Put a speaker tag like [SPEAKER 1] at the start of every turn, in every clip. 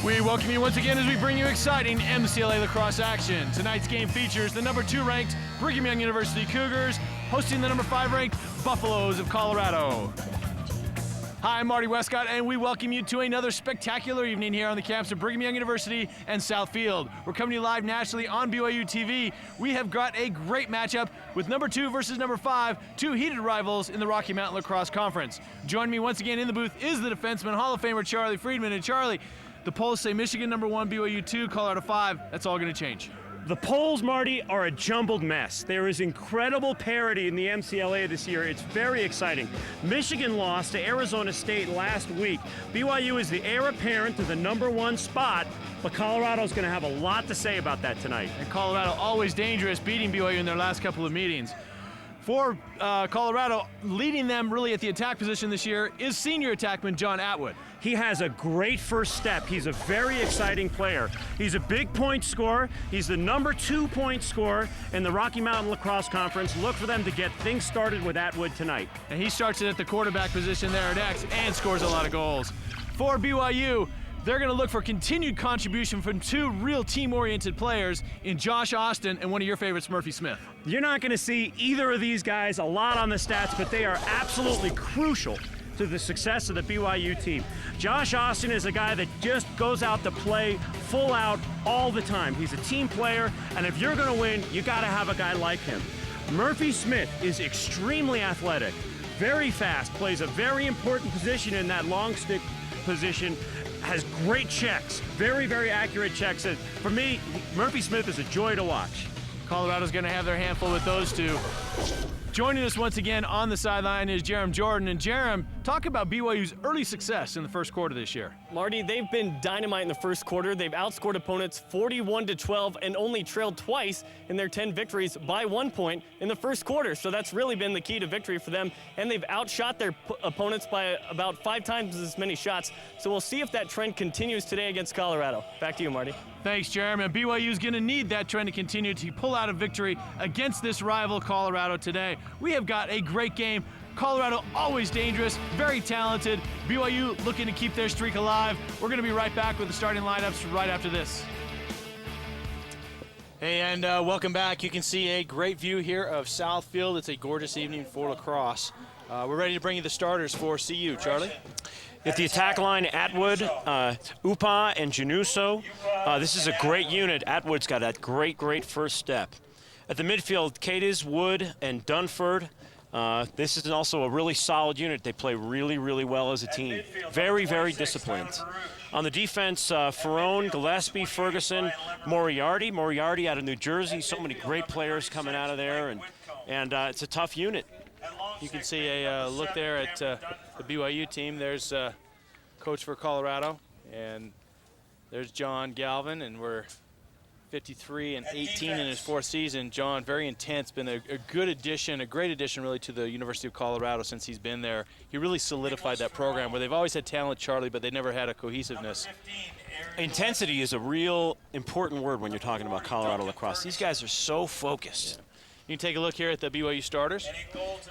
[SPEAKER 1] We welcome you once again as we bring you exciting MCLA lacrosse action. Tonight's game features the number 2 ranked Brigham Young University Cougars hosting the number 5 ranked Buffaloes of Colorado. Hi, I'm Marty Westcott, and we welcome you to another spectacular evening here on the campus of Brigham Young University and Southfield. We're coming to you live nationally on BYU TV. We have got a great matchup with number 2 versus number 5, two heated rivals in the Rocky Mountain Lacrosse Conference. Joining me once again in the booth is the defenseman, Hall of Famer Charlie Friedman. And Charlie, the polls say Michigan number 1, BYU 2, Colorado 5. That's all going to change.
[SPEAKER 2] The polls, Marty, are a jumbled mess. There is incredible parity in the MCLA this year. It's very exciting. Michigan lost to Arizona State last week. BYU is the heir apparent to the number 1 spot, but Colorado's going to have a lot to say about that tonight.
[SPEAKER 1] And Colorado always dangerous, beating BYU in their last couple of meetings. For Colorado, leading them really at the attack position this year is senior attackman John Atwood.
[SPEAKER 2] He has a great first step. He's a very exciting player. He's a big point scorer. He's the number 2 point scorer in the Rocky Mountain Lacrosse Conference. Look for them to get things started with Atwood tonight.
[SPEAKER 1] And he starts it at the quarterback position there at X and scores a lot of goals. For BYU, they're going to look for continued contribution from 2 real team-oriented players in Josh Austin and one of your favorites, Murphy Smith.
[SPEAKER 2] You're not going to see either of these guys a lot on the stats, but they are absolutely crucial to the success of the BYU team. Josh Austin is a guy that just goes out to play full out all the time. He's a team player, and if you're going to win, you got to have a guy like him. Murphy Smith is extremely athletic, very fast, plays a very important position in that long stick position, has great checks, very, very accurate checks. And for me, Murphy Smith is a joy to watch.
[SPEAKER 1] Colorado's going to have their handful with those two. Joining us once again on the sideline is Jerem Jordan. And Jerem, talk about BYU's early success in the first quarter this year.
[SPEAKER 3] Marty, they've been dynamite in the first quarter. They've outscored opponents 41-12 and only trailed twice in their 10 victories by 1 point in the first quarter. So that's really been the key to victory for them. And they've outshot their opponents by about 5 times as many shots. So we'll see if that trend continues today against Colorado. Back to you, Marty.
[SPEAKER 1] Thanks, Jeremy. And BYU's going to need that trend to continue to pull out a victory against this rival, Colorado, today. We have got a great game. Colorado always dangerous, very talented. BYU looking to keep their streak alive. We're going to be right back with the starting lineups right after this. Hey, and welcome back. You can see a great view here of Southfield. It's a gorgeous evening for lacrosse. We're ready to bring you the starters for CU. Charlie?
[SPEAKER 2] At the attack line, Atwood, Upa, and Januso. This is a great unit. Atwood's got that great first step. At the midfield, Cadiz, Wood, and Dunford. This is also a really solid unit. They play really well as a team. Very disciplined. On the defense, Ferrone, Gillespie, Ferguson, Moriarty. Moriarty out of New Jersey. So many great players coming out of there, and it's a tough unit.
[SPEAKER 1] You can see a look there at the BYU team. There's coach for Colorado, and there's John Galvin, and we're 53 and 18 in his 4th season. John, very intense, been a good addition, a great addition really to the University of Colorado since he's been there. He really solidified that program where they've always had talent, Charlie, but they never had a cohesiveness.
[SPEAKER 2] Intensity is a real important word when you're talking about Colorado lacrosse. These guys are so focused.
[SPEAKER 1] You can take a look here at the BYU starters.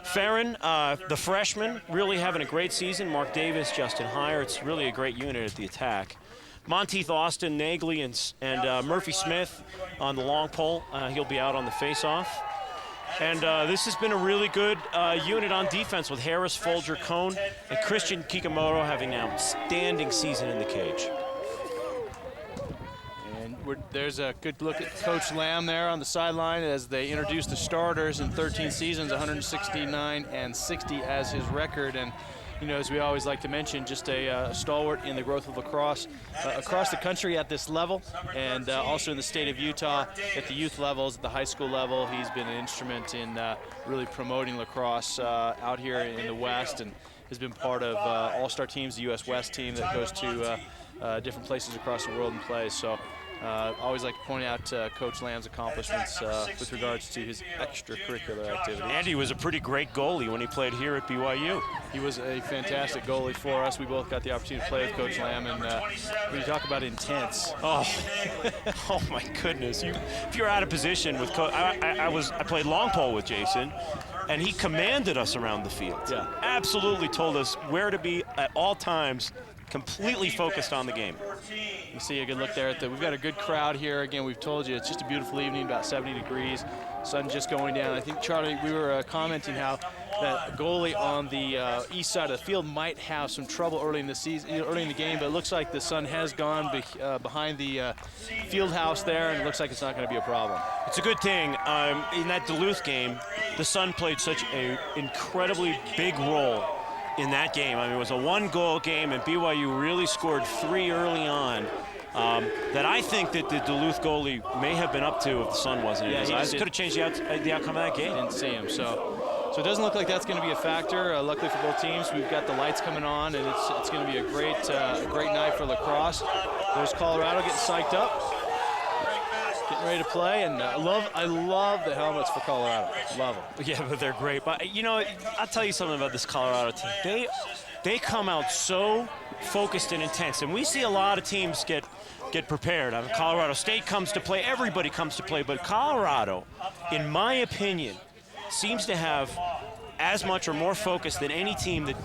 [SPEAKER 2] Farron, the freshman, really having a great season. Mark Davis, Justin Heyer. It's really a great unit at the attack. Monteith, Austin, Nagley, and Murphy Smith on the long pole. He'll be out on the face-off. And this has been a really good unit on defense with Harris, Folger, Cone, and Christian Kikamoto having an outstanding season in the cage.
[SPEAKER 1] There's a good look at Coach Lamb there on the sideline as they introduce the starters in 13 seasons, 169 and 60 as his record. And, you know, as we always like to mention, just a stalwart in the growth of lacrosse across the country at this level, and also in the state of Utah at the youth levels, at the high school level. He's been an instrument in really promoting lacrosse out here in the West, and has been part of all-star teams, the U.S. West team that goes to different places across the world and plays. So always like to point out Coach Lamb's accomplishments with regards to his extracurricular activities.
[SPEAKER 2] And he was a pretty great goalie when he played here at BYU.
[SPEAKER 1] He was a fantastic goalie for us. We both got the opportunity to play with Coach Lamb, and when you talk about intense.
[SPEAKER 2] Oh, oh my goodness! If you're out of position with Coach, I played long pole with Jason, and he commanded us around the field.
[SPEAKER 1] Yeah,
[SPEAKER 2] absolutely told us where to be at all times.
[SPEAKER 4] completely focused on the game.
[SPEAKER 1] You see a good look there. We've got a good crowd here. Again, we've told you it's just a beautiful evening, about 70 degrees. Sun just going down. I think, Charlie, we were commenting how that goalie on the east side of the field might have some trouble early in the season, early in the game, but it looks like the sun has gone behind the field house there, and it looks like it's not going to be a problem.
[SPEAKER 4] It's a good thing. In that Duluth game, the sun played such an incredibly big role in that game. I mean, it was a one-goal game, and BYU really scored 3 early on. That I think that the Duluth goalie may have been up to if the sun wasn't in his eyes. Could have changed the outcome of that game.
[SPEAKER 1] Didn't see him, so it doesn't look like that's going to be a factor. Luckily for both teams, we've got the lights coming on, and it's going to be a great night for lacrosse. There's Colorado getting psyched up, getting ready to play, and I love the helmets for Colorado. Love them.
[SPEAKER 4] Yeah, but they're great. But you know, I'll tell you something about this Colorado team. They come out so focused and intense, and we see a lot of teams get prepared. I mean, Colorado State comes to play, everybody comes to play, but Colorado, in my opinion, seems to have as much or more focus than any team that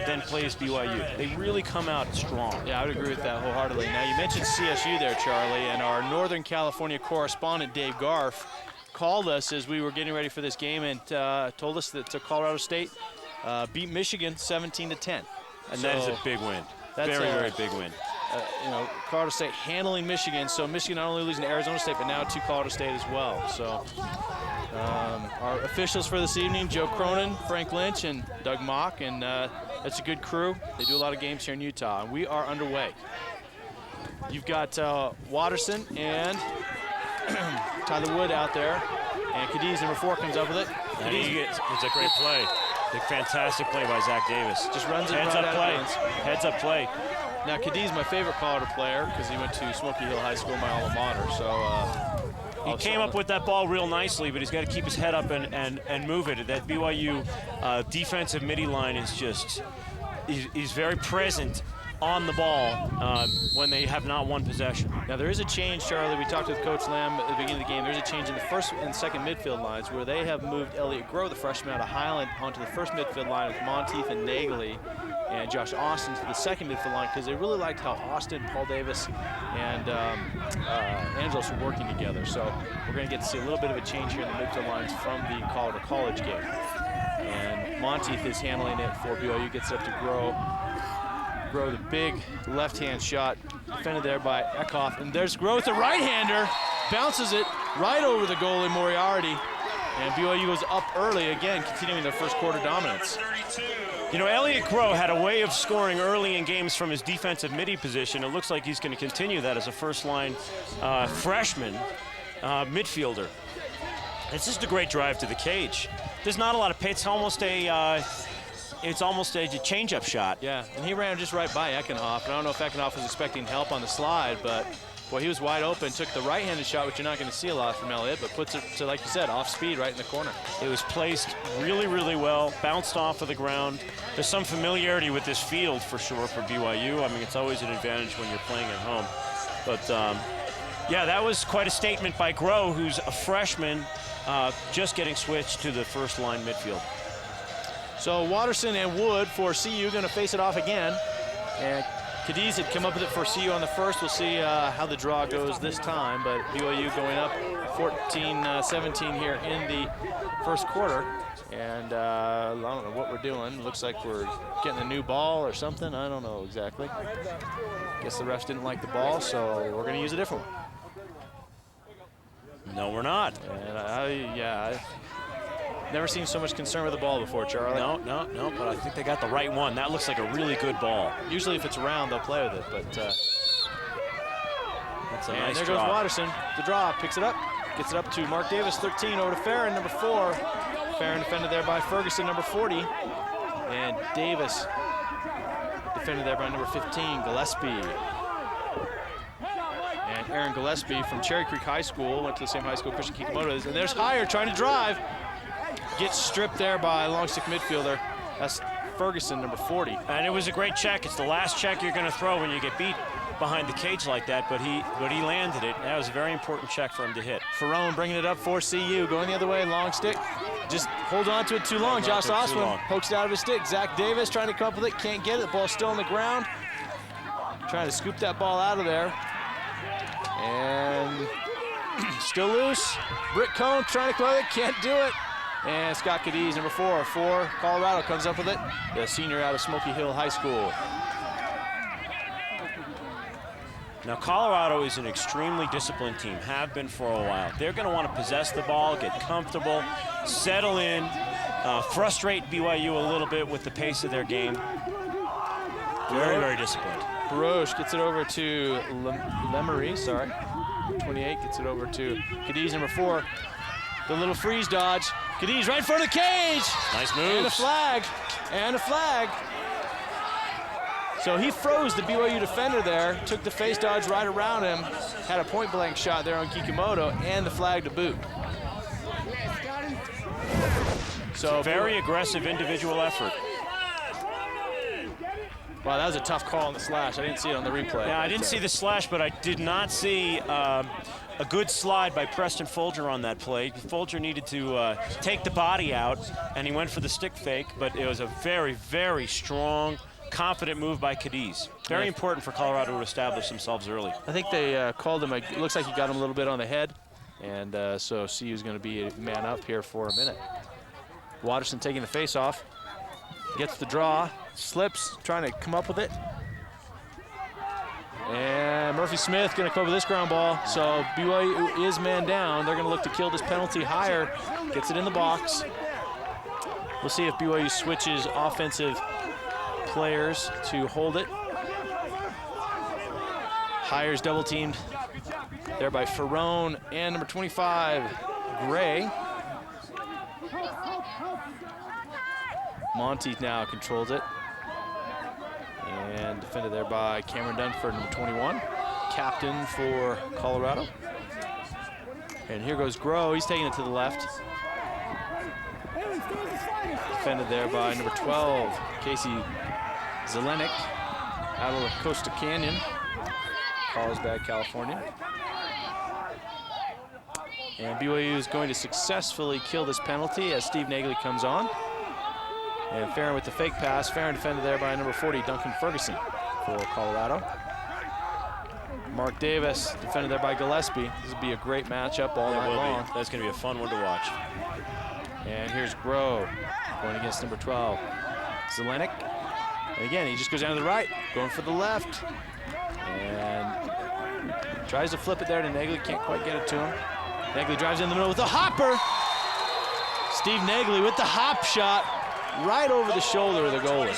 [SPEAKER 4] then plays BYU. They really come out strong.
[SPEAKER 1] Yeah, I would agree with that wholeheartedly. Now, you mentioned CSU there, Charlie, and our Northern California correspondent, Dave Garf, called us as we were getting ready for this game and told us that Colorado State beat Michigan 17-10.
[SPEAKER 4] And that is a big win. That's very big win.
[SPEAKER 1] You know, Colorado State handling Michigan, so Michigan not only losing to Arizona State, but now to Colorado State as well. So our officials for this evening, Joe Cronin, Frank Lynch, and Doug Mock, and that's a good crew. They do a lot of games here in Utah, and we are underway. You've got Watterson and Tyler Wood out there, and Cadiz, number 4, comes up with it.
[SPEAKER 4] It's a great play. A fantastic play by Zach Davis.
[SPEAKER 1] Just runs it
[SPEAKER 4] Heads
[SPEAKER 1] right
[SPEAKER 4] up
[SPEAKER 1] out
[SPEAKER 4] play.
[SPEAKER 1] of bounds.
[SPEAKER 4] Heads up play.
[SPEAKER 1] Now, Cadiz, my favorite Colorado player, because he went to Smoky Hill High School, my alma mater. So
[SPEAKER 4] he came up with that ball real nicely, but he's got to keep his head up and move it. That BYU defensive midi line is just he's very present on the ball when they have not won possession.
[SPEAKER 1] Now, there is a change, Charlie. We talked with Coach Lamb at the beginning of the game. There's a change in the first and second midfield lines where they have moved Elliott Groh, the freshman out of Highland, onto the first midfield line with Monteith and Nagley, and Josh Austin to the second midfield line, because they really liked how Austin, Paul Davis, and Angelos were working together. So we're going to get to see a little bit of a change here in the midfield lines from the Colorado College game. And Monteith is handling it for BYU, gets it up to Groh. Groh, the big left-hand shot, defended there by Eckhoff. And there's Groh with the right-hander, bounces it right over the goalie, Moriarty. And BYU goes up early, again, continuing their first quarter dominance.
[SPEAKER 4] You know, Elliott Groh had a way of scoring early in games from his defensive midi position. It looks like he's going to continue that as a first-line freshman midfielder. It's just a great drive to the cage. There's not a lot of pace. It's almost a change-up shot.
[SPEAKER 1] Yeah, and he ran just right by Eckhoff. I don't know if Eckhoff was expecting help on the slide, but boy, he was wide open. Took the right-handed shot, which you're not going to see a lot from Elliott, but puts it to, like you said, off speed right in the corner.
[SPEAKER 4] It was placed really, really well, bounced off of the ground. There's some familiarity with this field for sure for BYU. I mean, it's always an advantage when you're playing at home. But yeah, that was quite a statement by Groh, who's a freshman, just getting switched to the first-line midfield.
[SPEAKER 1] So Watterson and Wood for CU going to face it off again. And Cadiz had come up with it for CU on the first. We'll see how the draw goes this time. But BYU going up 14-17 here in the first quarter. And I don't know what we're doing. Looks like we're getting a new ball or something. I don't know exactly. Guess the refs didn't like the ball, so we're going to use a different one.
[SPEAKER 4] No, we're not.
[SPEAKER 1] And I've never seen so much concern with the ball before, Charlie.
[SPEAKER 4] No, but I think they got the right one. That looks like a really good ball.
[SPEAKER 1] Usually if it's round, they'll play with it, but
[SPEAKER 4] that's a
[SPEAKER 1] and
[SPEAKER 4] nice
[SPEAKER 1] there
[SPEAKER 4] draw.
[SPEAKER 1] goes Watterson. The draw, picks it up, gets it up to Mark Davis, 13, over to Farron, number 4. Farron defended there by Ferguson, number 40. And Davis defended there by number 15, Gillespie. And Aaron Gillespie from Cherry Creek High School, went to the same high school Christian Kikumoto is. And there's Heyer trying to drive. Gets stripped there by a long stick midfielder. That's Ferguson, number 40.
[SPEAKER 4] And it was a great check. It's the last check you're going to throw when you get beat behind the cage like that, but he landed it. That was a very important check for him to hit.
[SPEAKER 1] Ferrone bringing it up for CU, going the other way, long stick. Just hold on to it too long. Josh Oswin pokes it out of his stick. Zach Davis trying to come up with it, can't get it. The ball's still on the ground. trying to scoop that ball out of there. And still loose. Britt Cone trying to close it, can't do it. And Scott Cadiz, number 4 for Colorado, comes up with it. The senior out of Smoky Hill High School.
[SPEAKER 4] Now, Colorado is an extremely disciplined team, have been for a while. They're going to want to possess the ball, get comfortable, settle in, frustrate BYU a little bit with the pace of their game. Very, very disciplined.
[SPEAKER 1] Baroche gets it over to Lemery, 28 gets it over to Cadiz, number 4. The little freeze dodge. Cadiz right in front of the cage.
[SPEAKER 4] Nice move.
[SPEAKER 1] And a flag. And a flag. So he froze the BYU defender there, took the face dodge right around him, had a point blank shot there on Kikimoto, and the flag to boot. So
[SPEAKER 4] very aggressive individual effort.
[SPEAKER 1] Wow, that was a tough call on the slash. I didn't see it on the replay.
[SPEAKER 4] Yeah, I didn't see the slash, but I did not see a good slide by Preston Folger on that play. Folger needed to take the body out, and he went for the stick fake, but it was a very, very strong, confident move by Cadiz. Very important for Colorado to establish themselves early.
[SPEAKER 1] I think they called him, it looks like he got him a little bit on the head, and so CU's going to be a man up here for a minute. Watterson taking the face off, gets the draw, slips, trying to come up with it. And Murphy Smith going to cover this ground ball, so BYU is man down. They're going to look to kill this penalty higher, gets it in the box. We'll see if BYU switches offensive players to hold it. Hires double teamed there by Ferrone and number 25, Gray. Monty now controls it. And defended there by Cameron Dunford, number 21, captain for Colorado. And here goes Groh, he's taking it to the left. Defended there by number 12, Casey Zelenik, out of La Costa Canyon, Carlsbad, California. And BYU is going to successfully kill this penalty as Steve Nagley comes on. And Farron with the fake pass. Farron defended there by number 40, Duncan Ferguson for Colorado. Mark Davis defended there by Gillespie. This will be a great matchup all night long.
[SPEAKER 4] That's going to be a fun one to watch.
[SPEAKER 1] And here's Groh going against number 12, Zelenik. And again, he just goes down to the right, going for the left. And tries to flip it there to Nagley, can't quite get it to him. Nagley drives in the middle with a hopper. Steve Nagley with the hop shot. Right over the shoulder of the goalie.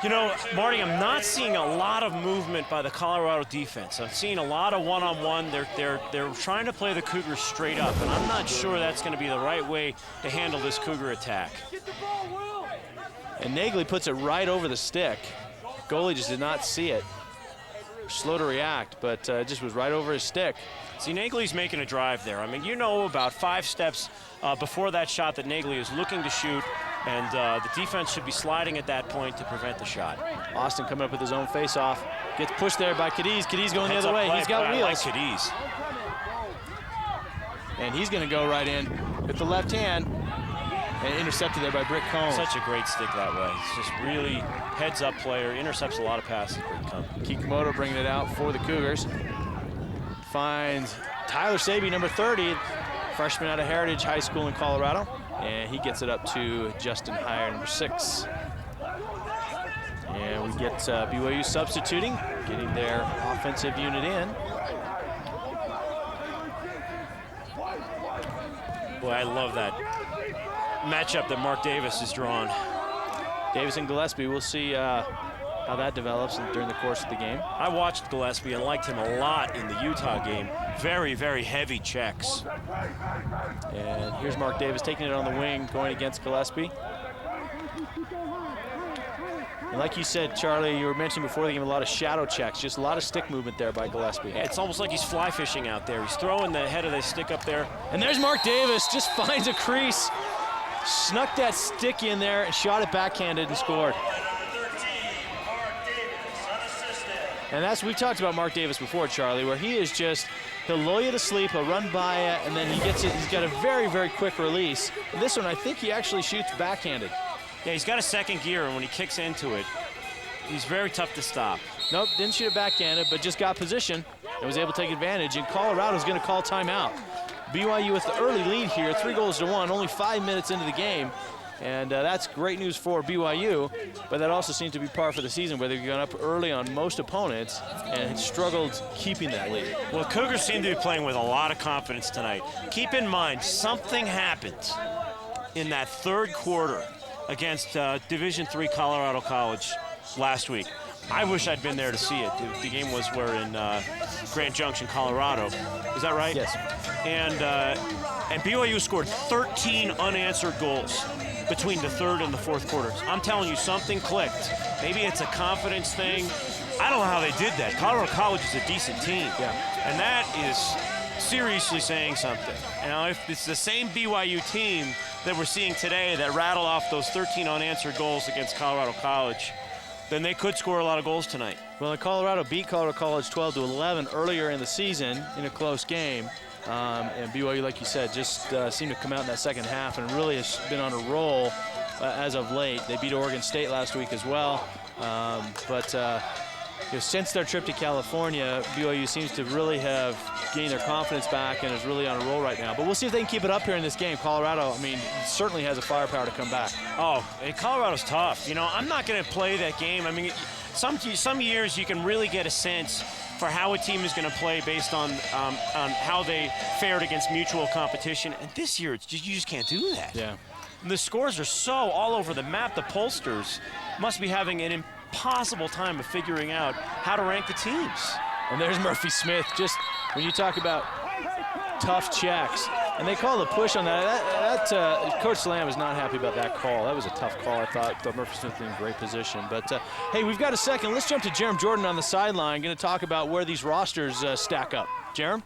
[SPEAKER 4] You know, Marty, I'm not seeing a lot of movement by the Colorado defense. I'm seeing a lot of one-on-one. They're trying to play the Cougars straight up, and I'm not sure that's going to be the right way to handle this Cougar attack.
[SPEAKER 1] And Nagley puts it right over the stick. Goalie just did not see it. Slow to react, but it just was right over his stick.
[SPEAKER 4] See, Nagley's making a drive there. I mean, you know, about 5 steps before that shot that Nagley is looking to shoot, and the defense should be sliding at that point to prevent the shot.
[SPEAKER 1] Austin coming up with his own face-off. Gets pushed there by Cadiz. Cadiz going the other way. He's got wheels.
[SPEAKER 4] I like Cadiz.
[SPEAKER 1] And he's going to go right in with the left hand and intercepted there by Britt Cone.
[SPEAKER 4] Such a great stick that way. It's just really heads-up player, intercepts a lot of passes. Britt Cone.
[SPEAKER 1] Kikimoto bringing it out for the Cougars. Finds Tyler Saby, number 30, freshman out of Heritage High School in Colorado. And he gets it up to Justin Heyer, number 6. And we get BYU substituting, getting their offensive unit in.
[SPEAKER 4] Boy, I love that matchup that Mark Davis has drawn.
[SPEAKER 1] Davis and Gillespie, we'll see how that develops during the course of the game.
[SPEAKER 4] I watched Gillespie and liked him a lot in the Utah game. Very, very heavy checks.
[SPEAKER 1] And here's Mark Davis taking it on the wing, going against Gillespie. And like you said, Charlie, you were mentioning before the game, a lot of shadow checks, just a lot of stick movement there by Gillespie.
[SPEAKER 4] Yeah, it's almost like he's fly fishing out there. He's throwing the head of the stick up there.
[SPEAKER 1] And there's Mark Davis, just finds a crease, snuck that stick in there and shot it backhanded and scored. And that's, we've talked about Mark Davis before, Charlie, where he is just, he'll lull you to sleep, he'll run by you, and then he gets it, he's got a very, very quick release. And this one, I think he actually shoots backhanded.
[SPEAKER 4] Yeah, he's got a second gear, and when he kicks into it, He's very tough to stop.
[SPEAKER 1] Nope, didn't shoot it backhanded, but just got position and was able to take advantage. And Colorado's going to call timeout. BYU with the early lead here, 3-1, only 5 minutes into the game. And that's great news for BYU, but that also seems to be par for the season, where they've gone up early on most opponents and struggled keeping that lead.
[SPEAKER 4] Well, Cougars seem to be playing with a lot of confidence tonight. Keep in mind, something happened in that third quarter against Division III Colorado College last week. I wish I'd been there to see it. The game was where in Grand Junction, Colorado. Is that right?
[SPEAKER 1] Yes.
[SPEAKER 4] And BYU scored 13 unanswered goals between the third and the fourth quarters. I'm telling you, something clicked. Maybe it's a confidence thing. I don't know how they did that. Colorado College is a decent team.
[SPEAKER 1] Yeah.
[SPEAKER 4] And that is seriously saying something. Now, if it's the same BYU team that we're seeing today that rattled off those 13 unanswered goals against Colorado College, then they could score a lot of goals tonight.
[SPEAKER 1] Well, Colorado beat Colorado College 12-11 earlier in the season in a close game. And BYU, like you said, just seemed to come out in that second half and really has been on a roll as of late. They beat Oregon State last week as well. Since their trip to California, BYU seems to really have gained their confidence back and is really on a roll right now. But we'll see if they can keep it up here in this game. Colorado, I mean, certainly has the firepower to come back.
[SPEAKER 4] Oh, and Colorado's tough. You know, I'm not going to play that game. I mean, some years you can really get a sense for how a team is going to play based on how they fared against mutual competition. And this year, you just can't do that.
[SPEAKER 1] Yeah.
[SPEAKER 4] The scores are so all over the map. The pollsters must be having an impossible time of figuring out how to rank the teams.
[SPEAKER 1] And there's Murphy Smith. Just when you talk about tough checks, and they call the push on that. Coach Slam is not happy about that call. That was a tough call, I thought. Murphy Smith in great position. But, hey, we've got a second. Let's jump to Jerem Jordan on the sideline. Going to talk about where these rosters stack up. Jerem?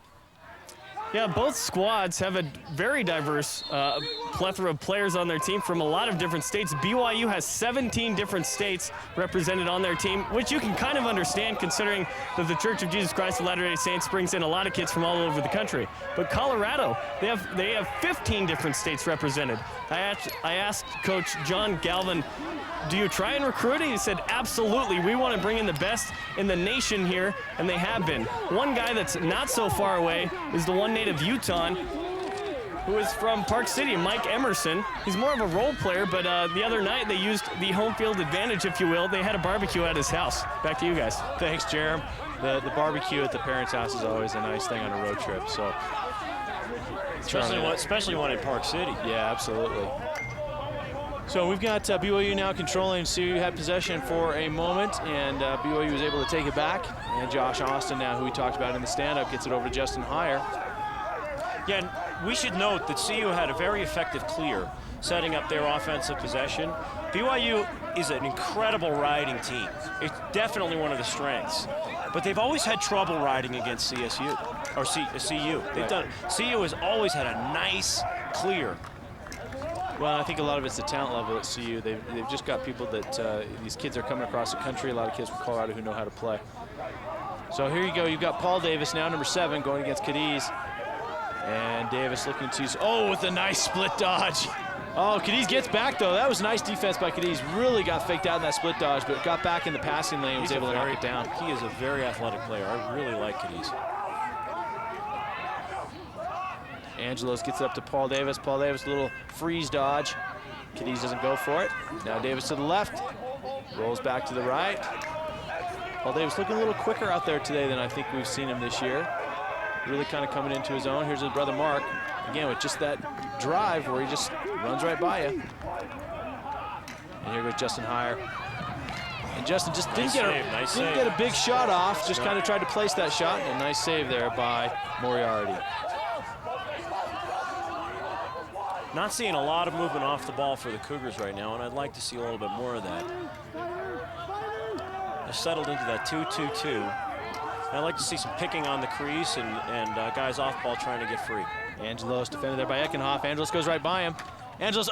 [SPEAKER 3] Yeah, both squads have a very diverse plethora of players on their team from a lot of different states. BYU has 17 different states represented on their team, which you can kind of understand considering that the Church of Jesus Christ of Latter-day Saints brings in a lot of kids from all over the country. But Colorado, they have 15 different states represented. I asked Coach John Galvin, do you try and recruit it? He said, absolutely. We want to bring in the best in the nation here, and they have been. One guy that's not so far away is the one native Utah, who is from Park City, Mike Emerson. He's more of a role player, but the other night they used the home field advantage, if you will. They had a barbecue at his house. Back to you guys.
[SPEAKER 1] Thanks, Jerem. The barbecue at the parents' house is always a nice thing on a road trip. So,
[SPEAKER 4] especially one in Park City.
[SPEAKER 1] Yeah, absolutely. So we've got BYU now controlling. CU had possession for a moment, and BYU was able to take it back. And Josh Austin now, who we talked about in the stand-up, gets it over to Justin Heyer.
[SPEAKER 4] Yeah, and we should note that CU had a very effective clear setting up their offensive possession. BYU is an incredible riding team. It's definitely one of the strengths. But they've always had trouble riding against CSU, or CU. CU has always had a nice clear.
[SPEAKER 1] Well, I think a lot of it's the talent level at CU. They've just got people that these kids are coming across the country, a lot of kids from Colorado who know how to play. So here you go. You've got Paul Davis now, number 7, going against Cadiz. And Davis looking to, with a nice split dodge. Oh, Cadiz gets back, though. That was nice defense by Cadiz. Really got faked out in that split dodge, but got back in the passing lane and was able to knock it down.
[SPEAKER 4] He is a very athletic player. I really like Cadiz.
[SPEAKER 1] Angelos gets it up to Paul Davis. Paul Davis, a little freeze dodge. Cadiz doesn't go for it. Now Davis to the left. Rolls back to the right. Paul Davis looking a little quicker out there today than I think we've seen him this year. Really kind of coming into his own. Here's his brother Mark. Again, with just that drive where he just runs right by you. And here goes Justin Heyer. And Justin just didn't get a big shot off. Just kind of tried to place that shot. And a nice save there by Moriarty.
[SPEAKER 4] Not seeing a lot of movement off the ball for the Cougars right now, and I'd like to see a little bit more of that. They're settled into that 2-2-2. I'd like to see some picking on the crease and guys off ball trying to get free.
[SPEAKER 1] Angelos defended there by Eckenhoff. Angelos goes right by him. Angelos,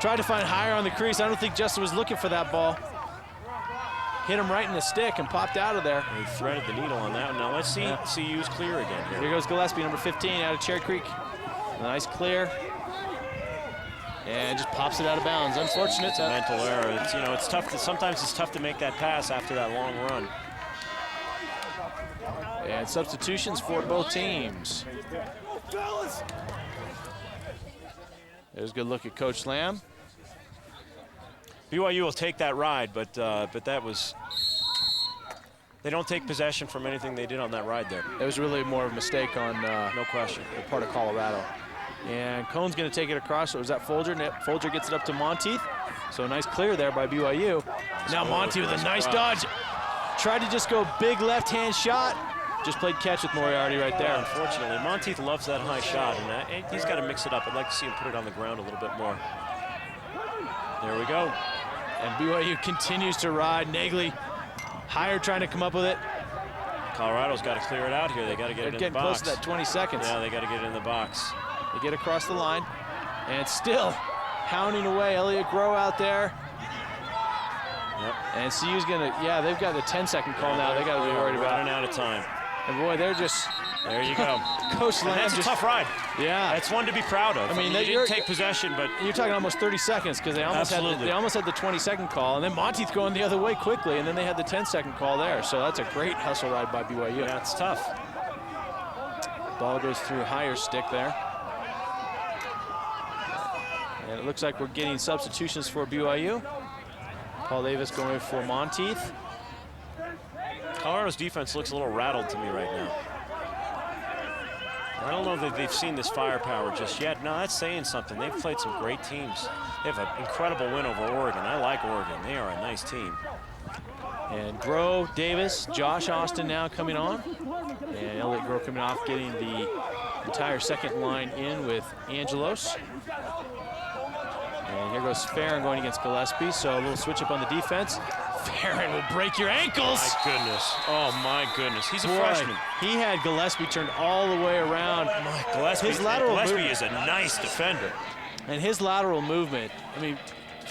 [SPEAKER 1] tried to find Heyer on the crease. I don't think Justin was looking for that ball. Hit him right in the stick and popped out of there.
[SPEAKER 4] He threaded the needle on that one. Now let's see CU's clear again here.
[SPEAKER 1] Here goes Gillespie, number 15, out of Cherry Creek. Nice clear. And just pops it out of bounds. Unfortunate.
[SPEAKER 4] It's a mental error. It's, you know, it's tough. Sometimes it's tough to make that pass after that long run.
[SPEAKER 1] And substitutions for both teams. There's a good look at Coach Lamb.
[SPEAKER 4] BYU will take that ride, but that was. They don't take possession from anything they did on that ride there.
[SPEAKER 1] It was really more of a mistake on
[SPEAKER 4] no question
[SPEAKER 1] the part of Colorado. And Cohn's going to take it across. So was that Folger? Folger gets it up to Monteith. So a nice clear there by BYU. Now Monteith with a nice dodge. Tried to just go big left-hand shot. Just played catch with Moriarty right there.
[SPEAKER 4] Unfortunately, Monteith loves that high shot, and he's got to mix it up. I'd like to see him put it on the ground a little bit more. There we go.
[SPEAKER 1] And BYU continues to ride. Nagley higher, trying to come up with it.
[SPEAKER 4] Colorado's got to clear it out here. They got to get it in the box.
[SPEAKER 1] Getting close to that 20 seconds.
[SPEAKER 4] Yeah, they got to get it in the box.
[SPEAKER 1] They get across the line, and still hounding away. Elliott Groh out there.
[SPEAKER 4] Yep.
[SPEAKER 1] And CU's gonna, yeah, they've got the 10-second call now. They got to be worried about.
[SPEAKER 4] Running out of time.
[SPEAKER 1] And boy, they're just.
[SPEAKER 4] There you go.
[SPEAKER 1] Coach Lamb.
[SPEAKER 4] That's a tough ride.
[SPEAKER 1] Yeah.
[SPEAKER 4] That's one to be proud of.
[SPEAKER 1] I mean,
[SPEAKER 4] they didn't take possession, but
[SPEAKER 1] you're talking almost 30 seconds because they almost had the 20-second call, and then Monteith going the other way quickly, and then they had the 10-second call there. So that's a great hustle ride by BYU.
[SPEAKER 4] Yeah, it's tough.
[SPEAKER 1] Ball goes through higher stick there. And it looks like we're getting substitutions for BYU. Paul Davis going for Monteith.
[SPEAKER 4] Colorado's defense looks a little rattled to me right now. I don't know that they've seen this firepower just yet. No, that's saying something. They've played some great teams. They have an incredible win over Oregon. I like Oregon. They are a nice team.
[SPEAKER 1] And Groh, Davis, Josh Austin now coming on. And Elliott Groh coming off, getting the entire second line in with Angelos. And here goes Farron going against Gillespie, so a little switch up on the defense. Farron will break your ankles.
[SPEAKER 4] My goodness. Oh, my goodness. He's a freshman.
[SPEAKER 1] He had Gillespie turned all the way around.
[SPEAKER 4] Gillespie is a nice defender.
[SPEAKER 1] And his lateral movement, I mean,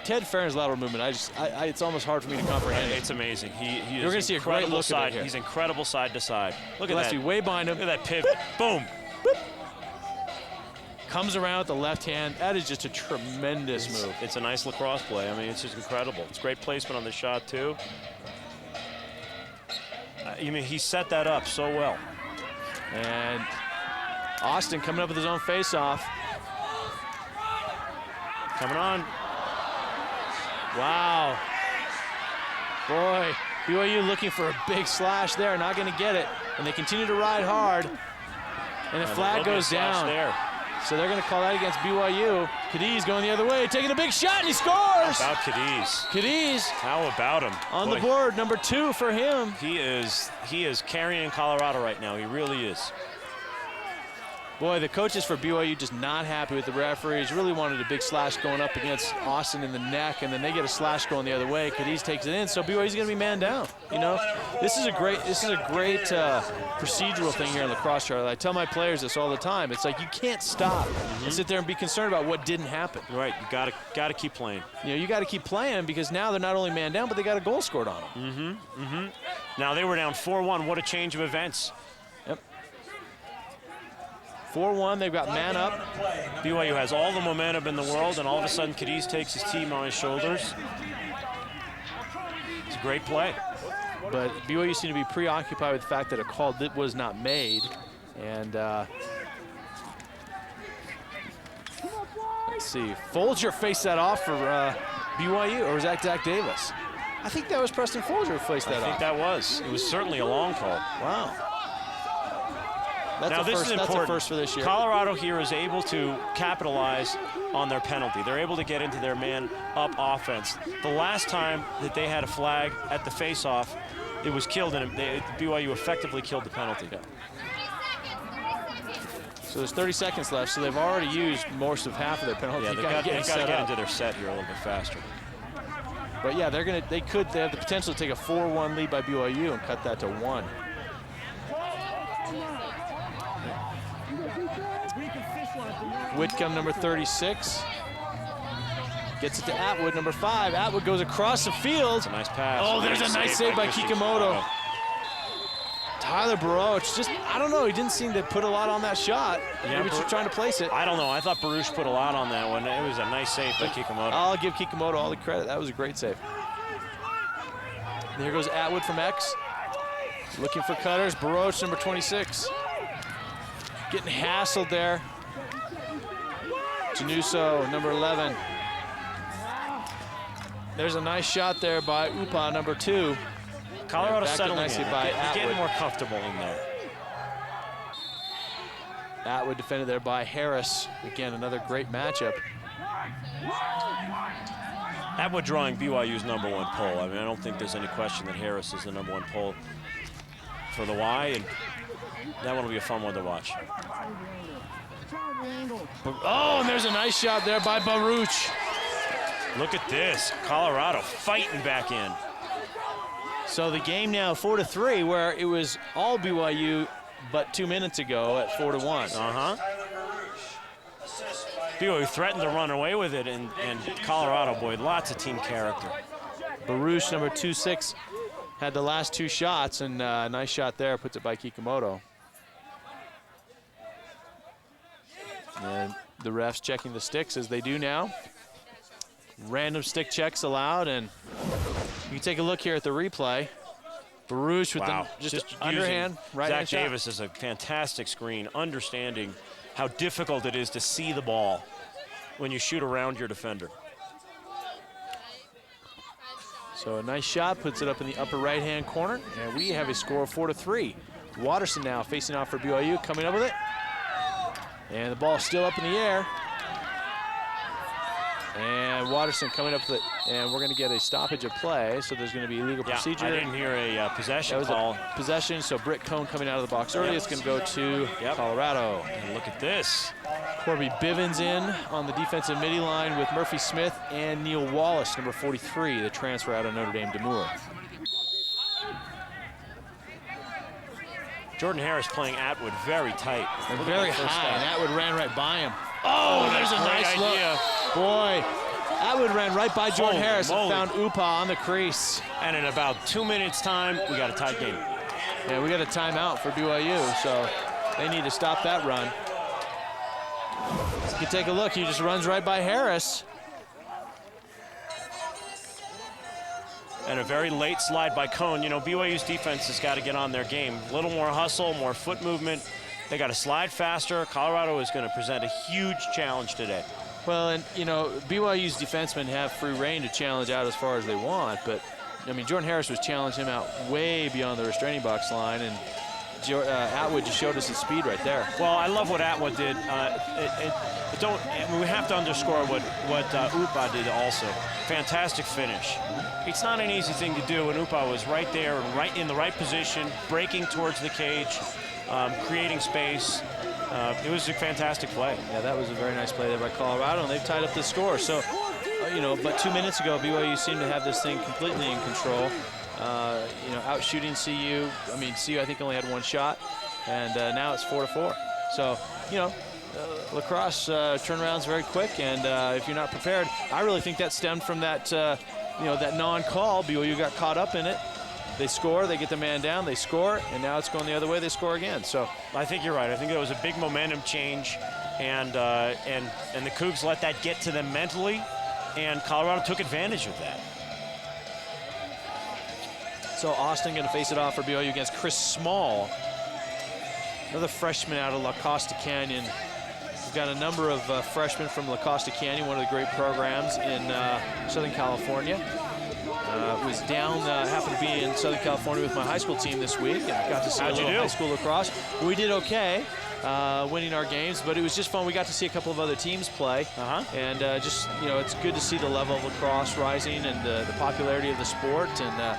[SPEAKER 1] Ted Farron's lateral movement, it's almost hard for me to comprehend.
[SPEAKER 4] It's amazing. You're
[SPEAKER 1] going to see a great look
[SPEAKER 4] side.
[SPEAKER 1] at it here.
[SPEAKER 4] He's incredible side to side. Look
[SPEAKER 1] Gillespie
[SPEAKER 4] at that.
[SPEAKER 1] way behind him.
[SPEAKER 4] Look at that pivot. Boom.
[SPEAKER 1] Comes around with the left hand. That is just a tremendous move.
[SPEAKER 4] It's a nice lacrosse play. I mean, it's just incredible. It's great placement on the shot, too. I mean, he set that up so well.
[SPEAKER 1] And Austin coming up with his own face-off.
[SPEAKER 4] Coming on.
[SPEAKER 1] Wow. Boy, BYU looking for a big slash there. Not going to get it. And they continue to ride hard. And the flag goes down.
[SPEAKER 4] There.
[SPEAKER 1] So they're going to call that against BYU. Cadiz going the other way, taking a big shot, and he scores!
[SPEAKER 4] How about Cadiz?
[SPEAKER 1] Cadiz.
[SPEAKER 4] How about him?
[SPEAKER 1] On the board, number 2 for him.
[SPEAKER 4] He is carrying Colorado right now. He really is.
[SPEAKER 1] Boy, the coaches for BYU just not happy with the referees. Really wanted a big slash going up against Austin in the neck, and then they get a slash going the other way. Cadiz takes it in, so BYU's going to be man down. You know, this is a great procedural thing here in lacrosse, Charlie. I tell my players this all the time. It's like you can't stop and sit there and be concerned about what didn't happen.
[SPEAKER 4] Right, you got to keep playing.
[SPEAKER 1] You know, you got to keep playing because now they're not only man down, but they got a goal scored on them.
[SPEAKER 4] Now they were down 4-1. What a change of events.
[SPEAKER 1] 4-1, they've got man up.
[SPEAKER 4] BYU has all the momentum in the world, and all of a sudden Cadiz takes his team on his shoulders. It's a great play.
[SPEAKER 1] But BYU seemed to be preoccupied with the fact that a call was not made. And let's see, Folger faced that off for BYU, or was that Zach Davis? I think that was Preston Folger who faced that off.
[SPEAKER 4] I think that was. It was certainly a long call.
[SPEAKER 1] Wow. That's
[SPEAKER 4] now, this is important.
[SPEAKER 1] That's a first for this year.
[SPEAKER 4] Colorado here is able to capitalize on their penalty. They're able to get into their man-up offense. The last time that they had a flag at the face-off, it was killed, and BYU effectively killed the penalty.
[SPEAKER 1] Yeah. So there's 30 seconds left, so they've already used most of half of their penalty.
[SPEAKER 4] Yeah, they've got to get into their set here a little bit faster.
[SPEAKER 1] But yeah, they have the potential to take a 4-1 lead by BYU and cut that to 1. Whitcomb, number 36, gets it to Atwood, number 5. Atwood goes across the field.
[SPEAKER 4] That's a nice pass.
[SPEAKER 1] Oh, there's a nice save by Kikumoto. Tyler Baruch, just, I don't know, he didn't seem to put a lot on that shot.
[SPEAKER 4] Yeah,
[SPEAKER 1] Maybe just trying to place it.
[SPEAKER 4] I don't know. I thought Baruch put a lot on that one. It was a nice save by Kikumoto.
[SPEAKER 1] I'll give Kikumoto all the credit. That was a great save. And here goes Atwood from X. Looking for cutters. Baruch, number 26. Getting hassled there. Januso, number 11. There's a nice shot there by Upa, number 2.
[SPEAKER 4] Colorado settling
[SPEAKER 1] nicely
[SPEAKER 4] in.
[SPEAKER 1] by
[SPEAKER 4] Getting
[SPEAKER 1] Atwood.
[SPEAKER 4] more comfortable in there.
[SPEAKER 1] Atwood defended there by Harris. Again, another great matchup.
[SPEAKER 4] Atwood drawing BYU's number 1 poll. I mean, I don't think there's any question that Harris is the number 1 poll for the Y, and that one will be a fun one to watch.
[SPEAKER 1] Oh, and there's a nice shot there by Baruch.
[SPEAKER 4] Look at this. Colorado fighting back in.
[SPEAKER 1] So the game now 4-3, where it was all BYU but 2 minutes ago at 4-1.
[SPEAKER 4] BYU threatened to run away with it, and Colorado, boy, lots of team character.
[SPEAKER 1] Baruch, number 26, had the last 2 shots, and a nice shot there, puts it by Kikumoto. And the refs checking the sticks as they do now. Random stick checks allowed, and you can take a look here at the replay. Baruch with the just underhand, right hand
[SPEAKER 4] Zach Davis is a fantastic screen, understanding how difficult it is to see the ball when you shoot around your defender.
[SPEAKER 1] So a nice shot, puts it up in the upper right-hand corner, and we have a score of 4-3. Watterson now facing off for BYU, coming up with it. And the ball still up in the air. And Watterson coming up with it, and we're going to get a stoppage of play, so there's going to be legal procedure.
[SPEAKER 4] I didn't hear a possession
[SPEAKER 1] that was
[SPEAKER 4] call.
[SPEAKER 1] A possession, so Britt Cohn coming out of the box early. It's going to go to Colorado.
[SPEAKER 4] And look at this.
[SPEAKER 1] Corby Bivens in on the defensive midi line with Murphy Smith and Neil Wallace, number 43, the transfer out of Notre Dame Demure.
[SPEAKER 4] Jordan Harris playing Atwood very tight.
[SPEAKER 1] And very high, and Atwood ran right by him. Oh, there's a nice look. Boy, Atwood ran right by Jordan Harris and found Upa on the crease.
[SPEAKER 4] And in about 2 minutes' time, we got a tight game.
[SPEAKER 1] Yeah, we got a timeout for BYU, so they need to stop that run. You can take a look, he just runs right by Harris.
[SPEAKER 4] And a very late slide by Cohn. You know, BYU's defense has got to get on their game. A little more hustle, more foot movement. They got to slide faster. Colorado is going to present a huge challenge today.
[SPEAKER 1] Well, and, you know, BYU's defensemen have free reign to challenge out as far as they want, but, I mean, Jordan Harris was challenging him out way beyond the restraining box line, and Atwood just showed us his speed right there.
[SPEAKER 4] Well, I love what Atwood did. We have to underscore what Upa did also. Fantastic finish. It's not an easy thing to do, and Upa was right there, right in the right position, breaking towards the cage, creating space. It was a fantastic play.
[SPEAKER 1] Yeah, that was a very nice play there by Colorado, and they've tied up the score. So, you know, but 2 minutes ago, BYU seemed to have this thing completely in control. You know, out shooting CU. I mean, CU I think only had 1 shot, and now it's 4-4. So, you know, lacrosse turnarounds very quick, and if you're not prepared, I really think that stemmed from that, you know, that non-call. BYU got caught up in it. They score, they get the man down, they score, and now it's going the other way, they score again. So
[SPEAKER 4] I think you're right. I think there was a big momentum change, and the Cougs let that get to them mentally, and Colorado took advantage of that.
[SPEAKER 1] So Austin going to face it off for BYU against Chris Small, another freshman out of La Costa Canyon. We've got a number of freshmen from La Costa Canyon, one of the great programs in Southern California. Was down, happened to be in Southern California with my high school team this week, and got to see a little high school lacrosse. We did okay, winning our games, but it was just fun. We got to see a couple of other teams play, and just, you know, it's good to see the level of lacrosse rising and the popularity of the sport. And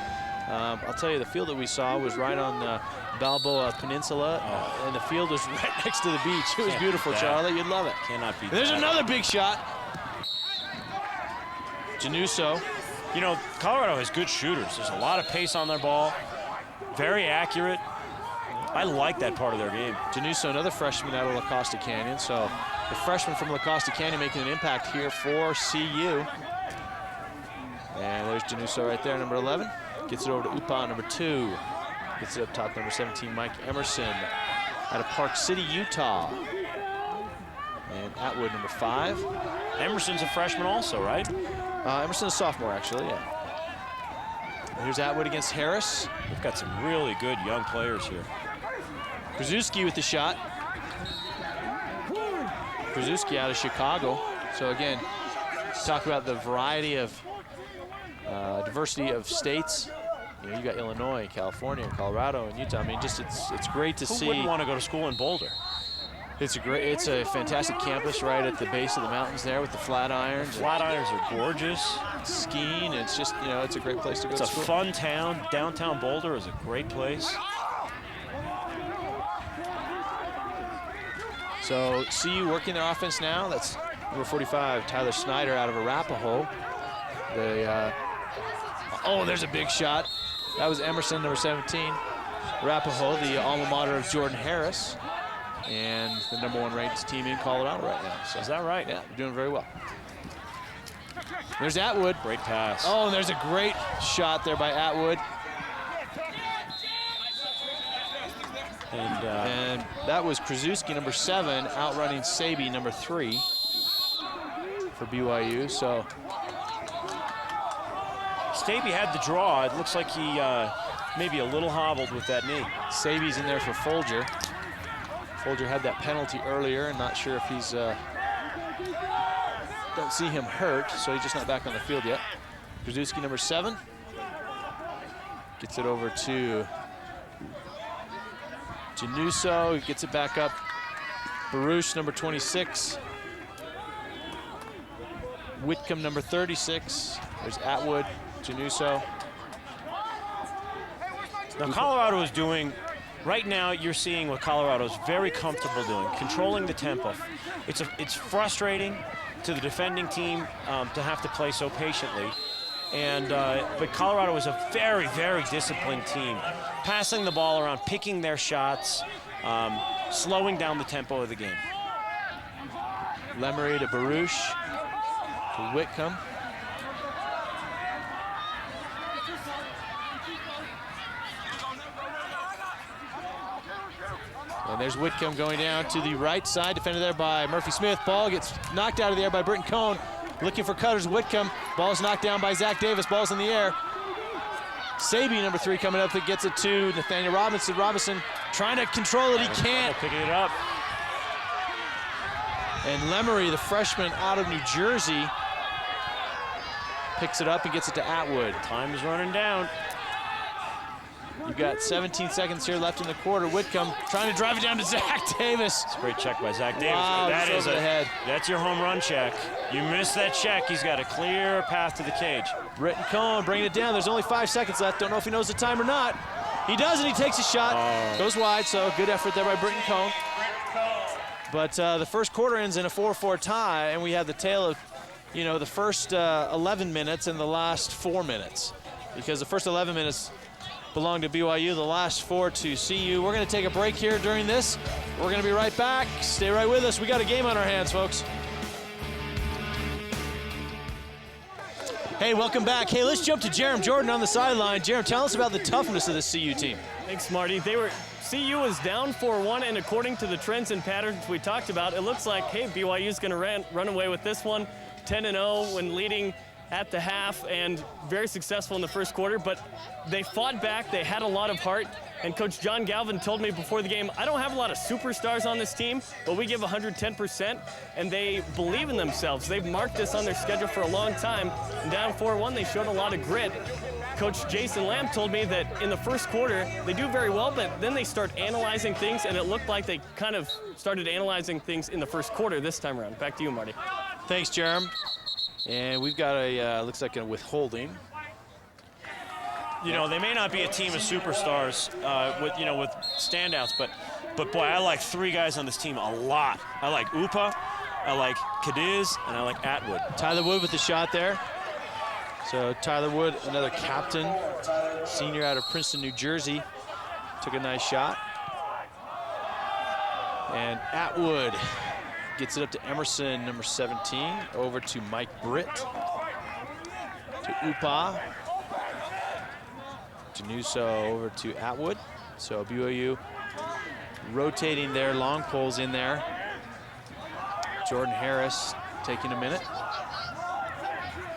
[SPEAKER 1] I'll tell you, the field that we saw was right on the Balboa Peninsula, and the field was right next to the beach. It was beautiful, Charlie. You'd love it.
[SPEAKER 4] Cannot beat that.
[SPEAKER 1] There's another big shot. Januso.
[SPEAKER 4] You know, Colorado has good shooters. There's a lot of pace on their ball, very accurate. I like that part of their game.
[SPEAKER 1] Januso, another freshman out of La Costa Canyon. So the freshman from La Costa Canyon making an impact here for CU. And there's Januso right there, number 11. Gets it over to Upa, number 2. Gets it up top, number 17, Mike Emerson, out of Park City, Utah. And Atwood, number 5.
[SPEAKER 4] Emerson's a freshman also, right?
[SPEAKER 1] Emerson's a sophomore, actually, yeah. And here's Atwood against Harris.
[SPEAKER 4] We've got some really good young players here.
[SPEAKER 1] Krasuski with the shot. Krasuski out of Chicago. So again, talk about the variety of diversity of states. You know, you got Illinois, California, Colorado, and Utah. I mean, just it's great to see.
[SPEAKER 4] Who wouldn't want to go to school in Boulder?
[SPEAKER 1] It's a fantastic campus right at the base of the mountains there with the flat irons.
[SPEAKER 4] Flat irons are gorgeous.
[SPEAKER 1] Skiing, it's just, you know, it's a great place to go
[SPEAKER 4] It's
[SPEAKER 1] to
[SPEAKER 4] a
[SPEAKER 1] school.
[SPEAKER 4] fun town. Downtown Boulder is a great place.
[SPEAKER 1] So CU working their offense now. That's number 45, Tyler Snyder out of Arapahoe. Oh, there's a big shot. That was Emerson, number 17. Arapahoe, the alma mater of Jordan Harris, and the #1 ranked team in Colorado right now. So
[SPEAKER 4] Is that right?
[SPEAKER 1] yeah, they're doing very well. There's Atwood.
[SPEAKER 4] Great pass.
[SPEAKER 1] Oh, and there's a great shot there by Atwood. And that was Krasuski, number 7, outrunning Saby, number 3 for BYU. So
[SPEAKER 4] Staby had the draw. It looks like he maybe a little hobbled with that knee.
[SPEAKER 1] Saby's in there for Folger. Folger had that penalty earlier, and not sure if he's don't see him hurt, so he's just not back on the field yet. Krasuski, number 7, gets it over to Januso. He gets it back up. Baruch, number 26. Whitcomb, number 36. There's Atwood, Januso.
[SPEAKER 4] Now Colorado is doing, right now you're seeing what Colorado is very comfortable doing, controlling the tempo. It's frustrating to the defending team to have to play so patiently. But Colorado is a very, very disciplined team, passing the ball around, picking their shots, slowing down the tempo of the game.
[SPEAKER 1] Lemery to Baruch to Whitcomb. And there's Whitcomb going down to the right side, defended there by Murphy Smith. Ball gets knocked out of the air by Britton Cohn. Looking for cutters, Whitcomb. Ball's knocked down by Zach Davis. Ball's in the air. Saby, number 3, coming up. That gets it to Nathaniel Robinson. Robinson trying to control it. He can't.
[SPEAKER 4] Picking it up.
[SPEAKER 1] And Lemery, the freshman out of New Jersey, picks it up and gets it to Atwood.
[SPEAKER 4] Time is running down.
[SPEAKER 1] You've got 17 seconds here left in the quarter. Whitcomb trying to drive it down to Zach Davis.
[SPEAKER 4] It's a great check by Zach Davis.
[SPEAKER 1] Wow,
[SPEAKER 4] That is
[SPEAKER 1] over the head.
[SPEAKER 4] That's your home run check. You miss that check, he's got a clear path to the cage.
[SPEAKER 1] Britton Cohn bringing it down. There's only 5 seconds left. Don't know if he knows the time or not. He does, and he takes a shot. Goes wide, so good effort there by Britton Cohn. But the first quarter ends in a 4-4 tie, and we have the tale of, you know, the first 11 minutes and the last 4 minutes. Because the first 11 minutes belong to BYU, the last 4 to CU. We're going to take a break here during this. We're going to be right back. Stay right with us. We got a game on our hands, folks. Hey, welcome back. Hey, let's jump to Jerem Jordan on the sideline. Jerem, tell us about the toughness of this CU team.
[SPEAKER 3] Thanks, Marty. CU was down 4-1, and according to the trends and patterns we talked about, it looks like, hey, BYU's going to run away with this one, 10-0 when leading at the half and very successful in the first quarter, but they fought back. They had a lot of heart, and Coach John Galvin told me before the game, I don't have a lot of superstars on this team, but we give 110%, and they believe in themselves. They've marked this on their schedule for a long time, and down 4-1, they showed a lot of grit. Coach Jason Lamb told me that in the first quarter, they do very well, but then they start analyzing things, and it looked like they kind of started analyzing things in the first quarter this time around. Back to you, Marty.
[SPEAKER 1] Thanks, Jerem. And we've got a, looks like a withholding.
[SPEAKER 4] You know, they may not be a team of superstars with standouts, but boy, I like 3 guys on this team a lot. I like Upa, I like Cadiz, and I like Atwood.
[SPEAKER 1] Tyler Wood with the shot there. So Tyler Wood, another captain, senior out of Princeton, New Jersey, took a nice shot. And Atwood gets it up to Emerson, number 17, over to Mike Britt, to Upa, Januso over to Atwood. So BYU rotating their long poles in there. Jordan Harris taking a minute.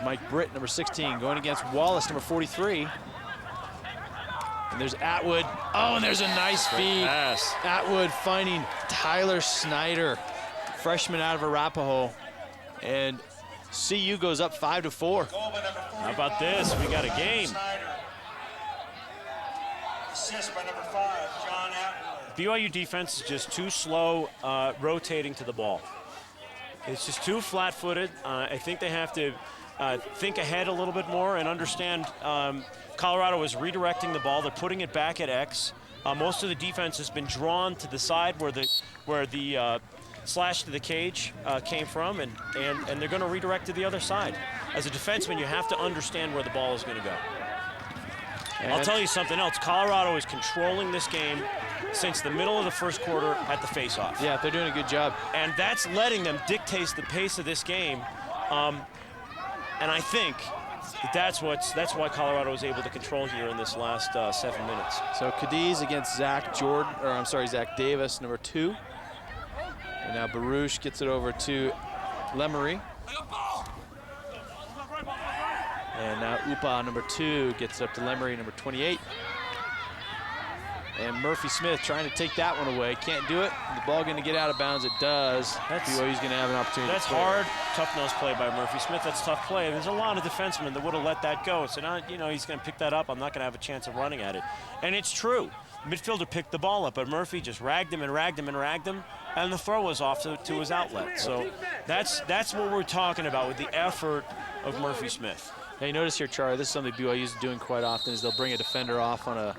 [SPEAKER 1] Mike Britt, number 16, going against Wallace, number 43. And there's Atwood. Oh, and there's a nice feed.
[SPEAKER 4] Pass.
[SPEAKER 1] Atwood finding Tyler Snyder, freshman out of Arapahoe. And CU goes up 5-4.
[SPEAKER 4] How about this? We got a game.
[SPEAKER 5] Assist by number 5, John Atwood.
[SPEAKER 4] BYU defense is just too slow rotating to the ball. It's just too flat-footed. I think they have to think ahead a little bit more and understand Colorado is redirecting the ball. They're putting it back at X. Most of the defense has been drawn to the side where the slash to the cage came from, and they're going to redirect to the other side. As a defenseman, you have to understand where the ball is going to go. I'll tell you something else. Colorado is controlling this game since the middle of the first quarter at the faceoff.
[SPEAKER 1] Yeah, they're doing a good job.
[SPEAKER 4] And that's letting them dictate the pace of this game. And I think that's why Colorado was able to control here in this last 7 minutes.
[SPEAKER 1] So Cadiz against Zach Davis, number 2. And now Baruch gets it over to Lemery. And now Upa, number 2, gets it up to Lemery, number 28. And Murphy Smith trying to take that one away. Can't do it. The ball going to get out of bounds. It does. BYU's going to have an opportunity.
[SPEAKER 4] That's hard, tough-nosed play by Murphy Smith. That's tough play. There's a lot of defensemen that would have let that go. So now, he's going to pick that up. I'm not going to have a chance of running at it. And it's true. Midfielder picked the ball up, but Murphy just ragged him and ragged him and ragged him, and the throw was off to his outlet. So that's what we're talking about with the effort of Murphy Smith.
[SPEAKER 1] Now you notice here, Charlie, this is something BYU is doing quite often, is they'll bring a defender off on a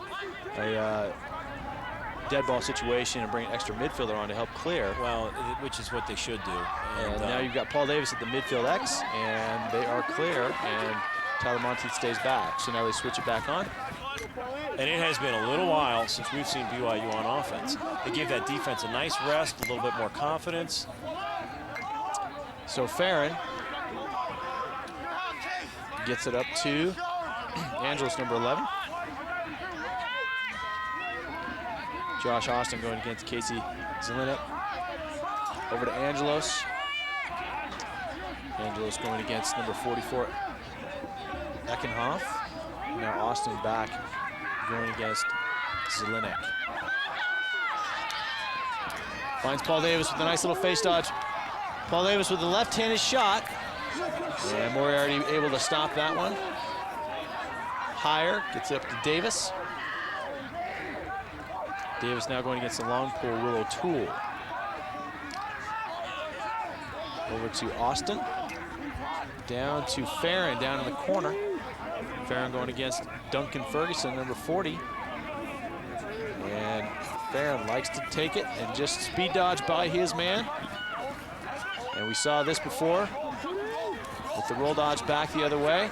[SPEAKER 1] dead ball situation and bring an extra midfielder on to help clear.
[SPEAKER 4] Well, which is what they should do.
[SPEAKER 1] And now you've got Paul Davis at the midfield X, and they are clear, and Tyler Monteith stays back. So now they switch it back on.
[SPEAKER 4] And it has been a little while since we've seen BYU on offense. They gave that defense a nice rest, a little bit more confidence.
[SPEAKER 1] So Farron gets it up to Angelos, number 11. Josh Austin going against Casey Zelinek. Over to Angelos. Angelos going against number 44, Eckenhoff. Now Austin back going against Zelinek. Finds Paul Davis with a nice little face dodge. Paul Davis with the left-handed shot. And Moriarty able to stop that one. Higher, gets it up to Davis. Davis now going against the long pole, Willow Toole. Over to Austin. Down to Farron, down in the corner. Farron going against Duncan Ferguson, number 40. And Farron likes to take it and just speed dodge by his man. And we saw this before with the roll dodge back the other way.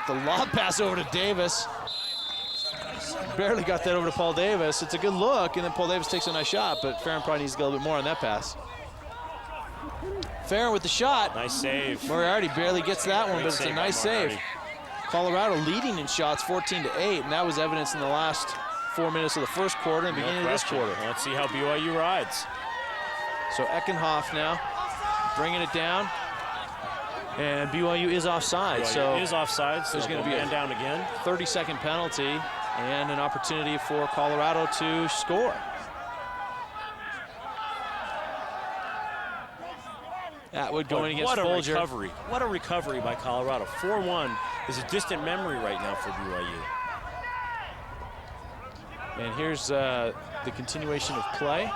[SPEAKER 1] The lob pass over to Davis. Barely got that over to Paul Davis. It's a good look, and then Paul Davis takes a nice shot, but Farron probably needs to get a little bit more on that pass. Farron with the shot.
[SPEAKER 4] Nice save.
[SPEAKER 1] Moriarty barely gets that one,
[SPEAKER 4] Great
[SPEAKER 1] but it's a nice save. Colorado leading in shots 14-8, and that was evidence in the last 4 minutes of the first quarter and beginning of this quarter.
[SPEAKER 4] Let's see how BYU rides.
[SPEAKER 1] So Eckenhoff now bringing it down, and BYU is offside.
[SPEAKER 4] BYU is offside, so
[SPEAKER 1] there's going to be a
[SPEAKER 4] man down again.
[SPEAKER 1] 30-second penalty and an opportunity for Colorado to score. Atwood going against Folger.
[SPEAKER 4] What a recovery. What a recovery by Colorado. 4-1 is a distant memory right now for BYU.
[SPEAKER 1] And here's the continuation of play.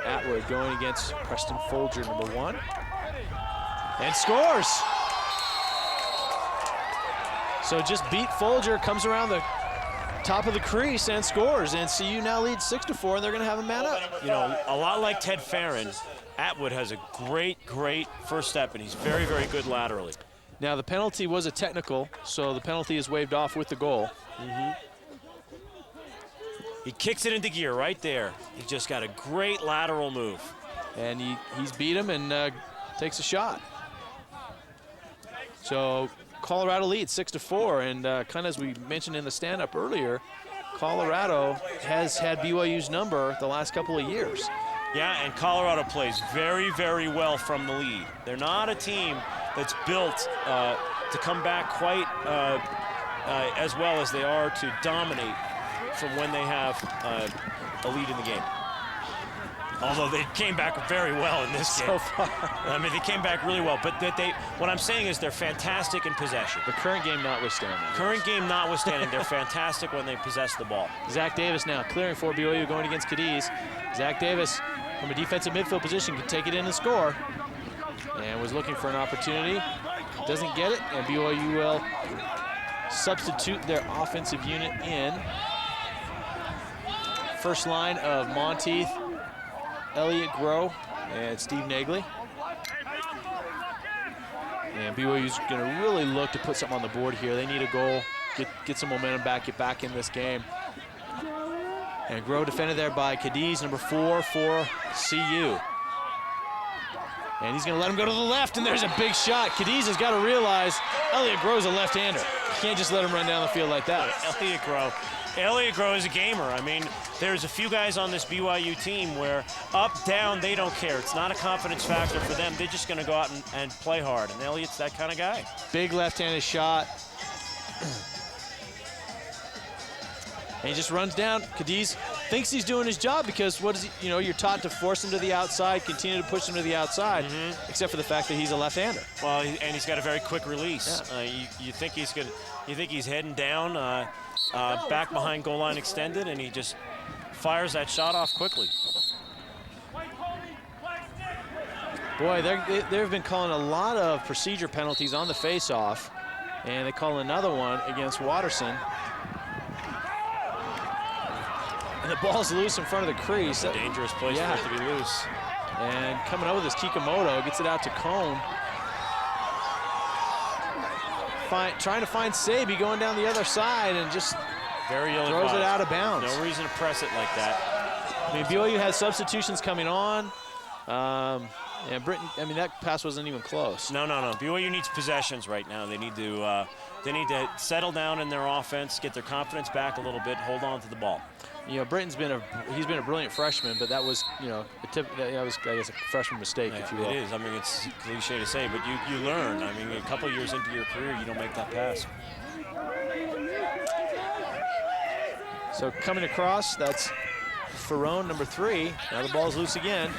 [SPEAKER 1] Atwood going against Preston Folger, number 1. And scores! So just beat Folger, comes around the top of the crease and scores. And CU now leads 6-4, and they're going to have a man up.
[SPEAKER 4] You know, a lot like Ted Farron, Atwood has a great first step, and he's very, very good laterally.
[SPEAKER 1] Now, the penalty was a technical, so the penalty is waved off with the goal.
[SPEAKER 4] He kicks it into gear right there. He just got a great lateral move.
[SPEAKER 1] And he's beat him and takes a shot. So Colorado leads 6-4, and kind of as we mentioned in the stand-up earlier, Colorado has had BYU's number the last couple of years.
[SPEAKER 4] Yeah, and Colorado plays very, very well from the lead. They're not a team that's built to come back quite as well as they are to dominate from when they have a lead in the game. Although they came back very well in this game.
[SPEAKER 1] So far.
[SPEAKER 4] I mean, they came back really well. But what I'm saying is they're fantastic in possession.
[SPEAKER 1] The current game notwithstanding.
[SPEAKER 4] Current game notwithstanding, they're fantastic when they possess the ball.
[SPEAKER 1] Zach Davis now clearing for BYU going against Cadiz. Zach Davis from a defensive midfield position can take it in and score. And was looking for an opportunity. Doesn't get it, and BYU will substitute their offensive unit in. First line of Monteith, Elliott Groh, and Steve Nagley. And BYU's gonna really look to put something on the board here. They need a goal, get some momentum back, get back in this game. And Groh defended there by Cadiz, number 4 for CU. And he's gonna let him go to the left, and there's a big shot. Cadiz has gotta realize Elliott Groh's a left-hander. You can't just let him run down the field like that.
[SPEAKER 4] Elliott Groh is a gamer. I mean, there's a few guys on this BYU team where up, down, they don't care. It's not a confidence factor for them. They're just gonna go out and play hard, and Elliott's that kind of guy.
[SPEAKER 1] Big left-handed shot. And he just runs down. Cadiz thinks he's doing his job because what is he, you're taught to force him to the outside, continue to push him to the outside, except for the fact that he's a left-hander.
[SPEAKER 4] Well, and he's got a very quick release.
[SPEAKER 1] Yeah.
[SPEAKER 4] You think he's heading down, back behind goal line extended, and he just fires that shot off quickly.
[SPEAKER 1] Boy, they've been calling a lot of procedure penalties on the face-off, and they call another one against Watterson. And the ball's loose in front of the crease.
[SPEAKER 4] A dangerous place for it to be loose.
[SPEAKER 1] And coming up with this Kikamoto, gets it out to Cone. Trying to find Saby going down the other side and just
[SPEAKER 4] very
[SPEAKER 1] throws it out of bounds.
[SPEAKER 4] No reason to press it like that.
[SPEAKER 1] I mean, BYU has substitutions coming on. And Britton, I mean, that pass wasn't even close.
[SPEAKER 4] No. BYU needs possessions right now. They need to settle down in their offense, get their confidence back a little bit, hold on to the ball.
[SPEAKER 1] Britton's been a brilliant freshman, but that was, that was, I guess, a freshman mistake, if you will.
[SPEAKER 4] It is. I mean, it's cliche to say, but you learn. I mean, a couple years into your career, you don't make that pass.
[SPEAKER 1] So coming across, that's Ferrone, number 3. Now the ball's loose again.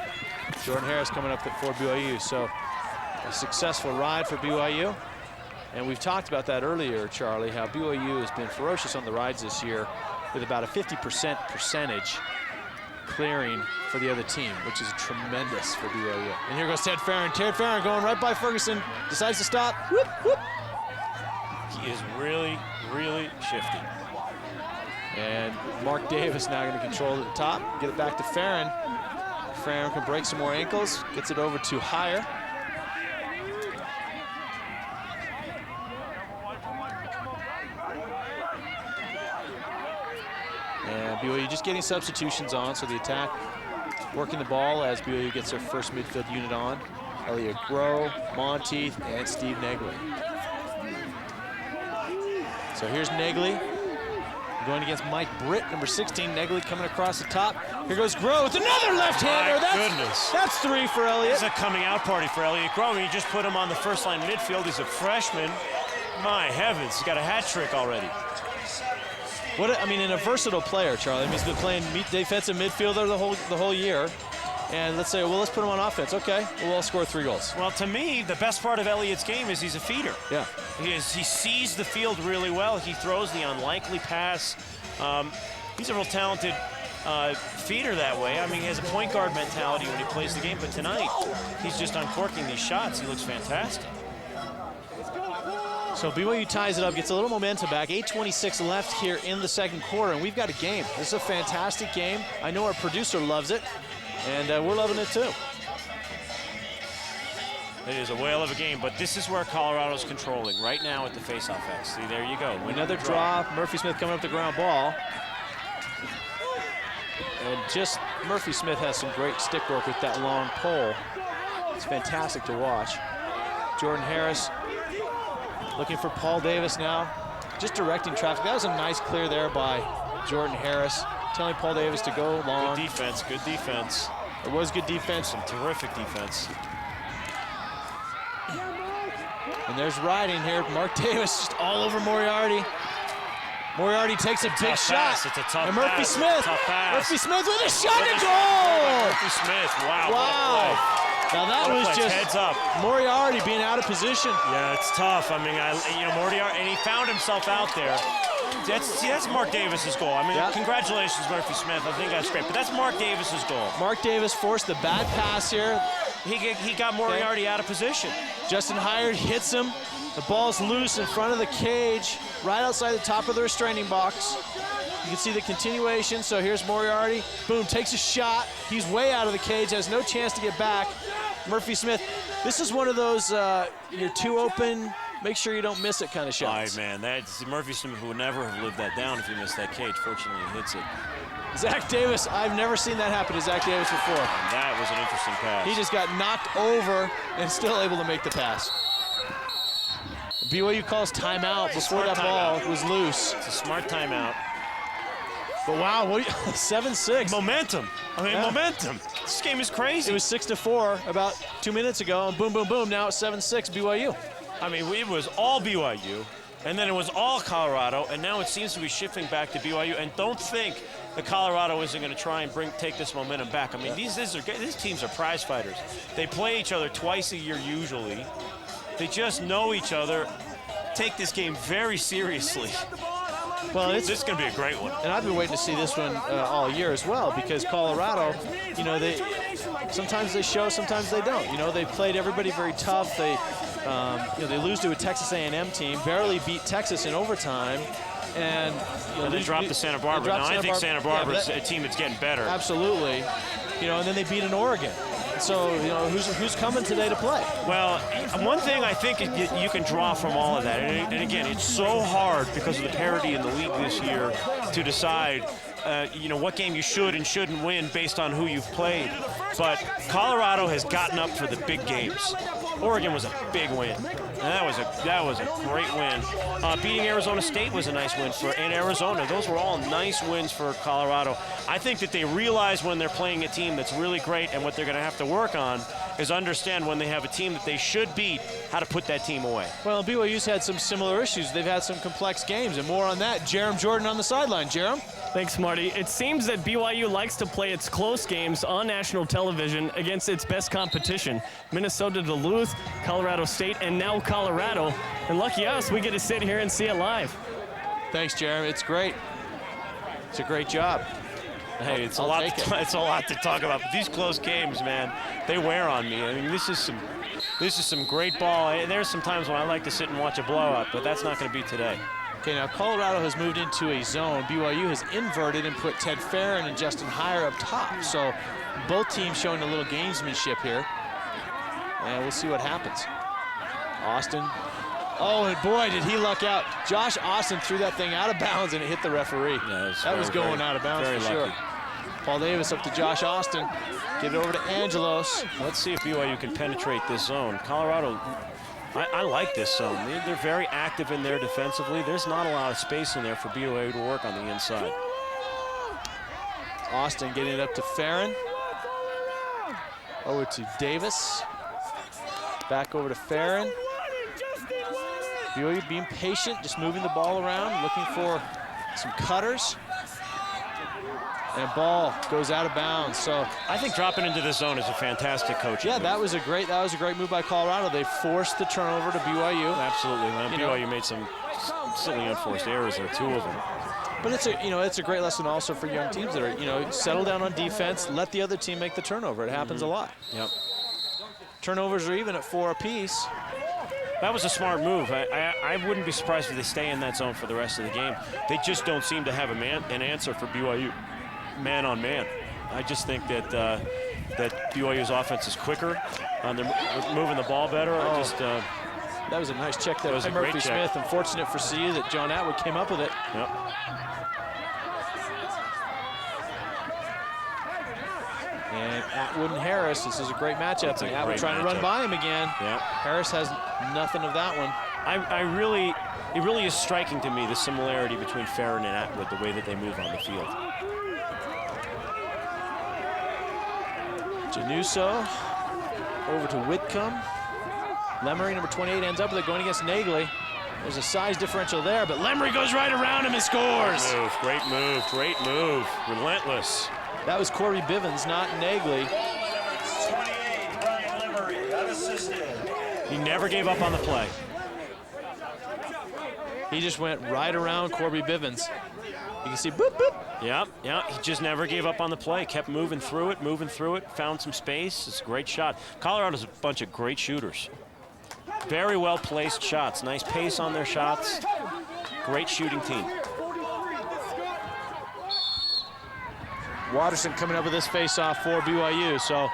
[SPEAKER 1] Jordan Harris coming up for BYU. So a successful ride for BYU. And we've talked about that earlier, Charlie, how BYU has been ferocious on the rides this year with about a 50% percentage clearing for the other team, which is tremendous for BYU. And here goes Ted Farron. Ted Farron going right by Ferguson, decides to stop. Whoop, whoop.
[SPEAKER 4] He is really, really shifty.
[SPEAKER 1] And Mark Davis now going to control at the top, get it back to Farron. Farron can break some more ankles, gets it over to Hire. And BYU just getting substitutions on, so the attack working the ball as BYU gets their first midfield unit on. Elliott Groh, Monteith, and Steve Nagley. So here's Nagley going against Mike Britt, number 16. Nagley coming across the top. Here goes Groh with another left-hander. That's 3 for Elliott.
[SPEAKER 4] It's a coming out party for Elliott Groh. You just put him on the first line midfield. He's a freshman. My heavens, he's got a hat trick already.
[SPEAKER 1] And a versatile player, Charlie. I mean, he's been playing defensive midfielder the whole year. And let's say, well, let's put him on offense. Okay, we'll all score 3 goals.
[SPEAKER 4] Well, to me, the best part of Elliott's game is he's a feeder.
[SPEAKER 1] Yeah.
[SPEAKER 4] He sees the field really well. He throws the unlikely pass. He's a real talented feeder that way. I mean, he has a point guard mentality when he plays the game. But tonight, he's just uncorking these shots. He looks fantastic.
[SPEAKER 1] So BYU ties it up, gets a little momentum back. 8:26 left here in the second quarter, and we've got a game. This is a fantastic game. I know our producer loves it, and we're loving it too.
[SPEAKER 4] It is a whale of a game, but this is where Colorado's controlling right now at the faceoff X. See, there you go.
[SPEAKER 1] Another draw. Murphy Smith coming up the ground ball. And just Murphy Smith has some great stick work with that long pole. It's fantastic to watch. Jordan Harris Looking for Paul Davis now, just directing traffic. That was a nice clear there by Jordan Harris, telling Paul Davis to go long.
[SPEAKER 4] Good defense, good defense.
[SPEAKER 1] It was good defense.
[SPEAKER 4] Some terrific defense.
[SPEAKER 1] And there's riding here. Mark Davis just all over Moriarty. Moriarty takes a big shot.
[SPEAKER 4] It's a tough
[SPEAKER 1] and Murphy
[SPEAKER 4] pass.
[SPEAKER 1] Smith.
[SPEAKER 4] Tough pass.
[SPEAKER 1] Murphy Smith with a shot and goal!
[SPEAKER 4] Murphy Smith, wow.
[SPEAKER 1] Wow. Now that was just
[SPEAKER 4] heads up.
[SPEAKER 1] Moriarty being out of position.
[SPEAKER 4] Yeah, it's tough. I mean, Moriarty, and he found himself out there. That's Mark Davis's goal. I mean, congratulations, Murphy Smith. I think that's great, but that's Mark Davis's goal.
[SPEAKER 1] Mark Davis forced the bad pass here.
[SPEAKER 4] He got Moriarty out of position.
[SPEAKER 1] Justin Hired hits him. The ball's loose in front of the cage, right outside the top of the restraining box. You can see the continuation. So here's Moriarty. Boom, takes a shot. He's way out of the cage, has no chance to get back. Murphy Smith, this is one of those you're too open, make sure you don't miss it kind of shots.
[SPEAKER 4] All right, man, that's Murphy Smith would never have lived that down if he missed that cage. Fortunately, he hits it.
[SPEAKER 1] Zach Davis, I've never seen that happen to Zach Davis before.
[SPEAKER 4] And that was an interesting pass.
[SPEAKER 1] He just got knocked over and still able to make the pass. BYU calls timeout before that ball was loose.
[SPEAKER 4] It's a smart timeout.
[SPEAKER 1] But wow, 7-6.
[SPEAKER 4] Momentum. I mean, momentum. This game is crazy.
[SPEAKER 1] It was 6-4 about 2 minutes ago, and boom, boom, boom. Now it's 7-6 BYU.
[SPEAKER 4] I mean, it was all BYU, and then it was all Colorado, and now it seems to be shifting back to BYU. And don't think that Colorado isn't going to try and take this momentum back. I mean, these teams are prize fighters. They play each other twice a year usually. They just know each other. Take this game very seriously.
[SPEAKER 1] Well, this
[SPEAKER 4] is going to be a great one.
[SPEAKER 1] And I've been waiting to see this one all year as well, because Colorado, sometimes they show, sometimes they don't. They played everybody very tough. They lose to a Texas A&M team, barely beat Texas in overtime, and
[SPEAKER 4] they dropped to Santa Barbara. Now I think Santa Barbara is a team that's getting better.
[SPEAKER 1] Absolutely, and then they beat an Oregon. So, who's coming today to play?
[SPEAKER 4] Well, one thing I think you can draw from all of that, and again, it's so hard because of the parity in the league this year to decide, what game you should and shouldn't win based on who you've played. But Colorado has gotten up for the big games. Oregon was a big win. And that was a great win. Beating Arizona State was a nice win in Arizona. Those were all nice wins for Colorado. I think that they realize when they're playing a team that's really great, and what they're going to have to work on is understand when they have a team that they should beat, how to put that team away.
[SPEAKER 1] Well, BYU's had some similar issues. They've had some complex games, and more on that. Jerem Jordan on the sideline. Jerem?
[SPEAKER 3] Thanks, Marty. It seems that BYU likes to play its close games on national television against its best competition. Minnesota Duluth, Colorado State, and now Colorado. And lucky us, we get to sit here and see it live.
[SPEAKER 1] Thanks, Jeremy. It's great. It's a great job.
[SPEAKER 4] Hey, it's a lot to talk about. But these close games, man, they wear on me. I mean, this is some great ball. There's some times when I like to sit and watch a blowout, but that's not going to be today.
[SPEAKER 1] Okay, now Colorado has moved into a zone. BYU has inverted and put Ted Farron and Justin Heyer up top. So both teams showing a little gamesmanship here. And we'll see what happens. Austin. Oh, and boy, did he luck out. Josh Austin threw that thing out of bounds, and it hit the referee.
[SPEAKER 4] Yeah,
[SPEAKER 1] that was going out of bounds for sure. Paul Davis up to Josh Austin. Get it over to Angelos.
[SPEAKER 4] Let's see if BYU can penetrate this zone. Colorado, I like this zone. They're very active in there defensively. There's not a lot of space in there for BYU to work on the inside.
[SPEAKER 1] Austin getting it up to Farron. Over to Davis. Back over to Farron. BYU being patient, just moving the ball around, looking for some cutters. And ball goes out of bounds. So
[SPEAKER 4] I think dropping into this zone is a fantastic coaching move.
[SPEAKER 1] that was a great move by Colorado. They forced the turnover to BYU.
[SPEAKER 4] Absolutely. BYU made some silly unforced errors there, 2 of them.
[SPEAKER 1] But it's a great lesson also for young teams that are, settle down on defense, let the other team make the turnover. It happens a lot.
[SPEAKER 4] Yep.
[SPEAKER 1] Turnovers are even at 4 apiece.
[SPEAKER 4] That was a smart move. I wouldn't be surprised if they stay in that zone for the rest of the game. They just don't seem to have an answer for BYU, man on man. I just think that that BYU's offense is quicker. They're moving the ball better.
[SPEAKER 1] That was a nice check there by Murphy Smith. Unfortunate for CU that John Atwood came up with it.
[SPEAKER 4] Yep.
[SPEAKER 1] And Atwood and Harris, this is a great matchup. Atwood trying to run by him again.
[SPEAKER 4] Yep.
[SPEAKER 1] Harris has nothing of that one.
[SPEAKER 4] it really is striking to me the similarity between Farron and Atwood, the way that they move on the field.
[SPEAKER 1] Januso over to Whitcomb. Lemery, number 28, ends up with it going against Nagley. There's a size differential there, but Lemery goes right around him and scores.
[SPEAKER 4] Great move, relentless.
[SPEAKER 1] That was Corey Bivens, not Nagley.
[SPEAKER 5] 28, Brian Lemery, unassisted.
[SPEAKER 4] He never gave up on the play.
[SPEAKER 1] He just went right around Corby Bivens. You can see boop, boop.
[SPEAKER 4] Yeah, he just never gave up on the play. Kept moving through it, found some space. It's a great shot. Colorado's a bunch of great shooters. Very well placed shots. Nice pace on their shots. Great shooting team.
[SPEAKER 1] Watterson coming up with this face-off for BYU. So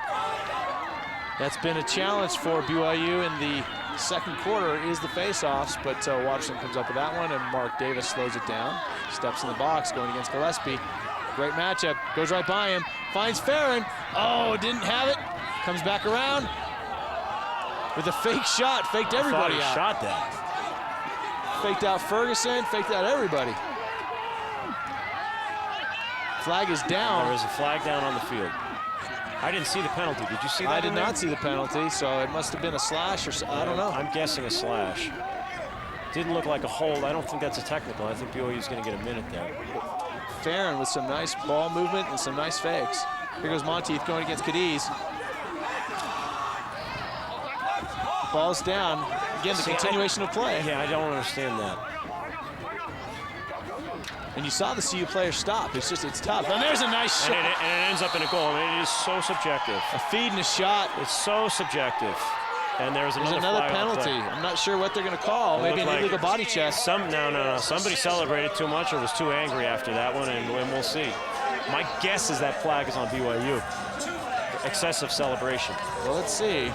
[SPEAKER 1] that's been a challenge for BYU in the second quarter is the face-offs, but Watterson comes up with that one, and Mark Davis slows it down. Steps in the box, going against Gillespie. Great matchup, goes right by him, finds Farron. Oh, didn't have it. Comes back around with a fake shot, faked everybody out.
[SPEAKER 4] Shot that.
[SPEAKER 1] Faked out Ferguson, faked out everybody. Flag is down.
[SPEAKER 4] There is a flag down on the field. I didn't see the penalty. Did you see that?
[SPEAKER 1] I did not see the penalty, so it must have been a slash or I don't know.
[SPEAKER 4] I'm guessing a slash. Didn't look like a hold. I don't think that's a technical. I think BYU's going to get a minute there.
[SPEAKER 1] Farron with some nice ball movement and some nice fakes. Here goes Monteith going against Cadiz. Ball's down. Again, the continuation of play.
[SPEAKER 4] Yeah, I don't understand that.
[SPEAKER 1] And you saw the CU player stop. It's tough. And there's a nice shot.
[SPEAKER 4] And it ends up in a goal. I mean, it is so subjective.
[SPEAKER 1] A feed and a shot.
[SPEAKER 4] It's so subjective. And there's another
[SPEAKER 1] penalty. I'm not sure what they're going to call. Maybe an illegal body check.
[SPEAKER 4] No. Somebody celebrated too much or was too angry after that one, and we'll see. My guess is that flag is on BYU. Excessive celebration.
[SPEAKER 1] Well, let's see.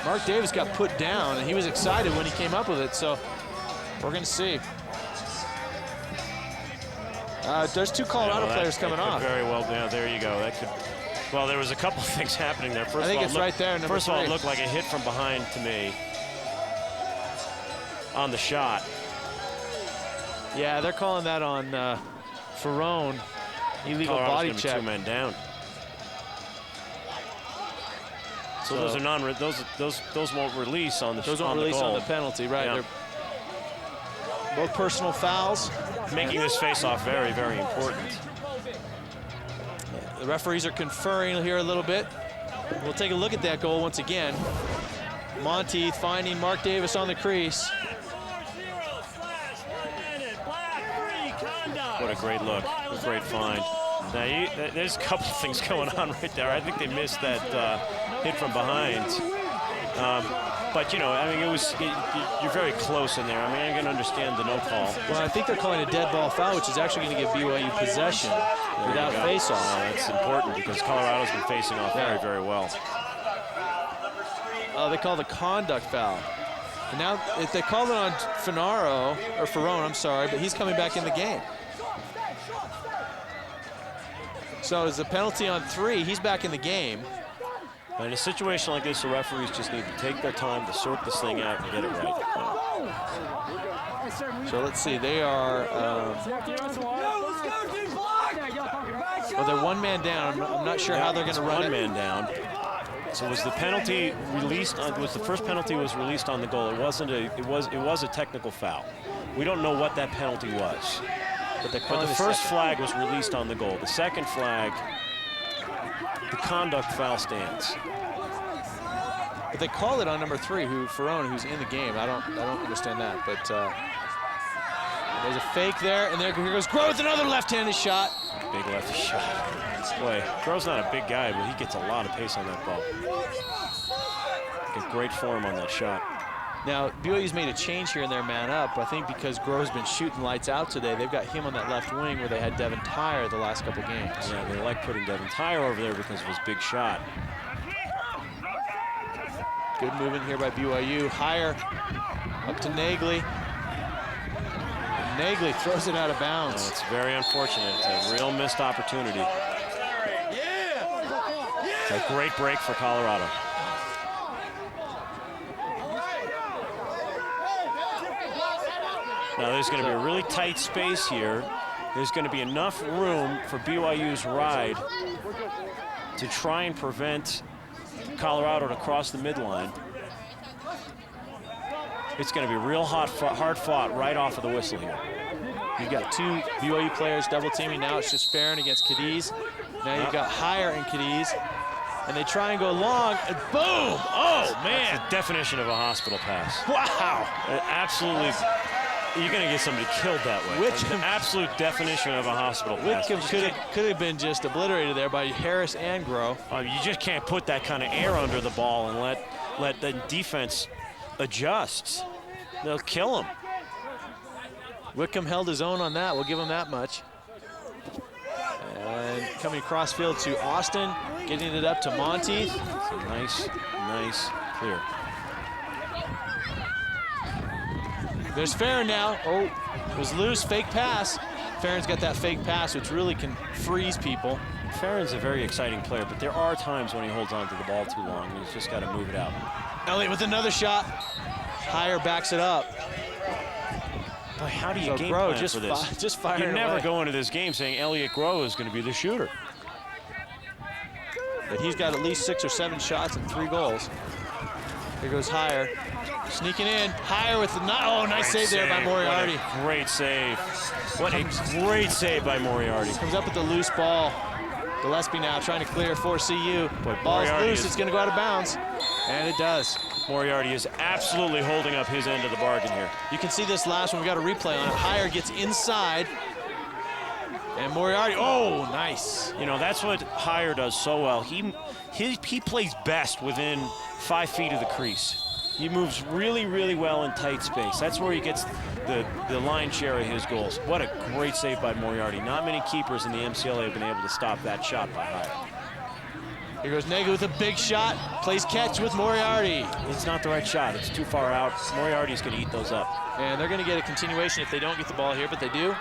[SPEAKER 1] Mark Davis got put down, and he was excited when he came up with it, so we're going to see. There's two Colorado players coming off.
[SPEAKER 4] Very well, yeah, there you go. That could. Well, there was a couple things happening there.
[SPEAKER 1] I think it's right there.
[SPEAKER 4] First of all, it looked like a hit from behind to me on the shot.
[SPEAKER 1] Yeah, they're calling that on Ferrone. Illegal body check.
[SPEAKER 4] 2 men down. So those are those won't release on the
[SPEAKER 1] Those won't release on the penalty, right?
[SPEAKER 4] Yeah.
[SPEAKER 1] They're both personal fouls.
[SPEAKER 4] Making this face-off very, very important.
[SPEAKER 1] The referees are conferring here a little bit. We'll take a look at that goal once again. Monteith finding Mark Davis on the crease.
[SPEAKER 4] What a great look, a great find. Now, there's a couple of things going on right there. I think they missed that hit from behind. But, you know, I mean, you're very close in there. I mean, I can understand the no call.
[SPEAKER 1] Well, I think they're calling a dead ball foul, which is actually going to give BYU possession without face-off.
[SPEAKER 4] That's important because Colorado's been facing off very, very well.
[SPEAKER 1] They call the conduct foul. And now, if they called it on Ferrone, I'm sorry, but he's coming back in the game. So as a penalty on 3, he's back in the game.
[SPEAKER 4] But in a situation like this, the referees just need to take their time to sort this thing out and get it right.
[SPEAKER 1] So let's see, they are, well, they're 1 man down. I'm not sure how they're going to run it.
[SPEAKER 4] 1 man down. So was the penalty released on, was the first penalty was released on the goal? It wasn't it was a technical foul. We don't know what that penalty was. But the first flag was released on the goal. The second flag, the conduct foul stands.
[SPEAKER 1] But they call it on number 3, Ferrone, who's in the game. I don't understand that. But there's a fake there, and here goes Groh with another left-handed shot.
[SPEAKER 4] Big lefty shot. Boy, Groh's not a big guy, but he gets a lot of pace on that ball. Get great form on that shot.
[SPEAKER 1] Now, BYU's made a change here in their man up. I think because Groh's been shooting lights out today, they've got him on that left wing where they had Devin Tyre the last couple games.
[SPEAKER 4] Yeah, they like putting Devin Tyre over there because of his big shot.
[SPEAKER 1] Good movement here by BYU. Higher up to Nagley. Nagley throws it out of bounds.
[SPEAKER 4] It's very unfortunate. It's a real missed opportunity. It's a great break for Colorado. Now there's going to be a really tight space here. There's going to be enough room for BYU's ride to try and prevent Colorado to cross the midline. It's going to be real hard fought right off of the whistle here.
[SPEAKER 1] You've got two BYU players double teaming. Now it's just Farron against Cadiz. Now you've got Hire and Cadiz. And they try and go long, and boom! Oh, man!
[SPEAKER 4] That's the definition of a hospital pass.
[SPEAKER 1] Wow!
[SPEAKER 4] Absolutely. You're going to get somebody killed that way.
[SPEAKER 1] Whitcomb,
[SPEAKER 4] the absolute definition of a hospital pass.
[SPEAKER 1] Whitcomb could have been just obliterated there by Harris and Groh.
[SPEAKER 4] You just can't put that kind of air under the ball and let the defense adjust. They'll kill him.
[SPEAKER 1] Whitcomb held his own on that. We'll give him that much. And coming across field to Austin, getting it up to Monteith.
[SPEAKER 4] Nice clear.
[SPEAKER 1] There's Farron now. Oh, it was loose, fake pass. Farron's got that fake pass, which really can freeze people.
[SPEAKER 4] Farron's a very exciting player, but there are times when he holds on to the ball too long, and he's just got to move it out.
[SPEAKER 1] Elliott with another shot. Hire backs it up.
[SPEAKER 4] Boy, how do you game
[SPEAKER 1] Groh
[SPEAKER 4] plan for this?
[SPEAKER 1] Just firing
[SPEAKER 4] You never
[SPEAKER 1] away.
[SPEAKER 4] go into this game saying Elliott Groh is going to be the shooter.
[SPEAKER 1] But he's got at least 6 or 7 shots and 3 goals. Here goes Hire. Sneaking in. Hire with the nice save there by Moriarty.
[SPEAKER 4] What a great save. What a great save by Moriarty.
[SPEAKER 1] Comes up with the loose ball. Gillespie now trying to clear for CU. Ball's loose, it's going to go out of bounds. And it does.
[SPEAKER 4] Moriarty is absolutely holding up his end of the bargain here.
[SPEAKER 1] You can see this last one. We got a replay on it. Hire gets inside. And Moriarty, oh, nice.
[SPEAKER 4] You know, that's what Hire does so well. He plays best within 5 feet of the crease. He moves really, really well in tight space. That's where he gets the lion's share of his goals. What a great save by Moriarty. Not many keepers in the MCLA have been able to stop that shot by Hire.
[SPEAKER 1] Here goes Nega with a big shot. Plays catch with Moriarty.
[SPEAKER 4] It's not the right shot. It's too far out. Moriarty's going to eat those up.
[SPEAKER 1] And they're going to get a continuation if they don't get the ball here, but they do.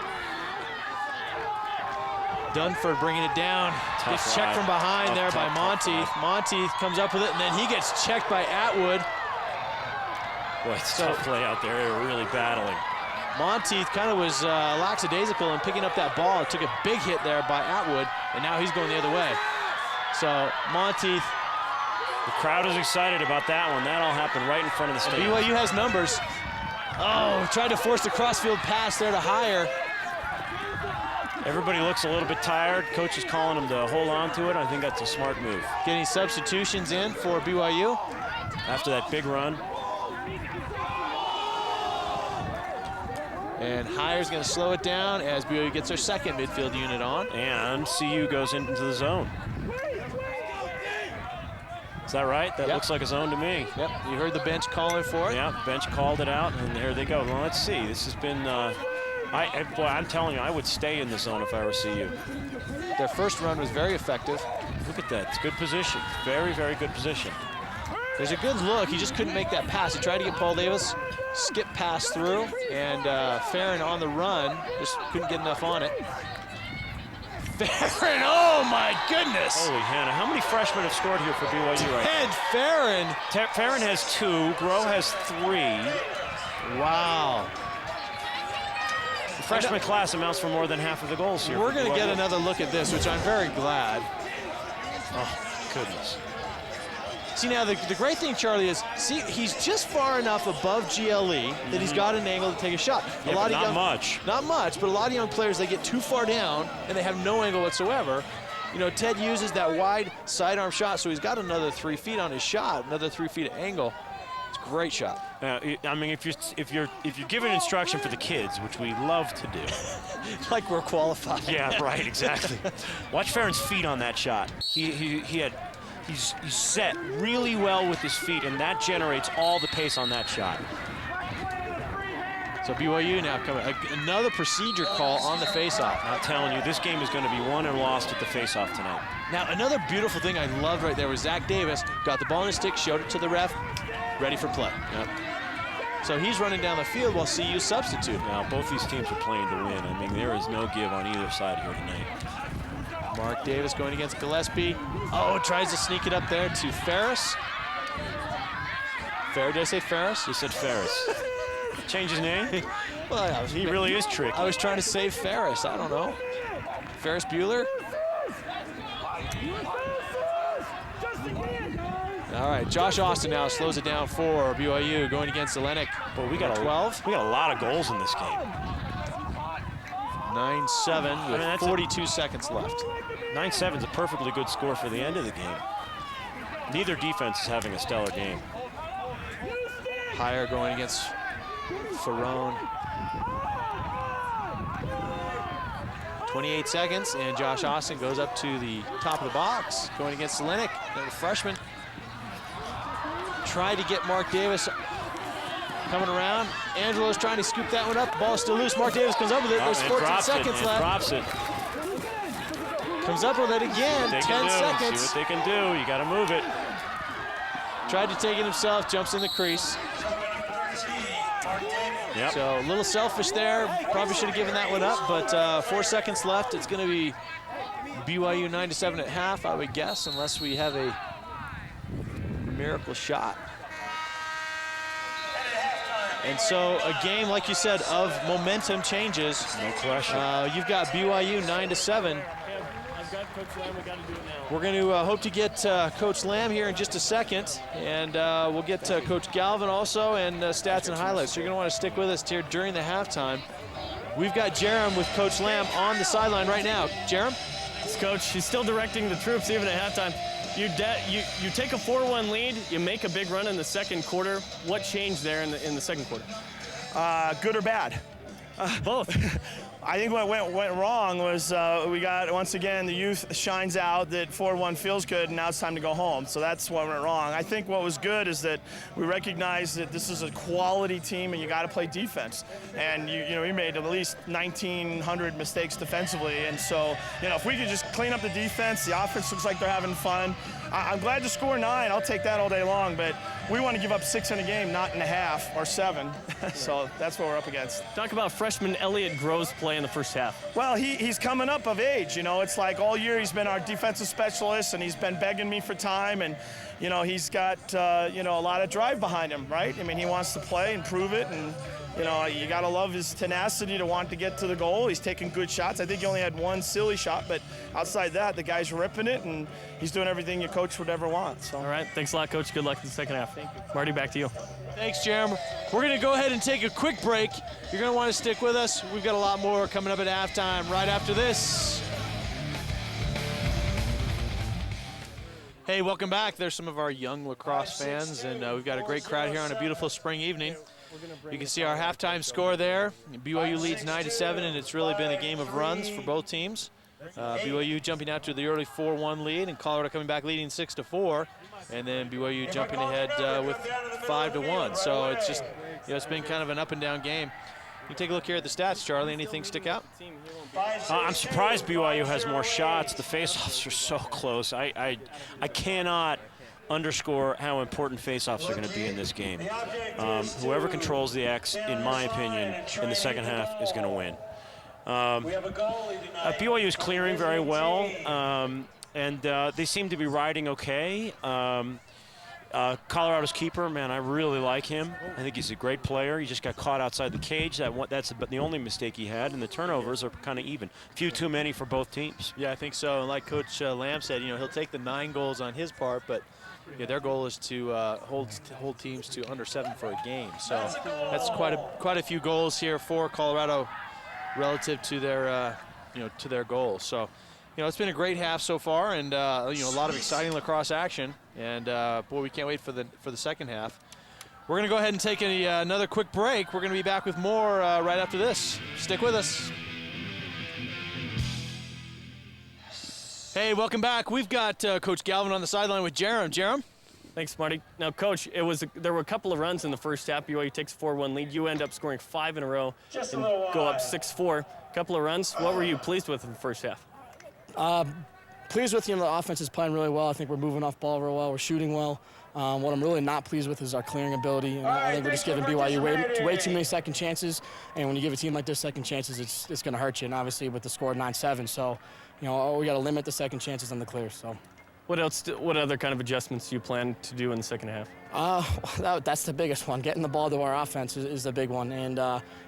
[SPEAKER 1] Dunford bringing it down. Gets checked from behind there by Monteith. Monteith comes up with it, and then he gets checked by Atwood.
[SPEAKER 4] Boy, it's a tough play out there. They were really battling.
[SPEAKER 1] Monteith kind of was lackadaisical in picking up that ball. It took a big hit there by Atwood, and now he's going the other way. So Monteith.
[SPEAKER 4] The crowd is excited about that one. That all happened right in front of the stage.
[SPEAKER 1] BYU has numbers. Oh, tried to force the crossfield pass there to Hire.
[SPEAKER 4] Everybody looks a little bit tired. Coach is calling them to hold on to it. I think that's a smart move.
[SPEAKER 1] Getting substitutions in for BYU.
[SPEAKER 4] After that big run.
[SPEAKER 1] And Hire's going to slow it down as BYU gets their second midfield unit on.
[SPEAKER 4] And CU goes into the zone. Is that right? That looks like a zone to me.
[SPEAKER 1] Yep, you heard the bench calling for it.
[SPEAKER 4] Yeah, bench called it out, and there they go. Well, let's see. This has been, boy, I'm telling you, I would stay in the zone if I were CU.
[SPEAKER 1] Their first run was very effective.
[SPEAKER 4] Look at that. It's good position. Very, very good position.
[SPEAKER 1] There's a good look. He just couldn't make that pass. He tried to get Paul Davis, skip pass through, and Farron on the run just couldn't get enough on it. Farron, oh my goodness!
[SPEAKER 4] Holy Hannah, how many freshmen have scored here for BYU right now?
[SPEAKER 1] And Farron.
[SPEAKER 4] Farron has 2, Groh has 3.
[SPEAKER 1] Wow.
[SPEAKER 4] The freshman class amounts for more than half of the goals here.
[SPEAKER 1] We're going to get another look at this, which I'm very glad.
[SPEAKER 4] Oh, goodness.
[SPEAKER 1] See, now the great thing, Charlie, is he's just far enough above GLE that he's got an angle to take a shot.
[SPEAKER 4] Yeah, not much.
[SPEAKER 1] Not much, but a lot of young players, they get too far down and they have no angle whatsoever. You know, Ted uses that wide sidearm shot, so he's got another 3 feet on his shot, another 3 feet of angle. It's a great shot.
[SPEAKER 4] I mean, if you're giving instruction for the kids, which we love to do.
[SPEAKER 1] Like we're qualified.
[SPEAKER 4] Yeah, right, exactly. Watch Farron's feet on that shot. He's set really well with his feet, and that generates all the pace on that shot.
[SPEAKER 1] So BYU now coming, another procedure call on the faceoff.
[SPEAKER 4] I'm telling you, this game is going to be won or lost at the faceoff tonight.
[SPEAKER 1] Now, another beautiful thing I loved right there was Zach Davis got the ball in his stick, showed it to the ref, ready for play.
[SPEAKER 4] Yep.
[SPEAKER 1] So he's running down the field while CU substitute.
[SPEAKER 4] Now, both these teams are playing to win. I mean, there is no give on either side here tonight.
[SPEAKER 1] Mark Davis going against Gillespie. Oh, tries to sneak it up there to Ferris. Did I say Ferris?
[SPEAKER 4] You said Ferris. Change his name?
[SPEAKER 1] Well,
[SPEAKER 4] He really is tricky.
[SPEAKER 1] I was trying to save Ferris. I don't know. Ferris Bueller? All right, Josh Austin now slows it down for BYU going against Zelenik.
[SPEAKER 4] But we got
[SPEAKER 1] 12.
[SPEAKER 4] We got a lot of goals in this game.
[SPEAKER 1] 9-7 with 42 seconds left.
[SPEAKER 4] 9-7 is a perfectly good score for the end of the game. Neither defense is having a stellar game.
[SPEAKER 1] Higher going against Ferrone. 28 seconds, and Josh Austin goes up to the top of the box, going against Zelenik, the freshman. Tried to get Mark Davis coming around. Angelo's trying to scoop that one up. The ball is still loose. Mark Davis comes up with it. There's 14 seconds left.
[SPEAKER 4] Drops it.
[SPEAKER 1] Comes up with it again. 10 seconds.
[SPEAKER 4] See what they can do. You got to move it.
[SPEAKER 1] Tried to take it himself. Jumps in the crease.
[SPEAKER 4] Yep.
[SPEAKER 1] So a little selfish there. Probably should have given that one up, but 4 seconds left. It's going to be BYU 9-7 at half, I would guess, unless we have a miracle shot. And so a game, like you said, of momentum changes.
[SPEAKER 4] No question.
[SPEAKER 1] You've got BYU 9-7.
[SPEAKER 3] I've got Coach Lamb. We got to do it now.
[SPEAKER 1] We're going to hope to get Coach Lamb here in just a second, and we'll get Coach Galvin also and stats and highlights. So you're going to want to stick with us here during the halftime. We've got Jerem with Coach Lamb on the sideline right now. Jerem?
[SPEAKER 3] This coach, he's still directing the troops even at halftime. You take a 4-1 lead, you make a big run in the second quarter. What changed there in the second quarter?
[SPEAKER 6] Good or bad?
[SPEAKER 3] Both.
[SPEAKER 6] I think what went wrong was we got, once again, the youth shines out that 4-1 feels good, and now it's time to go home. So that's what went wrong. I think what was good is that we recognize that this is a quality team and you got to play defense. And we made at least 1,900 mistakes defensively. And so, if we could just clean up the defense, the offense looks like they're having fun. I'm glad to score 9. I'll take that all day long, but we want to give up 6 in a game, not in a half or 7. So that's what we're up against.
[SPEAKER 3] Talk about freshman Elliott Grove's play in the first half.
[SPEAKER 6] Well, he's coming up of age. It's like all year he's been our defensive specialist, and he's been begging me for time. And, he's got, a lot of drive behind him, right? I mean, he wants to play and prove it. And, you got to love his tenacity to want to get to the goal. He's taking good shots. I think he only had one silly shot, but outside that, the guy's ripping it, and he's doing everything your coach would ever want. So.
[SPEAKER 3] All right, thanks a lot, Coach. Good luck in the second half. Thank you. Marty, back to you.
[SPEAKER 1] Thanks, Jerem. We're going to go ahead and take a quick break. You're going to want to stick with us. We've got a lot more coming up at halftime right after this. Hey, welcome back. There's some of our young lacrosse fans, and we've got a great crowd here on a beautiful spring evening. You can see our halftime score there. BYU leads 9-7, and it's really been a game of runs for both teams. BYU jumping out to the early 4-1 lead, and Colorado coming back leading 6-4, and then BYU jumping ahead with 5-1. So it's just, it's been kind of an up and down game. You take a look here at the stats, Charlie. Anything stick out?
[SPEAKER 4] I'm surprised BYU has more shots. The faceoffs are so close. I cannot underscore how important faceoffs are going to be in this game. Whoever controls the X, in my opinion, in the second half is going to win. BYU is clearing very well, and they seem to be riding okay. Colorado's keeper, man, I really like him. I think he's a great player. He just got caught outside the cage. That's the only mistake he had, and the turnovers are kind of even. A few too many for both teams.
[SPEAKER 1] Yeah, I think so. And like Coach Lamb said, he'll take the 9 goals on his part, but their goal is to hold teams to under 7 for a game. So that's quite a few goals here for Colorado relative to their to their goals. So it's been a great half so far, and a lot of exciting lacrosse action. And boy, we can't wait for the second half. We're going to go ahead and take another quick break. We're going to be back with more right after this. Stick with us. Hey, welcome back. We've got Coach Galvin on the sideline with Jerem. Jerem?
[SPEAKER 3] Thanks, Marty. Now, Coach, there were a couple of runs in the first half. BYU takes a 4-1 lead. You end up scoring 5 in a row and go up 6-4. A couple of runs. What were you pleased with in the first half?
[SPEAKER 7] Pleased with, the offense is playing really well. I think we're moving off ball real well. We're shooting well. What I'm really not pleased with is our clearing ability. I think we're just giving BYU way too many second chances. And when you give a team like this second chances, it's going to hurt you. And obviously with the score 9-7, so we got to limit the second chances on the clear. So.
[SPEAKER 3] What else? What other kind of adjustments do you plan to do in the second half?
[SPEAKER 7] That's the biggest one. Getting the ball to our offense is the big one, and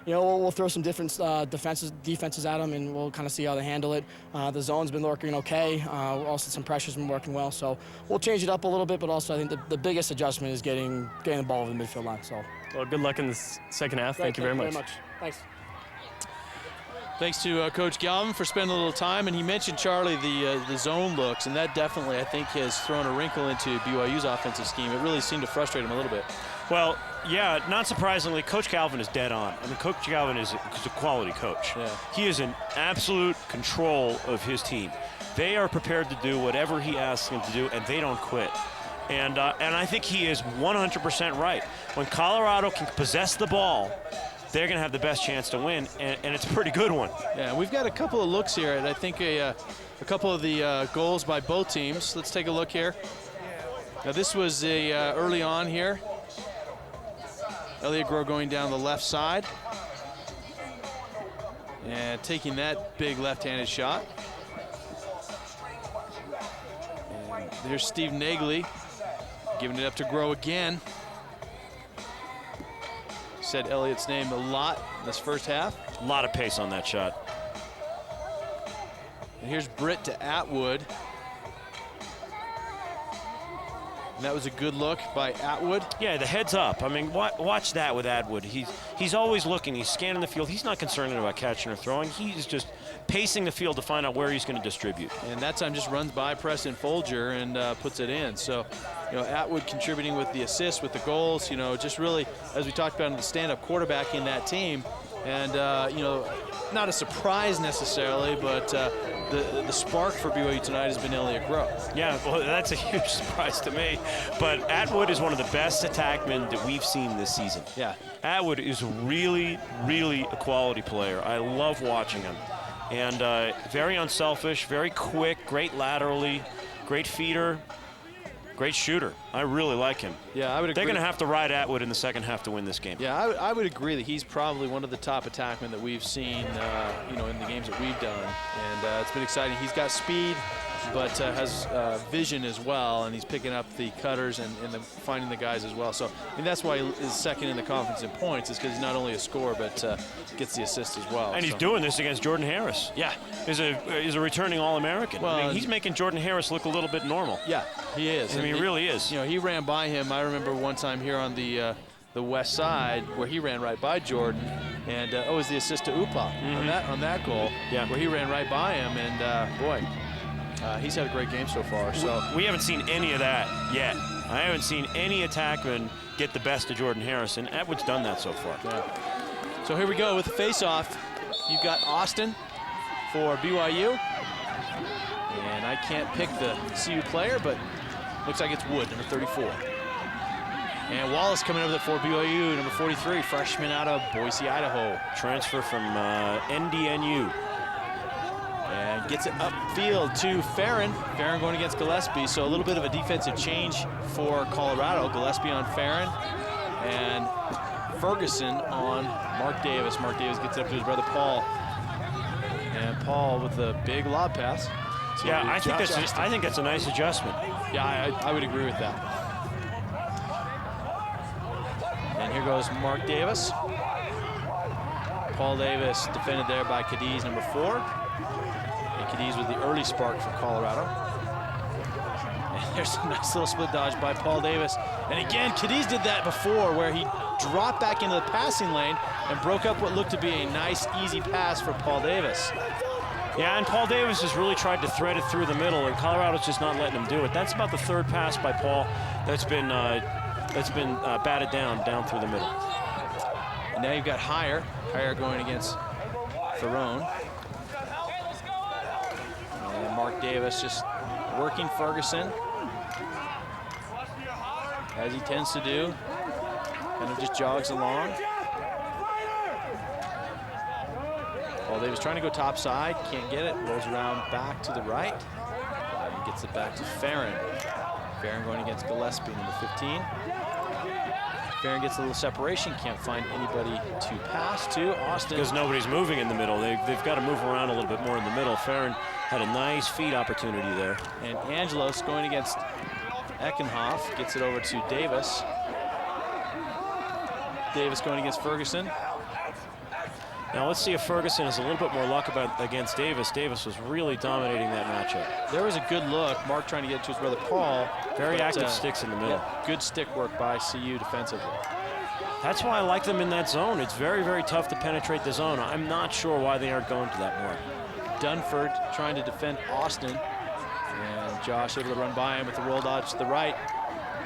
[SPEAKER 7] we'll throw some different defenses at them, and we'll kind of see how they handle it. The zone's been working okay. Also, some pressure's been working well, so we'll change it up a little bit. But also, I think the biggest adjustment is getting the ball over the midfield line. So,
[SPEAKER 3] well, good luck in the second half. Thank you very much.
[SPEAKER 7] Thanks.
[SPEAKER 1] Thanks to Coach Galvin for spending a little time, and he mentioned, Charlie, the zone looks, and that definitely, I think, has thrown a wrinkle into BYU's offensive scheme. It really seemed to frustrate him a little bit.
[SPEAKER 4] Well, yeah, not surprisingly, Coach Galvin is dead on. I mean, Coach Galvin is a quality coach.
[SPEAKER 1] Yeah.
[SPEAKER 4] He is in absolute control of his team. They are prepared to do whatever he asks them to do, and they don't quit. And I think he is 100% right. When Colorado can possess the ball, they're going to have the best chance to win, and it's a pretty good one.
[SPEAKER 1] Yeah, we've got a couple of looks here, and I think a couple of the goals by both teams. Let's take a look here. Now, this was early on here. Elliot Groh going down the left side and taking that big left-handed shot. And there's Steve Nagley giving it up to Groh again. Said Elliott's name a lot in this first half.
[SPEAKER 4] A lot of pace on that shot.
[SPEAKER 1] And here's Britt to Atwood. And that was a good look by Atwood.
[SPEAKER 4] Yeah, the heads up. I mean, watch that with Atwood. He's always looking. He's scanning the field. He's not concerned about catching or throwing. He's just pacing the field to find out where he's going to distribute.
[SPEAKER 1] And that time just runs by Preston Folger and puts it in. So, Atwood contributing with the assists, with the goals, just really, as we talked about in the stand-up quarterback in that team. And, not a surprise necessarily, but the spark for BYU tonight has been Elliot Groh.
[SPEAKER 4] Yeah, well, that's a huge surprise to me. But Atwood is one of the best attackmen that we've seen this season.
[SPEAKER 1] Yeah.
[SPEAKER 4] Atwood is really, really a quality player. I love watching him. And very unselfish, very quick, great laterally, great feeder, great shooter. I really like him.
[SPEAKER 1] Yeah, I would agree.
[SPEAKER 4] They're going to have to ride Atwood in the second half to win this game.
[SPEAKER 1] Yeah, I would agree that he's probably one of the top attackmen that we've seen, in the games that we've done. And it's been exciting. He's got speed, but has vision as well, and he's picking up the cutters and finding the guys as well. So, that's why he is second in the conference in points, is because he's not only a scorer, but gets the assist as well.
[SPEAKER 4] And he's doing this against Jordan Harris.
[SPEAKER 1] Yeah.
[SPEAKER 4] He's a returning All-American.
[SPEAKER 1] Well,
[SPEAKER 4] he's making Jordan Harris look a little bit normal.
[SPEAKER 1] Yeah, he is.
[SPEAKER 4] He really is.
[SPEAKER 1] He ran by him. I remember one time here on the west side where he ran right by Jordan, and it was the assist to Upa on that goal, where he ran right by him, and he's had a great game so far. So
[SPEAKER 4] we haven't seen any of that yet. I haven't seen any attackman get the best of Jordan Harris, and Atwood's done that so far.
[SPEAKER 1] Yeah. So here we go with the face-off. You've got Austin for BYU, and I can't pick the CU player, but looks like it's Wood, number 34. And Wallace coming over for BYU, number 43, freshman out of Boise, Idaho.
[SPEAKER 4] Transfer from NDNU.
[SPEAKER 1] And gets it upfield to Farron. Farron going against Gillespie, so a little bit of a defensive change for Colorado. Gillespie on Farron, and Ferguson on Mark Davis. Mark Davis gets up to his brother Paul. And Paul with a big lob pass.
[SPEAKER 4] Yeah, I think that's a nice adjustment.
[SPEAKER 1] Yeah, I would agree with that. And here goes Mark Davis. Paul Davis defended there by Cadiz, number 4. And Cadiz with the early spark for Colorado. And there's a nice little split dodge by Paul Davis. And again, Cadiz did that before, where he dropped back into the passing lane and broke up what looked to be a nice, easy pass for Paul Davis.
[SPEAKER 4] Yeah, and Paul Davis has really tried to thread it through the middle, and Colorado's just not letting him do it. That's about the third pass by Paul that's been batted down through the middle.
[SPEAKER 1] And now you've got Heyer going against Ferron. And Mark Davis just working Ferguson, as he tends to do. Kind of just jogs along. Paul Davis trying to go top side, can't get it, rolls around back to the right, and gets it back to Farron. Farron going against Gillespie, number 15. Farron gets a little separation, can't find anybody to pass to. Austin.
[SPEAKER 4] Because nobody's moving in the middle. They've got to move around a little bit more in the middle. Farron had a nice feed opportunity there.
[SPEAKER 1] And Angelos going against Eckenhoff, gets it over to Davis. Davis going against Ferguson.
[SPEAKER 4] Now let's see if Ferguson has a little bit more luck against Davis. Davis was really dominating that matchup.
[SPEAKER 1] There was a good look. Mark trying to get to his brother Paul.
[SPEAKER 4] Very active sticks in the middle.
[SPEAKER 1] Yeah, good stick work by CU defensively.
[SPEAKER 4] That's why I like them in that zone. It's very, very tough to penetrate the zone. I'm not sure why they aren't going to that more.
[SPEAKER 1] Dunford trying to defend Austin. And Josh able to run by him with the roll dodge to the right.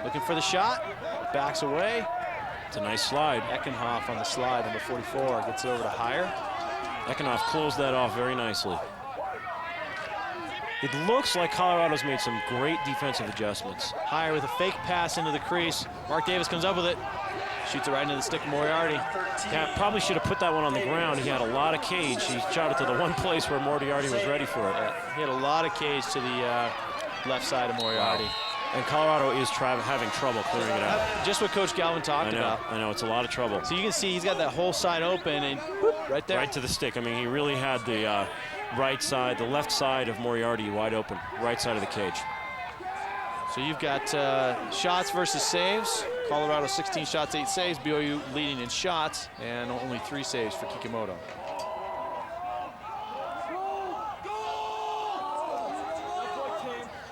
[SPEAKER 1] Looking for the shot. Backs away.
[SPEAKER 4] It's a nice slide.
[SPEAKER 1] Eckenhoff on the slide, number 44, gets it over to Heyer.
[SPEAKER 4] Eckenhoff closed that off very nicely. It looks like Colorado's made some great defensive adjustments.
[SPEAKER 1] Heyer with a fake pass into the crease. Mark Davis comes up with it. Shoots it right into the stick of Moriarty.
[SPEAKER 4] Yeah, probably should have put that one on the ground. He had a lot of cage. He shot it to the one place where Moriarty was ready for it.
[SPEAKER 1] Yeah, he had a lot of cage to the left side of Moriarty.
[SPEAKER 4] Wow. And Colorado is having trouble clearing it out.
[SPEAKER 1] Just what Coach Galvin talked about.
[SPEAKER 4] I know, it's a lot of trouble.
[SPEAKER 1] So you can see he's got that whole side open and whoop, right there.
[SPEAKER 4] Right to the stick. I mean, he really had the right side, the left side of Moriarty wide open, right side of the cage.
[SPEAKER 1] So you've got shots versus saves. Colorado 16 shots, 8 saves. BYU leading in shots and only 3 saves for Kikimoto.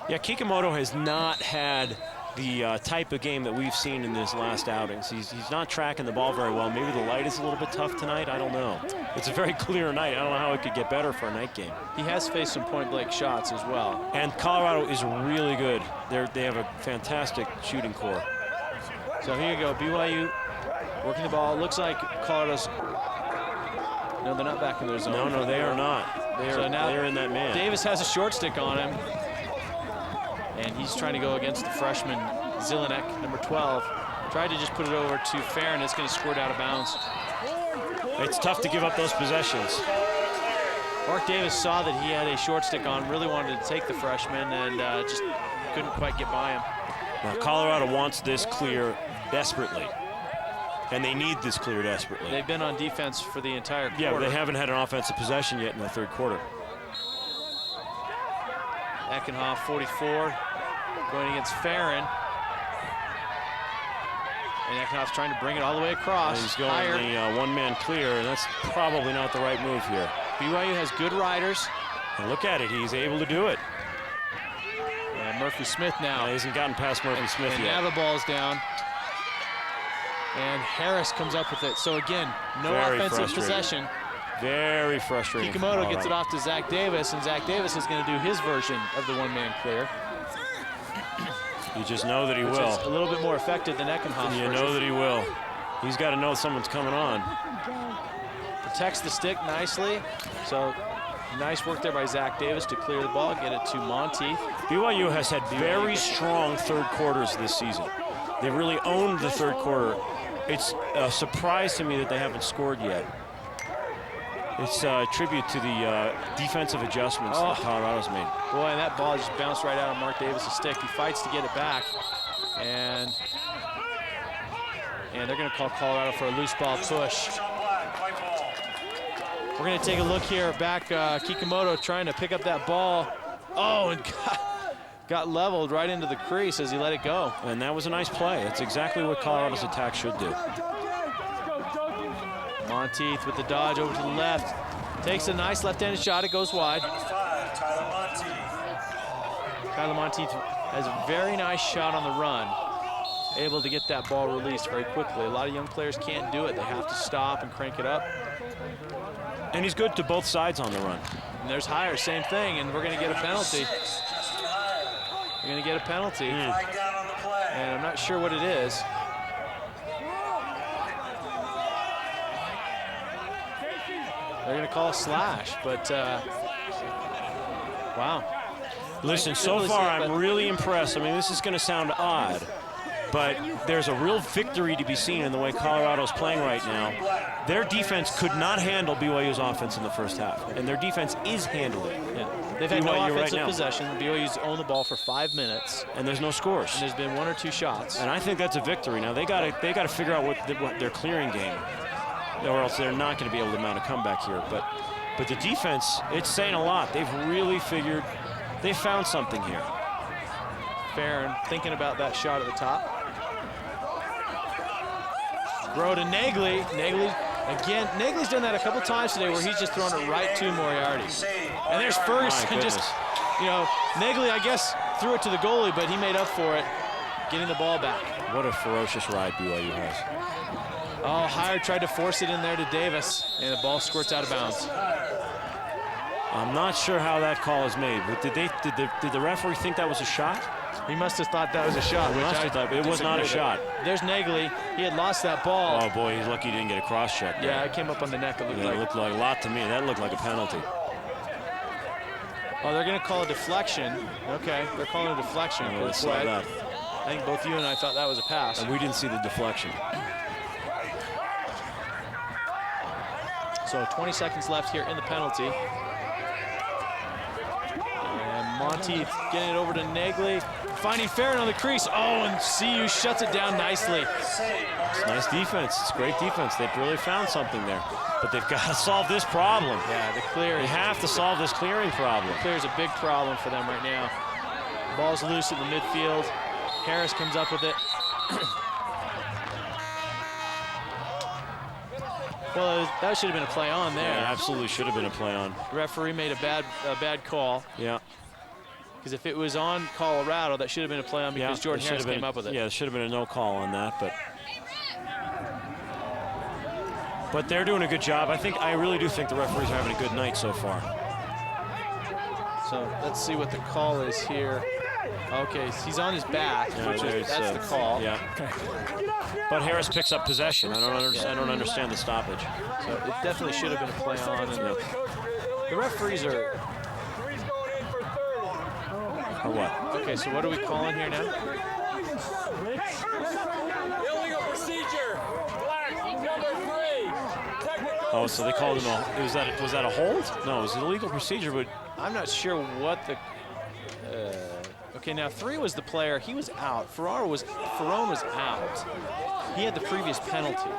[SPEAKER 4] Yeah, Kikimoto has not had the type of game that we've seen in his last outings. He's not tracking the ball very well. Maybe the light is a little bit tough tonight. I don't know. It's a very clear night. I don't know how it could get better for a night game.
[SPEAKER 1] He has faced some point-blank shots as well.
[SPEAKER 4] And Colorado is really good. They have a fantastic shooting core.
[SPEAKER 1] So here you go, BYU working the ball. Looks like Colorado's, no, they're not back in their zone.
[SPEAKER 4] No, they are not. They're in that man.
[SPEAKER 1] Davis has a short stick on him. And he's trying to go against the freshman, Zelenek, number 12. Tried to just put it over to Farron. It's going to squirt out of bounds.
[SPEAKER 4] It's tough to give up those possessions.
[SPEAKER 1] Mark Davis saw that he had a short stick on, really wanted to take the freshman, and just couldn't quite get by him.
[SPEAKER 4] Now, Colorado wants this clear desperately. And they need this clear desperately.
[SPEAKER 1] They've been on defense for the entire quarter.
[SPEAKER 4] Yeah, but they haven't had an offensive possession yet in the third quarter.
[SPEAKER 1] Eckenhoff, 44, going against Farron. And Eckenhoff's trying to bring it all the way across.
[SPEAKER 4] And he's going the one-man clear, and that's probably not the right move here.
[SPEAKER 1] BYU has good riders.
[SPEAKER 4] And look at it, he's able to do it.
[SPEAKER 1] And Murphy Smith now.
[SPEAKER 4] He hasn't gotten past Murphy Smith yet.
[SPEAKER 1] And now the ball's down. And Harris comes up with it. So again, no offensive possession.
[SPEAKER 4] Very frustrating.
[SPEAKER 1] Kikimoto gets it off to Zach Davis, and Zach Davis is going to do his version of the one-man clear.
[SPEAKER 4] You just know that he will.
[SPEAKER 1] Is a little bit more effective than Eckenhoff's
[SPEAKER 4] You know that he will. He's got to know someone's coming on.
[SPEAKER 1] Protects the stick nicely. So nice work there by Zach Davis to clear the ball, get it to Monteith.
[SPEAKER 4] BYU has had very strong third quarters this season. They really owned the third quarter. It's a surprise to me that they haven't scored yet. It's a tribute to the defensive adjustments that Colorado's made.
[SPEAKER 1] Boy, and that ball just bounced right out of Mark Davis' stick. He fights to get it back. And they're going to call Colorado for a loose ball push. We're going to take a look here back. Kikimoto trying to pick up that ball. Oh, and got leveled right into the crease as he let it go.
[SPEAKER 4] And that was a nice play. That's exactly what Colorado's attack should do.
[SPEAKER 1] Monteith with the dodge over to the left. Takes a nice left-handed shot. It goes wide. Tyler Monteith has a very nice shot on the run. Able to get that ball released very quickly. A lot of young players can't do it. They have to stop and crank it up.
[SPEAKER 4] And he's good to both sides on the run.
[SPEAKER 1] And there's Heyer, same thing, and we're going to get a penalty. We're going to get a penalty. And I'm not sure what it is. They're going to call a slash, but wow.
[SPEAKER 4] Listen, so far I'm really impressed. I mean, this is going to sound odd, but there's a real victory to be seen in the way Colorado's playing right now. Their defense could not handle BYU's offense in the first half, and their defense is handling it.
[SPEAKER 1] Yeah. They've had no
[SPEAKER 4] BYU right
[SPEAKER 1] offensive
[SPEAKER 4] now.
[SPEAKER 1] possession. BYU's owned the ball for 5 minutes,
[SPEAKER 4] And there's no scores.
[SPEAKER 1] and there's been 1 or 2 shots.
[SPEAKER 4] And I think that's a victory. Now they got to figure out what their clearing game, or else they're not going to be able to mount a comeback here. But the defense, it's saying a lot. They've really figured, they found something here.
[SPEAKER 1] Farron thinking about that shot at the top. Throw to Nagley. Nagley again. Nagley's done that a couple times today where he's just thrown it right to Moriarty. And there's Ferguson just, Nagley, I guess, threw it to the goalie, but he made up for it, getting the ball back.
[SPEAKER 4] What a ferocious ride BYU has.
[SPEAKER 1] Oh, Hire tried to force it in there to Davis, and the ball squirts out of bounds.
[SPEAKER 4] I'm not sure how that call is made, but did the referee think that was a shot?
[SPEAKER 1] He must have thought that was a shot.
[SPEAKER 4] It was not a shot.
[SPEAKER 1] There's Nagley. He had lost that ball.
[SPEAKER 4] Oh boy, he's lucky he didn't get a cross check there.
[SPEAKER 1] Yeah, it came up on the neck. It
[SPEAKER 4] looked like a lot to me. That looked like a penalty.
[SPEAKER 1] Oh, they're going to call a deflection. Okay, they're calling a deflection.
[SPEAKER 4] I saw that.
[SPEAKER 1] I think both you and I thought that was a pass.
[SPEAKER 4] And we didn't see the deflection.
[SPEAKER 1] So 20 seconds left here in the penalty. And Monty getting it over to Nagley. Finding Farron on the crease. Oh, and CU shuts it down nicely.
[SPEAKER 4] It's nice defense. It's great defense. They've really found something there. But they've got to solve this problem.
[SPEAKER 1] Yeah, the clear.
[SPEAKER 4] They have to solve this clearing problem.
[SPEAKER 1] The clear is a big problem for them right now. Ball's loose in the midfield. Harris comes up with it. Well, that should have been a play on there.
[SPEAKER 4] Yeah, absolutely should have been a play on.
[SPEAKER 1] The referee made a bad call.
[SPEAKER 4] Yeah.
[SPEAKER 1] Because if it was on Colorado, that should have been a play on because Jordan Harris came up with it.
[SPEAKER 4] Yeah, there should have been a no call on that, but they're doing a good job. I really do think the referees are having a good night so far.
[SPEAKER 1] So let's see what the call is here. Okay, he's on his back,
[SPEAKER 4] Yeah,
[SPEAKER 1] that's the call.
[SPEAKER 4] Yeah. But Harris picks up possession. I don't understand the stoppage.
[SPEAKER 1] So it definitely should have been a play on. And the referees are.
[SPEAKER 4] Or what?
[SPEAKER 1] Okay, so what are we calling here now?
[SPEAKER 8] Illegal procedure. Black, number 3. Technical.
[SPEAKER 4] Oh, so they called him a. Was that a hold? No, it was an illegal procedure, but
[SPEAKER 1] I'm not sure what the. Okay, now 3 was the player. He was out. Ferrone was out. He had the previous penalty,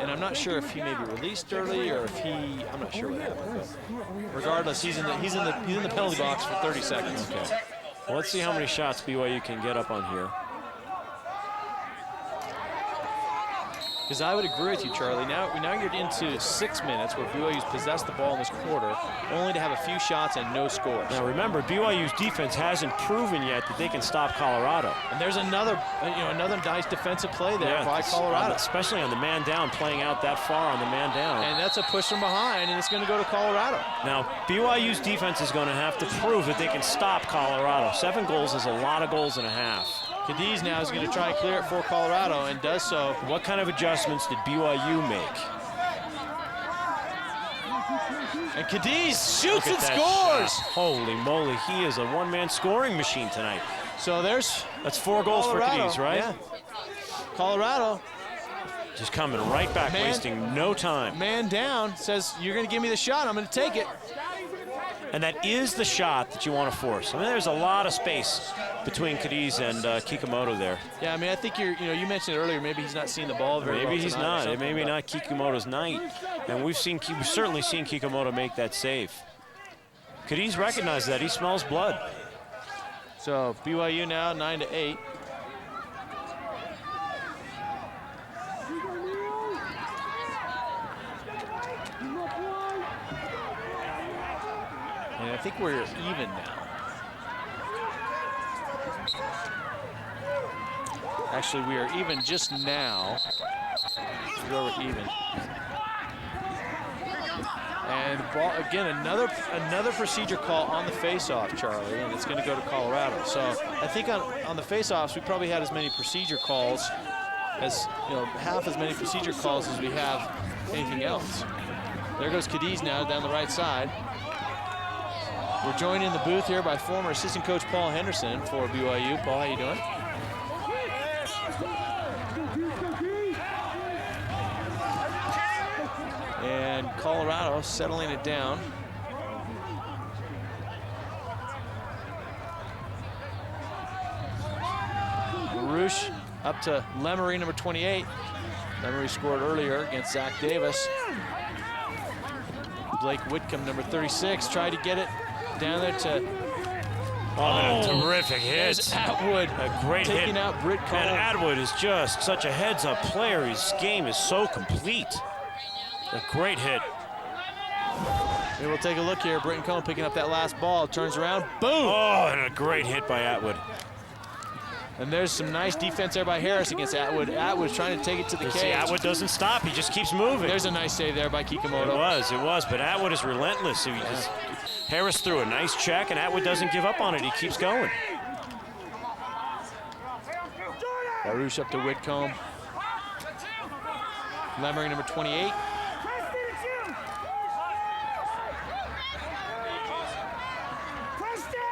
[SPEAKER 1] and I'm not sure if he maybe released early or if I'm not sure what happened. But regardless, he's in the penalty box for 30 seconds.
[SPEAKER 4] okay. Well, let's see how many shots BYU can get up on here.
[SPEAKER 1] Because I would agree with you, Charlie. Now you're into 6 minutes where BYU's possessed the ball in this quarter, only to have a few shots and no scores.
[SPEAKER 4] Now remember, BYU's defense hasn't proven yet that they can stop Colorado.
[SPEAKER 1] And there's another nice defensive play there by Colorado,
[SPEAKER 4] especially on the man down, playing out that far on the man down.
[SPEAKER 1] And that's a push from behind, and it's going to go to Colorado.
[SPEAKER 4] Now BYU's defense is going to have to prove that they can stop Colorado. 7 goals is a lot of goals and a half.
[SPEAKER 1] Cadiz now is going to try and clear it for Colorado and does so.
[SPEAKER 4] What kind of adjustments did BYU make?
[SPEAKER 1] And Cadiz shoots and scores!
[SPEAKER 4] Shot. Holy moly, he is a one-man scoring machine tonight.
[SPEAKER 1] So
[SPEAKER 4] that's 4 goals
[SPEAKER 1] Colorado,
[SPEAKER 4] for Cadiz, right?
[SPEAKER 1] Yeah. Colorado.
[SPEAKER 4] Just coming right back, wasting no time.
[SPEAKER 1] Man down, says, you're going to give me the shot, I'm going to take it.
[SPEAKER 4] And that is the shot that you want to force. I mean, there's a lot of space between Cadiz and Kikumoto there.
[SPEAKER 1] Yeah, I mean, I think you mentioned it earlier, maybe he's not seeing the ball very well.
[SPEAKER 4] Maybe he's not. It may be
[SPEAKER 1] but
[SPEAKER 4] not Kikumoto's night. And we've certainly seen Kikumoto make that save. Cadiz recognized that. He smells blood.
[SPEAKER 1] So BYU now 9-8. And I think we're even now. Actually, we are even just now. We're even. And ball, again, another procedure call on the faceoff, Charlie, and it's going to go to Colorado. So I think on the faceoffs, we probably had as many procedure calls as half as many procedure calls as we have anything else. There goes Cadiz now down the right side. We're joined in the booth here by former assistant coach Paul Henderson for BYU. Paul, how you doing? And Colorado settling it down. Baruch up to Lemery, number 28. Lemery scored earlier against Zach Davis. Blake Whitcomb, number 36, tried to get it down there to...
[SPEAKER 4] Oh, terrific hit.
[SPEAKER 1] There's Atwood.
[SPEAKER 4] A great hit.
[SPEAKER 1] Taking out Britt Cole.
[SPEAKER 4] And Atwood is just such a heads-up player. His game is so complete. A great hit.
[SPEAKER 1] Maybe we'll take a look here. Britton Cone picking up that last ball. Turns around. Boom!
[SPEAKER 4] Oh, and a great hit by Atwood.
[SPEAKER 1] And there's some nice defense there by Harris against Atwood. Atwood's trying to take it to the cage.
[SPEAKER 4] See, Atwood doesn't stop. He just keeps moving.
[SPEAKER 1] There's a nice save there by Kikumoto.
[SPEAKER 4] It was. But Atwood is relentless. Harris threw a nice check, and Atwood doesn't give up on it. He keeps going.
[SPEAKER 1] Baruch up to Whitcomb. Lemery, number 28.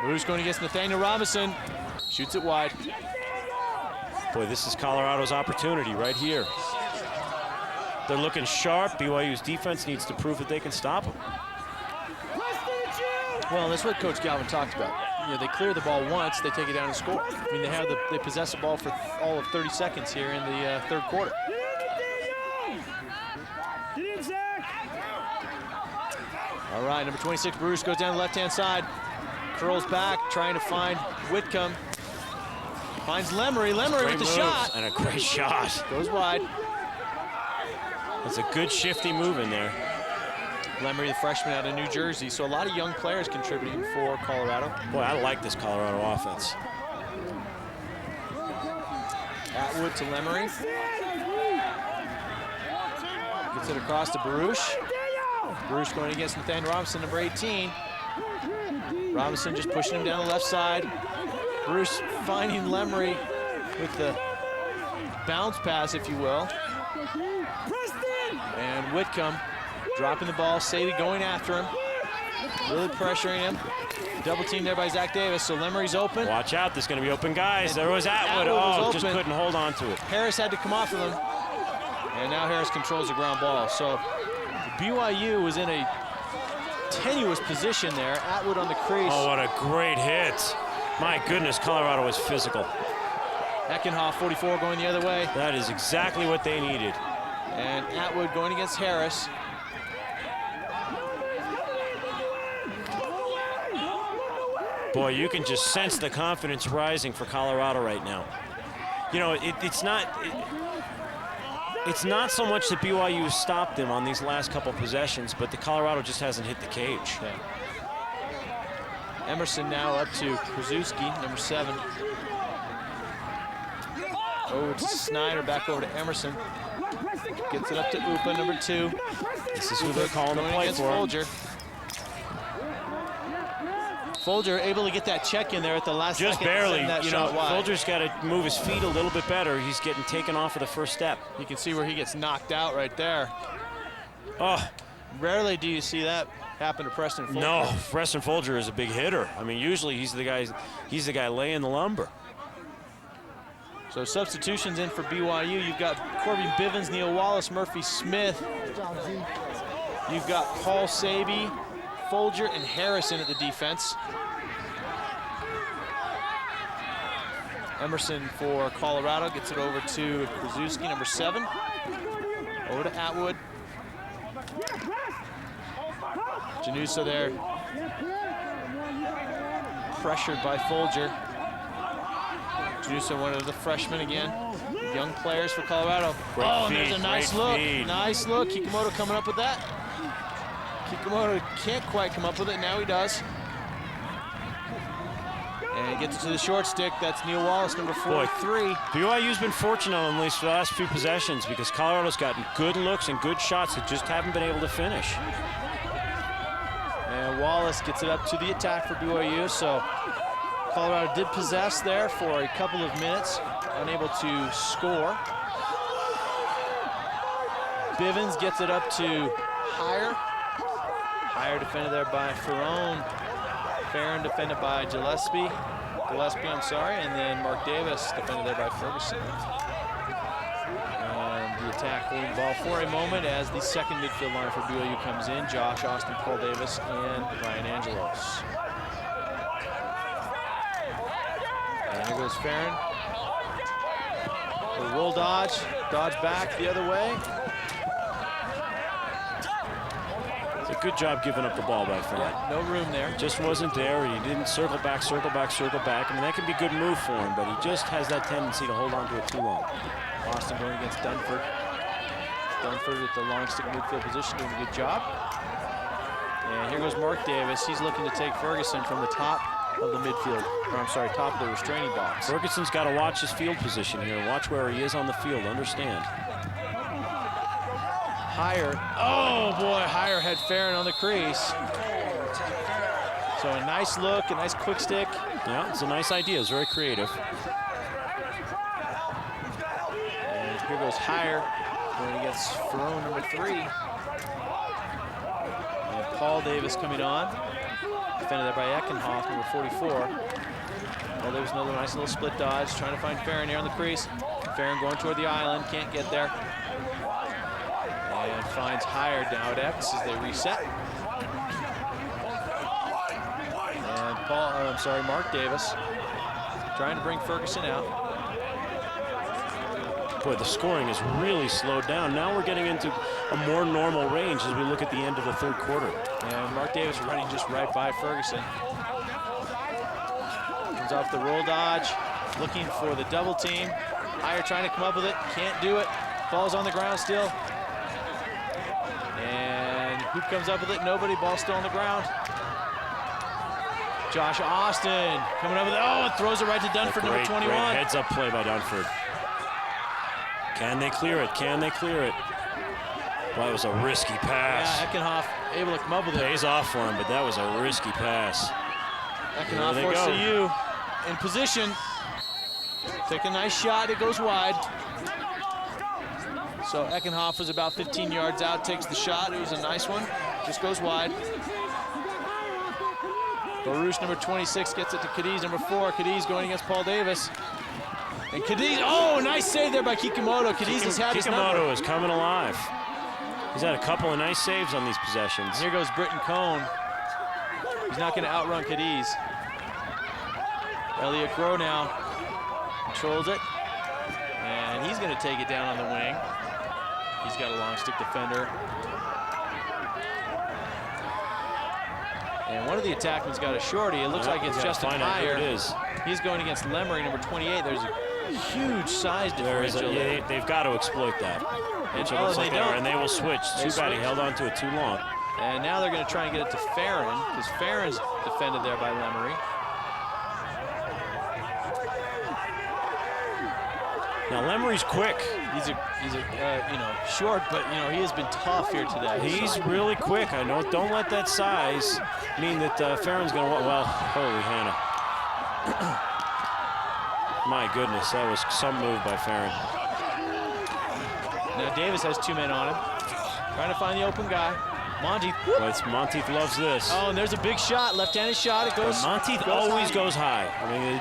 [SPEAKER 1] Baruch going against Nathaniel Robinson. Shoots it wide.
[SPEAKER 4] Boy, this is Colorado's opportunity right here. They're looking sharp. BYU's defense needs to prove that they can stop them.
[SPEAKER 1] Well, that's what Coach Galvin talked about. You know, they clear the ball once, they take it down and score. I mean, they possess the ball for all of 30 seconds here in the third quarter. All right, number 26, Baruch goes down the left-hand side. Curls back, trying to find Whitcomb. Finds Lemery. Lemery with the shot.
[SPEAKER 4] And a great shot.
[SPEAKER 1] Goes wide.
[SPEAKER 4] That's a good shifty move in there.
[SPEAKER 1] Lemery, the freshman out of New Jersey. So a lot of young players contributing for Colorado.
[SPEAKER 4] Boy, I like this Colorado offense.
[SPEAKER 1] Atwood to Lemery. Gets it across to Baruch. Baruch going against Nathaniel Robinson, number 18. Robinson just pushing him down the left side. Baruch finding Lemery with the bounce pass, if you will. And Whitcomb dropping the ball. Sadie going after him. Really pressuring him. Double team there by Zach Davis, so Lemery's open.
[SPEAKER 4] Watch out, there's going to be open guys. There was Atwood.
[SPEAKER 1] Was
[SPEAKER 4] just couldn't hold on to it.
[SPEAKER 1] Harris had to come off of him. And now Harris controls the ground ball. So BYU was in a tenuous position there. Atwood on the crease.
[SPEAKER 4] Oh, what a great hit. My goodness, Colorado was physical.
[SPEAKER 1] Eckenhoff, 44, going the other way.
[SPEAKER 4] That is exactly what they needed.
[SPEAKER 1] And Atwood going against Harris.
[SPEAKER 4] Boy, you can just sense the confidence rising for Colorado right now. You know, it's not so much that BYU stopped them on these last couple possessions, but the Colorado just hasn't hit the cage.
[SPEAKER 1] Yeah. Emerson now up to Krasuski, number 7. Over to Snyder, back over to Emerson. Gets it up to Upa, number 2.
[SPEAKER 4] This is who they're calling the play for.
[SPEAKER 1] Folger. Folger able to get that check in there at the last
[SPEAKER 4] just
[SPEAKER 1] second.
[SPEAKER 4] Barely.
[SPEAKER 1] You know,
[SPEAKER 4] Folger's got to move his feet a little bit better. He's getting taken off of the first step.
[SPEAKER 1] You can see where he gets knocked out right there.
[SPEAKER 4] Oh,
[SPEAKER 1] rarely do you see that happen to Preston Folger.
[SPEAKER 4] No, Preston Folger is a big hitter. I mean, usually he's the guy laying the lumber.
[SPEAKER 1] So substitutions in for BYU. You've got Corbin Bivens, Neil Wallace, Murphy Smith. You've got Paul Saby, Folger, and Harrison at the defense. Emerson for Colorado gets it over to Krasuski, number 7. Over to Atwood. Janusa there. Pressured by Folger. Janusa, one of the freshmen again. Young players for Colorado.
[SPEAKER 4] Great feed,
[SPEAKER 1] there's a nice look.
[SPEAKER 4] Feed.
[SPEAKER 1] Nice look. Kikumoto coming up with that. Kikumoto can't quite come up with it. Now he does. And he gets it to the short stick. That's Neil Wallace, number 43.
[SPEAKER 4] BYU's been fortunate on these last few possessions because Colorado's gotten good looks and good shots that just haven't been able to finish.
[SPEAKER 1] And Wallace gets it up to the attack for BYU. So Colorado did possess there for a couple of minutes, unable to score. Bivens gets it up to Hire. Hire defended there by Ferron. Farron defended by Gillespie, I'm sorry, and then Mark Davis defended there by Ferguson. And the attack holding the ball for a moment as the second midfield line for BYU comes in. Josh Austin, Paul Davis, and Ryan Angelos. And here goes Farron. The roll dodge back the other way.
[SPEAKER 4] It's a good job giving up the ball by Farron.
[SPEAKER 1] Yeah, no room there.
[SPEAKER 4] Just wasn't there, and he didn't circle back. I mean, that can be a good move for him, but he just has that tendency to hold on to it too long.
[SPEAKER 1] Austin going against Dunford. Dunford at the long stick midfield position, doing a good job. And here goes Mark Davis. He's looking to take Ferguson from the top of the midfield, or I'm sorry, top of the restraining box.
[SPEAKER 4] Ferguson's got to watch his field position here. Watch where he is on the field, understand.
[SPEAKER 1] Higher. Oh boy, Higher had Farron on the crease. So a nice look, a nice quick stick.
[SPEAKER 4] Yeah, it's a nice idea. It's very creative.
[SPEAKER 1] And here goes Higher going against Ferron, number 3. And Paul Davis coming on. Defended there by Eckenhoff, number 44. Well, there was another nice little split dodge, trying to find Farron here on the crease. Farron going toward the island, can't get there. And finds Higher down at X as they reset. And Mark Davis trying to bring Ferguson out.
[SPEAKER 4] Boy, the scoring is really slowed down. Now we're getting into a more normal range as we look at the end of the third quarter.
[SPEAKER 1] And Mark Davis running just right by Ferguson. Comes off the roll dodge, looking for the double team. Higher trying to come up with it, can't do it. Falls on the ground still. And who comes up with it? Nobody, ball still on the ground. Josh Austin coming up with it. Oh, it throws it right to Dunford, number 21.
[SPEAKER 4] Great heads-up play by Dunford. Can they clear it? Can they clear it? Well, that was a risky pass.
[SPEAKER 1] Yeah, Eckenhoff able to come up with it.
[SPEAKER 4] Pays off for him, but that was a risky pass.
[SPEAKER 1] Eckenhoff for CU in position. Take a nice shot, it goes wide. So Eckenhoff was about 15 yards out, takes the shot. It was a nice one, just goes wide. Baruch, number 26, gets it to Cadiz, number 4. Cadiz going against Paul Davis. And Cadiz, oh, nice save there by Kikimoto. Cadiz has had his number.
[SPEAKER 4] Kikimoto is coming alive. He's had a couple of nice saves on these possessions.
[SPEAKER 1] And here goes Britton Cohn. He's not going to outrun Cadiz. Elliot Groh now controls it. And he's going to take it down on the wing. He's got a long stick defender. And one of the attackmen's got a shorty. It looks like it's Justin Higher.
[SPEAKER 4] It is.
[SPEAKER 1] He's going against Lemery, number 28. There's a huge size differential.
[SPEAKER 4] They've got to exploit that. And they will switch. Too bad he held on to it too long.
[SPEAKER 1] And now they're going to try and get it to Farron, because Farron's defended there by Lemery.
[SPEAKER 4] Now Lemery's quick.
[SPEAKER 1] He's short, but he has been tough here today.
[SPEAKER 4] He's really quick. I know. Don't let that size mean that Farron's going to. Well, holy Hannah! My goodness, that was some move by Farron.
[SPEAKER 1] Now Davis has 2 men on him, trying to find the open guy. Monteith.
[SPEAKER 4] Monteith loves this.
[SPEAKER 1] Oh, and there's a big shot, left-handed shot. It goes.
[SPEAKER 4] Monteith always goes high. I mean,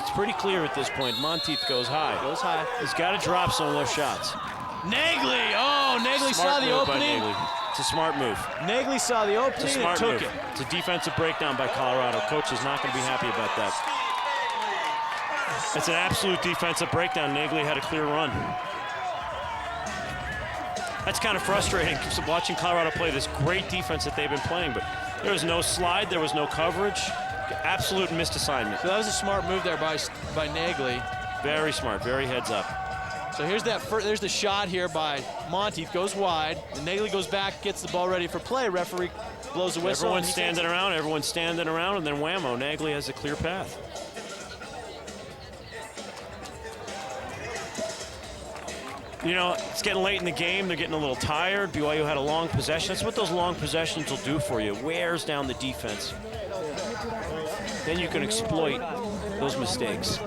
[SPEAKER 4] it's pretty clear at this point. Monteith goes high.
[SPEAKER 1] Goes high.
[SPEAKER 4] He's got to drop some of those shots.
[SPEAKER 1] Nagley. Oh, Nagley saw the opening.
[SPEAKER 4] It's a smart move.
[SPEAKER 1] Nagley saw the opening and took it.
[SPEAKER 4] It's a defensive breakdown by Colorado. Coach is not going to be happy about that. It's an absolute defensive breakdown. Nagley had a clear run. That's kind of frustrating, watching Colorado play this great defense that they've been playing, but there was no slide, there was no coverage. Absolute missed assignment.
[SPEAKER 1] So that was a smart move there by Nagley.
[SPEAKER 4] Very smart, very heads up.
[SPEAKER 1] So here's there's the shot here by Monteith, goes wide, and Nagley goes back, gets the ball ready for play. Referee blows a whistle.
[SPEAKER 4] Everyone's standing around, and then whammo, Nagley has a clear path. It's getting late in the game. They're getting a little tired. BYU had a long possession. That's what those long possessions will do for you. Wears down the defense. Then you can exploit those mistakes.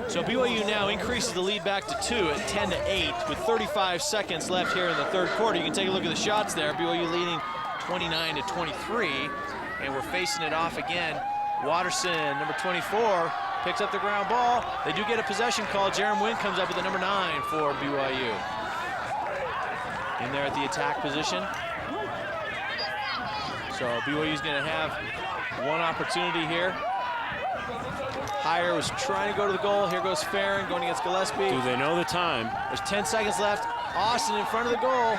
[SPEAKER 1] So BYU now increases the lead back to 2 at 10-8 with 35 seconds left here in the third quarter. You can take a look at the shots there. BYU leading 29-23, and we're facing it off again. Watterson, number 24, picks up the ground ball. They do get a possession call. Jerem Wynn comes up with the number 9 for BYU. In there at the attack position. So BYU's going to have one opportunity here. Hire was trying to go to the goal. Here goes Farron going against Gillespie.
[SPEAKER 4] Do they know the time?
[SPEAKER 1] There's 10 seconds left. Austin in front of the goal.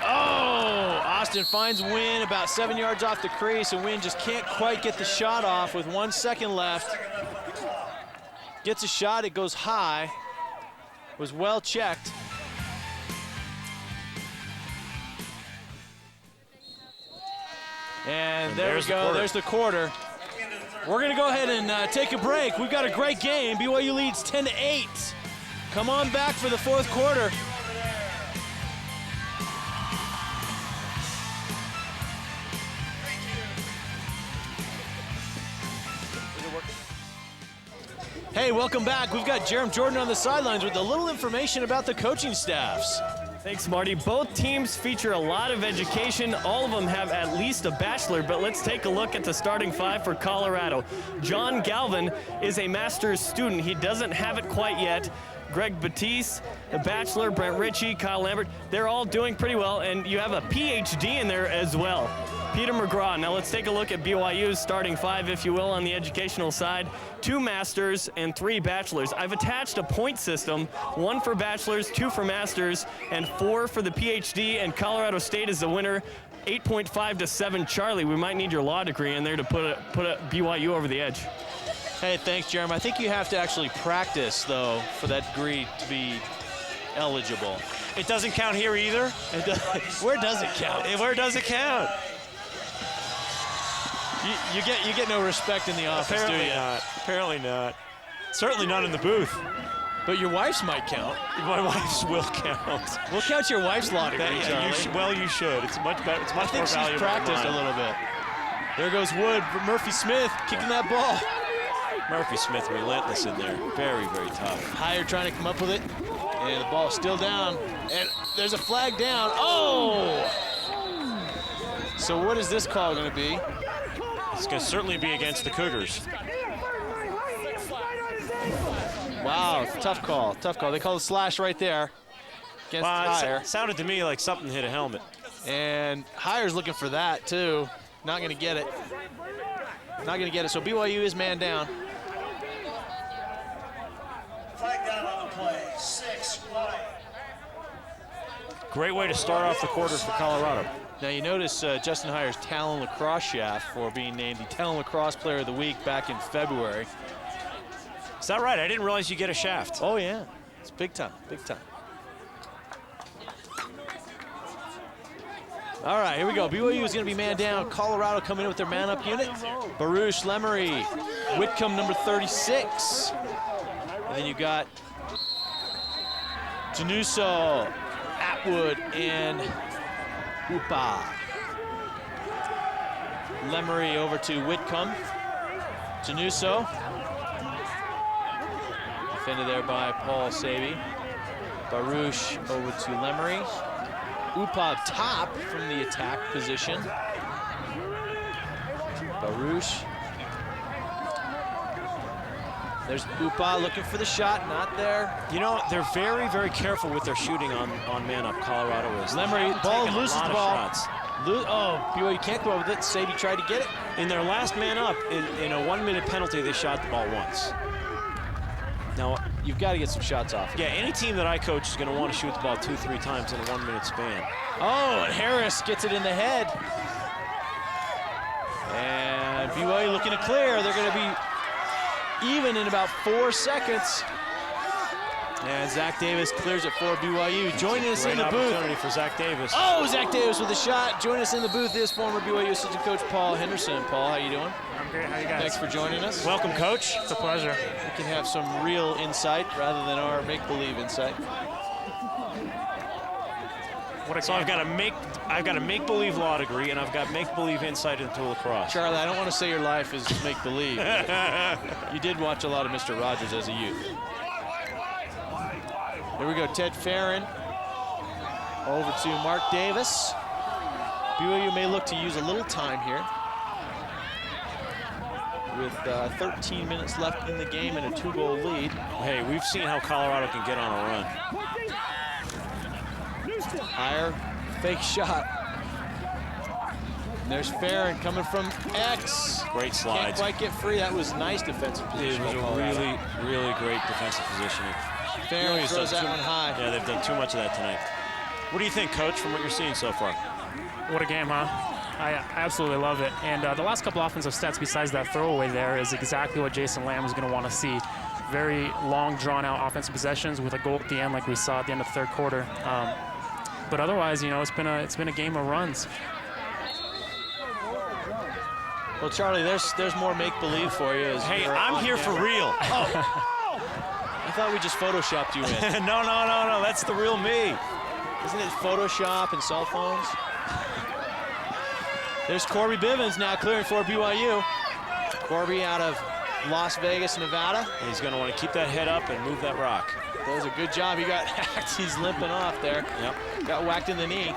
[SPEAKER 1] Oh, Austin finds Wynn about 7 yards off the crease, and Wynn just can't quite get the shot off with 1 second left. Gets a shot, it goes high. Was well checked. And there we go, there's the quarter. We're gonna go ahead and take a break. We've got a great game. BYU leads 10-8. Come on back for the fourth quarter. Hey, welcome back. We've got Jerem Jordan on the sidelines with a little information about the coaching staffs.
[SPEAKER 3] Thanks, Marty. Both teams feature a lot of education. All of them have at least a bachelor, but let's take a look at the starting five for Colorado. John Galvin is a master's student. He doesn't have it quite yet. Greg Batiste, a bachelor, Brent Ritchie, Kyle Lambert, they're all doing pretty well, and you have a PhD in there as well. Peter McGraw. Now let's take a look at BYU's starting five, if you will, on the educational side. 2 masters and 3 bachelors. I've attached a point system, 1 for bachelors, 2 for masters, and 4 for the PhD, and Colorado State is the winner. 8.5 to 7 Charlie. We might need your law degree in there to put a BYU over the edge.
[SPEAKER 1] Hey, thanks, Jeremy. I think you have to actually practice, though, for that degree to be eligible.
[SPEAKER 4] It doesn't count here either?
[SPEAKER 1] Where does it count?
[SPEAKER 4] Where does it count?
[SPEAKER 1] You get no respect in the office,
[SPEAKER 4] Apparently
[SPEAKER 1] do you?
[SPEAKER 4] not. Apparently not. Certainly not in the booth.
[SPEAKER 1] But your wife's might count.
[SPEAKER 4] My wife's will count.
[SPEAKER 1] We'll count your wife's law degree, Charlie.
[SPEAKER 4] Well, you should. It's much better. It's much more valuable.
[SPEAKER 1] I think she's practiced a little bit. There goes Wood. Murphy Smith kicking that ball.
[SPEAKER 4] Murphy Smith relentless in there. Very, very tough.
[SPEAKER 1] Hire trying to come up with it. And the ball's still down. And there's a flag down. Oh! So what is this call going to be?
[SPEAKER 4] It's going to certainly be against the Cougars.
[SPEAKER 1] Wow, tough call, tough call. They call the slash right there against Hire.
[SPEAKER 4] It sounded to me like something hit a helmet.
[SPEAKER 1] And Hire's looking for that, too. Not going to get it. Not going to get it. So BYU is man down.
[SPEAKER 5] Flag down on the play. 6 wide.
[SPEAKER 4] Great way to start off the quarter for Colorado.
[SPEAKER 1] Now you notice Justin Hire's Talon Lacrosse shaft for being named the Talon Lacrosse Player of the Week back in February.
[SPEAKER 4] Is that right? I didn't realize you get a shaft.
[SPEAKER 1] Oh yeah, it's big time, big time. All right, here we go. BYU is going to be man down. Colorado coming in with their man-up unit. Baruch, Lemery, Whitcomb, number 36. And then you got Januso, Atwood, and Upa. Lemery over to Whitcomb. Januso. Defended there by Paul Saby. Baruch over to Lemery. Upa up top from the attack position. Baruch. There's Upa looking for the shot, not there.
[SPEAKER 4] You know, they're very, very careful with their shooting on man-up, Colorado is.
[SPEAKER 1] Lemery, ball loses the ball.
[SPEAKER 4] Shots.
[SPEAKER 1] BYU can't go up with it. Saby tried to get it.
[SPEAKER 4] In their last man-up, in a 1-minute penalty, they shot the ball once.
[SPEAKER 1] Now, you've got to get some shots off.
[SPEAKER 4] Yeah, any team that I coach is going to want to shoot the ball 2-3 times in a 1-minute span.
[SPEAKER 1] Oh, and Harris gets it in the head. And BYU looking to clear. They're going to be even in about 4 seconds. And Zach Davis clears it for BYU. Joining us in the booth.
[SPEAKER 4] Opportunity for Zach Davis.
[SPEAKER 1] Oh, Zach Davis with a shot. Joining us in the booth is former BYU assistant coach Paul Henderson. Paul, how you doing?
[SPEAKER 9] I'm great. How you guys?
[SPEAKER 1] Thanks for joining us.
[SPEAKER 4] Welcome, Coach.
[SPEAKER 9] It's a pleasure.
[SPEAKER 1] We can have some real insight rather than our make-believe insight.
[SPEAKER 4] So I've got a make-believe law degree, and I've got make-believe insight into lacrosse.
[SPEAKER 1] Charlie, I don't want to say your life is make-believe. You did watch a lot of Mr. Rogers as a youth. Here we go, Ted Farron over to Mark Davis. BYU may look to use a little time here with 13 minutes left in the game and a 2-goal lead.
[SPEAKER 4] Hey, we've seen how Colorado can get on a run.
[SPEAKER 1] Hire, fake shot. And there's Farron coming from X.
[SPEAKER 4] Great
[SPEAKER 1] Can't
[SPEAKER 4] slides.
[SPEAKER 1] quite get free. That was nice defensive position.
[SPEAKER 4] It was a really, really great defensive positioning.
[SPEAKER 1] Farron
[SPEAKER 4] BYU's
[SPEAKER 1] throws
[SPEAKER 4] done
[SPEAKER 1] that one high.
[SPEAKER 4] Yeah, they've done too much of that tonight. What do you think, Coach, from what you're seeing so far?
[SPEAKER 9] What a game, huh? I absolutely love it. And the last couple offensive stats besides that throwaway there is exactly what Jason Lamb is going to want to see. Very long, drawn-out offensive possessions with a goal at the end like we saw at the end of the third quarter. But otherwise, you know, it's been a game of runs.
[SPEAKER 1] Well, Charlie, there's more make-believe for you.
[SPEAKER 4] Hey, I'm here for real.
[SPEAKER 1] Oh. I thought we just photoshopped you in.
[SPEAKER 4] No, that's the real me.
[SPEAKER 1] Isn't it Photoshop and cell phones? There's Corby Bivens now clearing for BYU. Corby out of Las Vegas, Nevada.
[SPEAKER 4] And he's going to want to keep that head up and move that rock.
[SPEAKER 1] Does a good job. He got hacked. He's limping off there.
[SPEAKER 4] Yep.
[SPEAKER 1] Got whacked in the knee.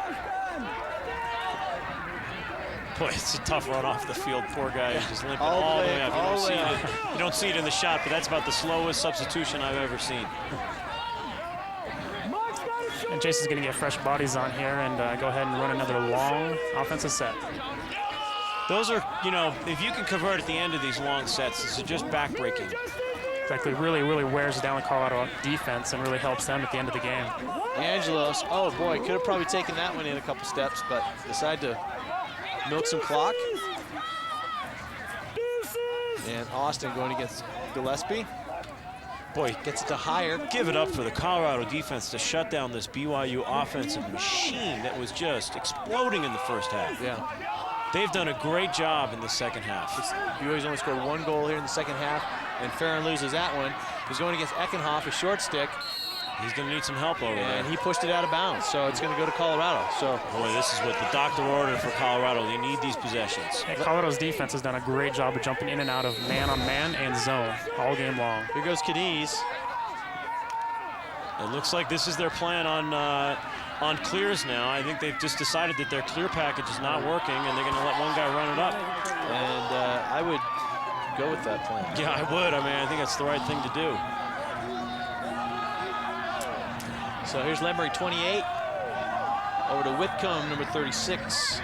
[SPEAKER 4] Boy, it's a tough run off the field. Poor guy is just limping
[SPEAKER 1] All
[SPEAKER 4] all
[SPEAKER 1] the
[SPEAKER 4] the
[SPEAKER 1] way
[SPEAKER 4] way up.
[SPEAKER 1] up.
[SPEAKER 4] You don't see it in the shot, but that's about the slowest substitution I've ever seen.
[SPEAKER 9] And Jason's going to get fresh bodies on here and go ahead and run another long offensive set.
[SPEAKER 4] Those are, you know, if you can convert at the end of these long sets, this is just backbreaking.
[SPEAKER 9] Exactly, really, really wears down the Colorado defense and really helps them at the end of the game.
[SPEAKER 1] Angelos, oh boy, could have probably taken that one in a couple steps, but decided to milk some clock. And Austin going against Gillespie.
[SPEAKER 4] Boy,
[SPEAKER 1] Gets it to higher.
[SPEAKER 4] give it up for the Colorado defense to shut down this BYU offensive machine that was just exploding in the first half.
[SPEAKER 1] Yeah.
[SPEAKER 4] They've done a great job in the second half.
[SPEAKER 1] BYU's only scored one goal here in the second half, and Farron loses that one. He's going against Eckenhoff, a short stick,
[SPEAKER 4] He's going to need some help over there.
[SPEAKER 1] and he pushed it out of bounds, so it's going to go to Colorado. So
[SPEAKER 4] Boy, this is what the doctor ordered for Colorado. They need these possessions.
[SPEAKER 9] And Colorado's defense has done a great job of jumping in and out of man-on-man and zone all game long.
[SPEAKER 1] here goes Cadiz.
[SPEAKER 4] It looks like this is their plan on clears now. I think they've just decided that their clear package is not working, and they're going to let one guy run it up.
[SPEAKER 1] And I would go with that plan.
[SPEAKER 4] Yeah, I would. I mean, I think that's the right thing to do.
[SPEAKER 1] So here's Lembury, 28. Over to Whitcomb, number 36.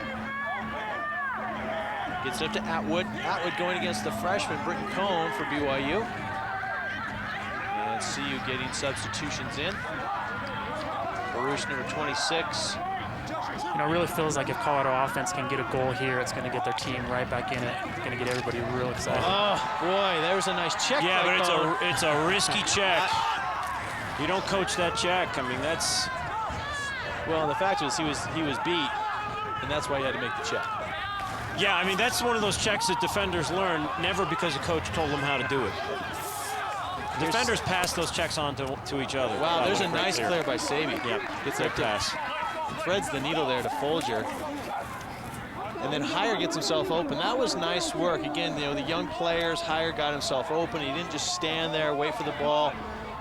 [SPEAKER 1] Gets it up to Atwood. Atwood going against the freshman, Britton Cohn for BYU. And CU getting substitutions in. Baruch, number 26.
[SPEAKER 9] You know, it really feels like if Colorado offense can get a goal here, it's going to get their team right back in it. It's going to get everybody real excited.
[SPEAKER 1] Oh, boy, there's a nice check.
[SPEAKER 4] Yeah,
[SPEAKER 1] by
[SPEAKER 4] but
[SPEAKER 1] Cohn.
[SPEAKER 4] it's a risky check. You don't coach that check. I mean, that's...
[SPEAKER 1] Well, the fact was he was beat, and that's why he had to make the check.
[SPEAKER 4] Yeah, I mean, that's one of those checks that defenders learn, never because a coach told them how to do it. Defenders pass those checks on to each other.
[SPEAKER 1] Wow, there's a
[SPEAKER 4] Great
[SPEAKER 1] nice clear by Sabi.
[SPEAKER 4] Yep,
[SPEAKER 1] Gets
[SPEAKER 4] great
[SPEAKER 1] up to
[SPEAKER 4] pass.
[SPEAKER 1] threads the needle there to Folger. And then Heyer gets himself open. That was nice work. Again, you know, the young players, Heyer got himself open. He didn't just stand there, wait for the ball.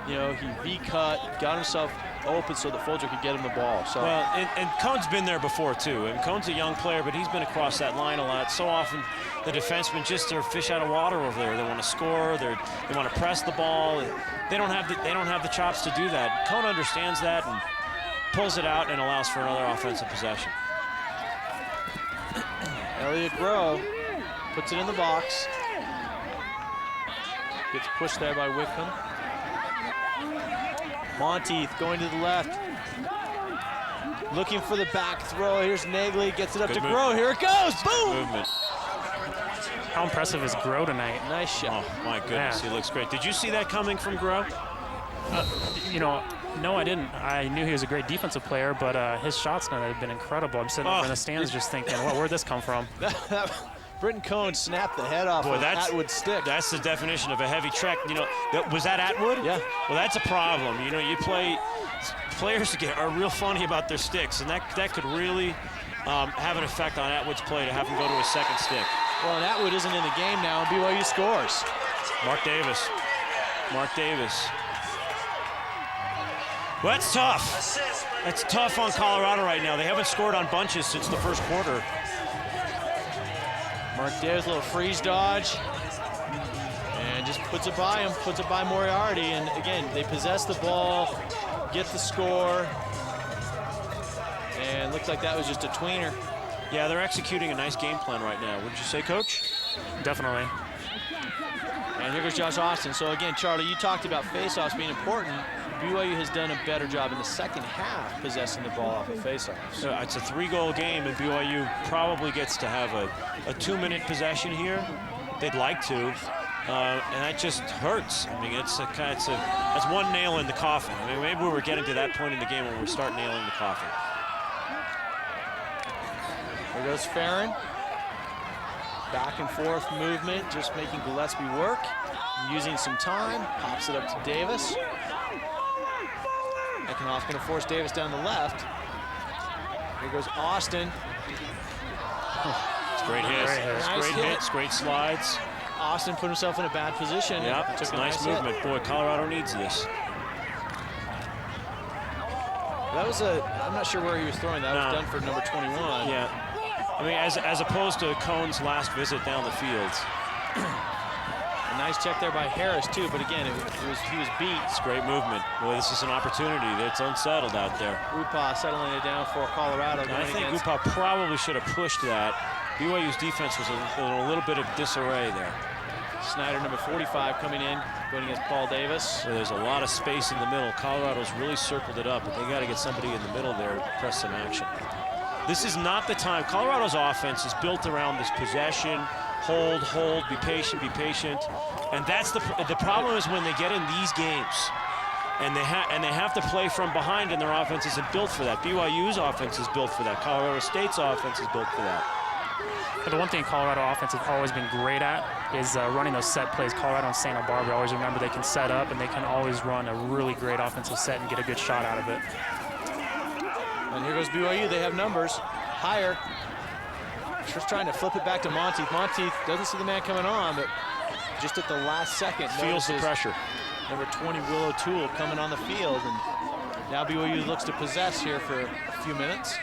[SPEAKER 1] You know, he V-cut, got himself open so that Folger could get him the ball. So.
[SPEAKER 4] Well, and Cohn's been there before, too. And Cohn's a young player, but he's been across that line a lot. So often, the defensemen just are fish out of water over there. They want to score. They want to press the ball. They don't have the chops to do that. Cohn understands that and pulls it out and allows for another offensive possession.
[SPEAKER 1] Elliot Groh puts it in the box. Gets pushed there by Whitcomb. Monteith going to the left. Looking for the back throw. Here's Nagley. Gets it up
[SPEAKER 4] Good
[SPEAKER 1] to
[SPEAKER 4] move.
[SPEAKER 1] Groh. Here it goes. Boom!
[SPEAKER 4] Movement.
[SPEAKER 9] How impressive is Groh tonight?
[SPEAKER 1] Nice shot.
[SPEAKER 4] Oh, my goodness.
[SPEAKER 9] Yeah.
[SPEAKER 4] He looks great. Did you see that coming from Groh?
[SPEAKER 9] You know, no, I didn't. I knew he was a great defensive player, but his shots tonight have been incredible. I'm sitting over in the stands just thinking, well, where'd this come from?
[SPEAKER 1] Britton Cohn snapped the head off of Atwood's stick.
[SPEAKER 4] That's the definition of a heavy check. You know, was that Atwood?
[SPEAKER 1] Yeah.
[SPEAKER 4] Well, that's a problem. You know, players are real funny about their sticks, and that could really have an effect on Atwood's play to have him go to his second stick.
[SPEAKER 1] Well, and Atwood isn't in the game now, and BYU scores.
[SPEAKER 4] Mark Davis. Well, that's tough. That's tough on Colorado right now. They haven't scored on bunches since the first quarter.
[SPEAKER 1] Mark Davis, a little freeze dodge. And just puts it by him, puts it by Moriarty. And again, they possess the ball, get the score. And looks like that was just a tweener.
[SPEAKER 4] Yeah, they're executing a nice game plan right now. Would you say, Coach?
[SPEAKER 9] Definitely.
[SPEAKER 1] And here goes Josh Austin. So again, Charlie, you talked about faceoffs being important. BYU has done a better job in the second half possessing the ball off of faceoffs.
[SPEAKER 4] It's a 3-goal game, and BYU probably gets to have a 2-minute possession here. They'd like to, and that just hurts. I mean, that's one nail in the coffin. I mean, maybe we were getting to that point in the game when we start nailing the coffin.
[SPEAKER 1] There goes Farron. Back and forth movement, just making Gillespie work. Using some time, pops it up to Davis. Eckenhoff going to force Davis down the left. Here goes Austin.
[SPEAKER 4] It's great hits.
[SPEAKER 1] Nice
[SPEAKER 4] Great hits, great slides.
[SPEAKER 1] Austin put himself in a bad position.
[SPEAKER 4] Yep,
[SPEAKER 1] Took
[SPEAKER 4] it's
[SPEAKER 1] a
[SPEAKER 4] a nice movement.
[SPEAKER 1] hit.
[SPEAKER 4] Boy, Colorado needs this.
[SPEAKER 1] That was I'm not sure where he was throwing that. Was done for number 21.
[SPEAKER 4] Yeah. I mean, as opposed to Cohn's last visit down the field.
[SPEAKER 1] A nice check there by Harris too, but again, he was beat.
[SPEAKER 4] It's great movement. Boy, this is an opportunity. It's unsettled out there.
[SPEAKER 1] Upa settling it down for Colorado.
[SPEAKER 4] I think Upa probably should have pushed that. BYU's defense was in a little bit of disarray there.
[SPEAKER 1] Snyder, number 45, coming in, going against Paul Davis.
[SPEAKER 4] So there's a lot of space in the middle. Colorado's really circled it up, but they got to get somebody in the middle there to press some action. This is not the time. Colorado's offense is built around this possession, hold, be patient, and that's the problem is when they get in these games, and they have to play from behind, and their offense isn't built for that. BYU's offense is built for that. Colorado State's offense is built for that.
[SPEAKER 9] But the one thing Colorado offense has always been great at is running those set plays. Colorado and Santa Barbara always remember they can set up and they can always run a really great offensive set and get a good shot out of it.
[SPEAKER 1] And here goes BYU. They have numbers. Higher. Just trying to flip it back to Monteith. Monteith doesn't see the man coming on, but just at the last second
[SPEAKER 4] feels the pressure.
[SPEAKER 1] Number 20, Willow Toole, coming on the field. And now BYU looks to possess here for a few minutes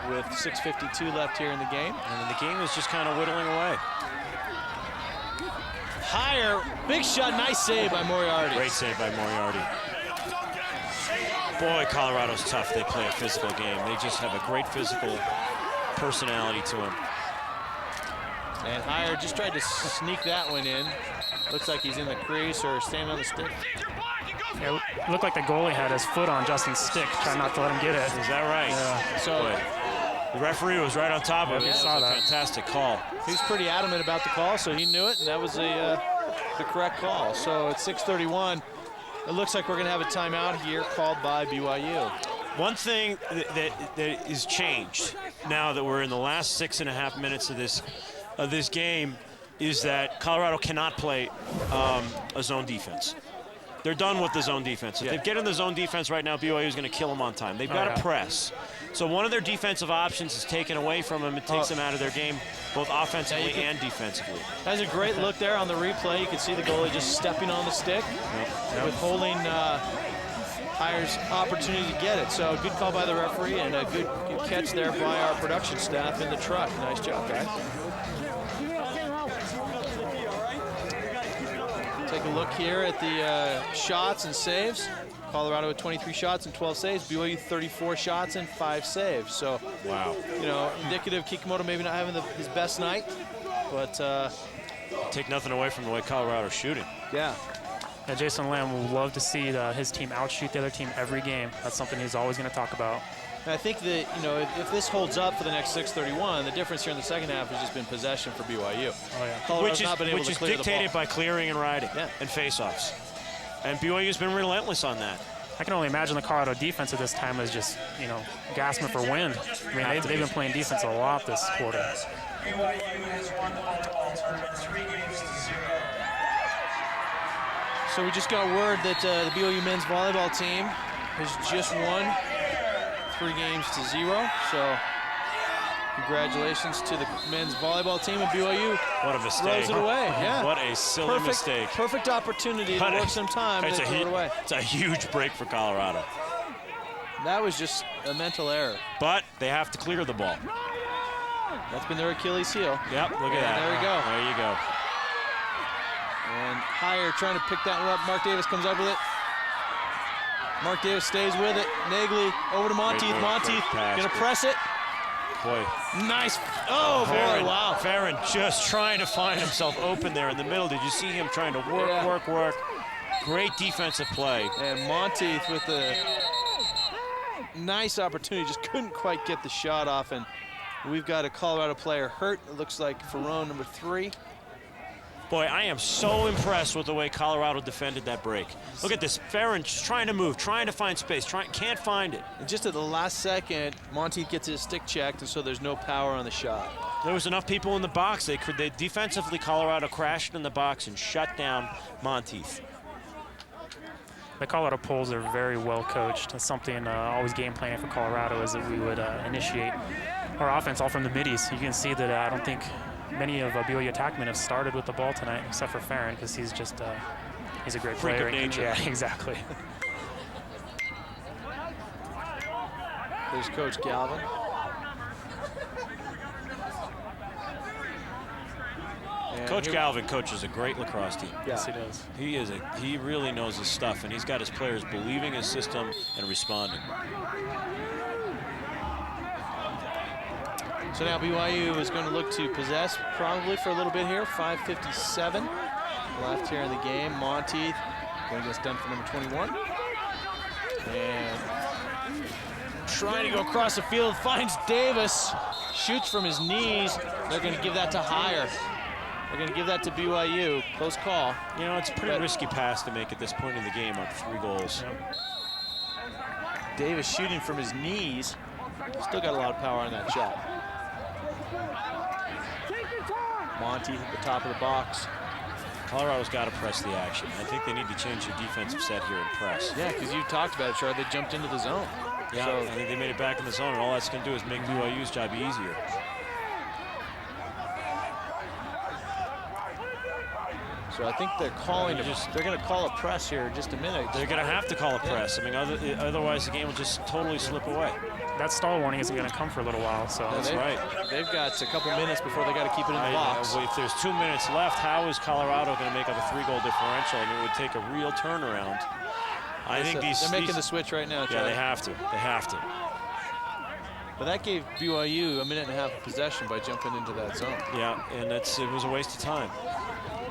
[SPEAKER 1] with 6:52 left here in the game.
[SPEAKER 4] And the game is just kind of whittling away.
[SPEAKER 1] Higher, big shot, nice save by Moriarty.
[SPEAKER 4] Great save by Moriarty. Boy, Colorado's tough. They play a physical game. They just have a great physical personality to them.
[SPEAKER 1] And Higher just tried to sneak that one in. Looks like he's in the crease or standing on the stick.
[SPEAKER 9] Yeah, it looked like the goalie had his foot on Justin's stick, trying not to let him get it.
[SPEAKER 4] Is that right?
[SPEAKER 9] Yeah.
[SPEAKER 1] So
[SPEAKER 4] the referee was right on top of it. That was a fantastic call.
[SPEAKER 1] He's pretty adamant about the call, so he knew it, and that was the correct call. So at 6:31, it looks like we're going to have a timeout here called by BYU.
[SPEAKER 4] One thing that is changed now that we're in the last 6.5 minutes of this game is that Colorado cannot play a zone defense. They're done with the zone defense. If they get in the zone defense right now, BYU is going to kill them on time. They've got to press. So one of their defensive options is taken away from them. It takes them out of their game, both offensively and defensively.
[SPEAKER 1] That's a great look there on the replay. You can see the goalie just stepping on the stick, withholding Higher's opportunity to get it. So good call by the referee and a good catch there by our production staff in the truck. Nice job, guys. Take a look here at the shots and saves. Colorado with 23 shots and 12 saves. BYU 34 shots and 5 saves. So,
[SPEAKER 4] wow.
[SPEAKER 1] You know, indicative Kikumoto maybe not having his best night, but
[SPEAKER 4] take nothing away from the way Colorado's shooting.
[SPEAKER 1] Yeah.
[SPEAKER 9] Yeah, Jason Lamb would love to see his team outshoot the other team every game. That's something he's always going to talk about.
[SPEAKER 1] And I think that, you know, if this holds up for the next 6:31, the difference here in the second half has just been possession for BYU.
[SPEAKER 9] Oh, yeah.
[SPEAKER 1] Colorado's not been able
[SPEAKER 4] which
[SPEAKER 1] to
[SPEAKER 4] is
[SPEAKER 1] clear
[SPEAKER 4] dictated
[SPEAKER 1] the ball.
[SPEAKER 4] by clearing and riding and faceoffs. And BYU's been relentless on that.
[SPEAKER 9] I can only imagine the Colorado defense at this time is just, you know, gasping for wind. I mean, they've been playing defense a lot this quarter.
[SPEAKER 5] BYU has won the volleyball tournament 3 games to 0.
[SPEAKER 1] So we just got word that the BYU men's volleyball team has just won 3 games to 0. So congratulations to the men's volleyball team, and BYU
[SPEAKER 4] what a mistake.
[SPEAKER 1] throws it away. Yeah.
[SPEAKER 4] What a silly mistake.
[SPEAKER 1] Perfect opportunity to work some time to throw it away.
[SPEAKER 4] It's a huge break for Colorado.
[SPEAKER 1] That was just a mental error.
[SPEAKER 4] But they have to clear the ball.
[SPEAKER 1] That's been their Achilles heel.
[SPEAKER 4] Yep, look at that.
[SPEAKER 1] There we go.
[SPEAKER 4] There you go.
[SPEAKER 1] And Higher trying to pick that one up. Mark Davis comes up with it. Mark Davis stays with it. Nagley over to Monteith. Monteith gonna press it.
[SPEAKER 4] Boy.
[SPEAKER 1] Nice. Oh, boy, wow.
[SPEAKER 4] Farron just trying to find himself open there in the middle. Did you see him trying to work? Great defensive play.
[SPEAKER 1] And Monteith with a nice opportunity, just couldn't quite get the shot off. And we've got a Colorado player hurt. It looks like Ferrone, number 3.
[SPEAKER 4] Boy, I am so impressed with the way Colorado defended that break. Look at this, Farron just trying to move, trying to find space, can't find it.
[SPEAKER 1] And just at the last second, Monteith gets his stick checked, and so there's no power on the shot.
[SPEAKER 4] There was enough people in the box. They defensively, Colorado crashed in the box and shut down Monteith.
[SPEAKER 9] The Colorado Poles are very well coached. That's something always game planning for Colorado is that we would initiate our offense all from the middies. You can see that I don't think many of BYU attackmen have started with the ball tonight, except for Farron, because he's just he's a great
[SPEAKER 4] freak
[SPEAKER 9] player.
[SPEAKER 4] Of nature.
[SPEAKER 9] Yeah, exactly.
[SPEAKER 1] There's Coach Galvin.
[SPEAKER 4] Coach Galvin coaches a great lacrosse team.
[SPEAKER 9] Yes, he does.
[SPEAKER 4] He really knows his stuff, and he's got his players believing his system and responding.
[SPEAKER 1] So now BYU is going to look to possess probably for a little bit here. 5:57 left here in the game. Monteith going to get done for number 21. And trying to go across the field, finds Davis, shoots from his knees. They're going to give that to Higher. They're going to give that to BYU. Close call.
[SPEAKER 4] You know, it's a pretty risky pass to make at this point in the game on 3 goals.
[SPEAKER 1] Yep. Davis shooting from his knees. Still got a lot of power on that shot. Monteith at the top of the box.
[SPEAKER 4] Colorado's got to press the action. I think they need to change their defensive set here and press.
[SPEAKER 1] Yeah, because you talked about it, Charlie. They jumped into the zone.
[SPEAKER 4] Yeah, so I think they made it back in the zone, and all that's going to do is make BYU's job easier.
[SPEAKER 1] So I think they're calling they're going to call a press here in just a minute.
[SPEAKER 4] They're going to have to call a press. I mean, otherwise the game will just totally slip away.
[SPEAKER 9] That stall warning isn't going to come for a little while, so.
[SPEAKER 4] That's right.
[SPEAKER 1] They've got a couple minutes before they got to keep it in the box.
[SPEAKER 4] If there's 2 minutes left, how is Colorado going to make up a 3-goal differential? I mean, it would take a real turnaround. I think
[SPEAKER 1] they're making the switch right now, Charlie.
[SPEAKER 4] Yeah, they have to. They have to.
[SPEAKER 1] But that gave BYU a minute and a half of possession by jumping into that zone.
[SPEAKER 4] Yeah, and it was a waste of time.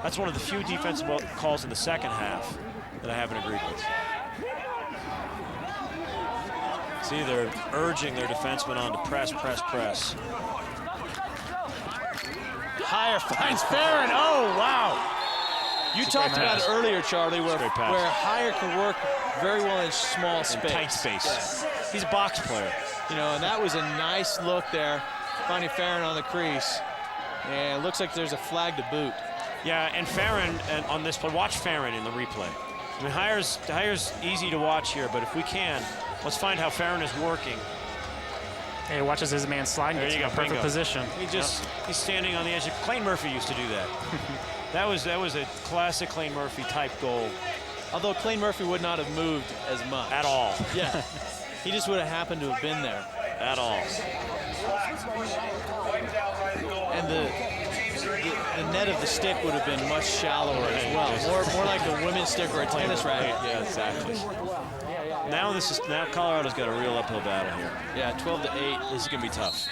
[SPEAKER 4] That's one of the few defensive calls in the second half that I haven't agreed with. See, they're urging their defensemen on to press.
[SPEAKER 1] Higher finds Farron. Oh, wow. You talked about it earlier, Charlie, where Higher can work very well in small space.
[SPEAKER 4] In tight space.
[SPEAKER 1] Yes.
[SPEAKER 4] He's a box player.
[SPEAKER 1] You know, and that was a nice look there, finding Farron on the crease. And it looks like there's a flag to boot.
[SPEAKER 4] Yeah, and Farron on this play, watch Farron in the replay. I mean, Higher's easy to watch here, but if we can, let's find how Farron is working.
[SPEAKER 9] Hey, he watches his man slide.
[SPEAKER 4] There you go,
[SPEAKER 9] perfect position.
[SPEAKER 4] He's standing on the edge. Clayne Murphy used to do that. that was a classic Clayne Murphy type goal.
[SPEAKER 1] Although Clayne Murphy would not have moved as much.
[SPEAKER 4] At all.
[SPEAKER 1] Yeah, he just would have happened to have been there.
[SPEAKER 4] At all.
[SPEAKER 1] And the net of the stick would have been much shallower as well. More like a women's stick or a tennis racket.
[SPEAKER 4] Yeah, exactly. Now Colorado's got a real uphill battle here.
[SPEAKER 1] Yeah, 12-8.
[SPEAKER 4] This is gonna be tough.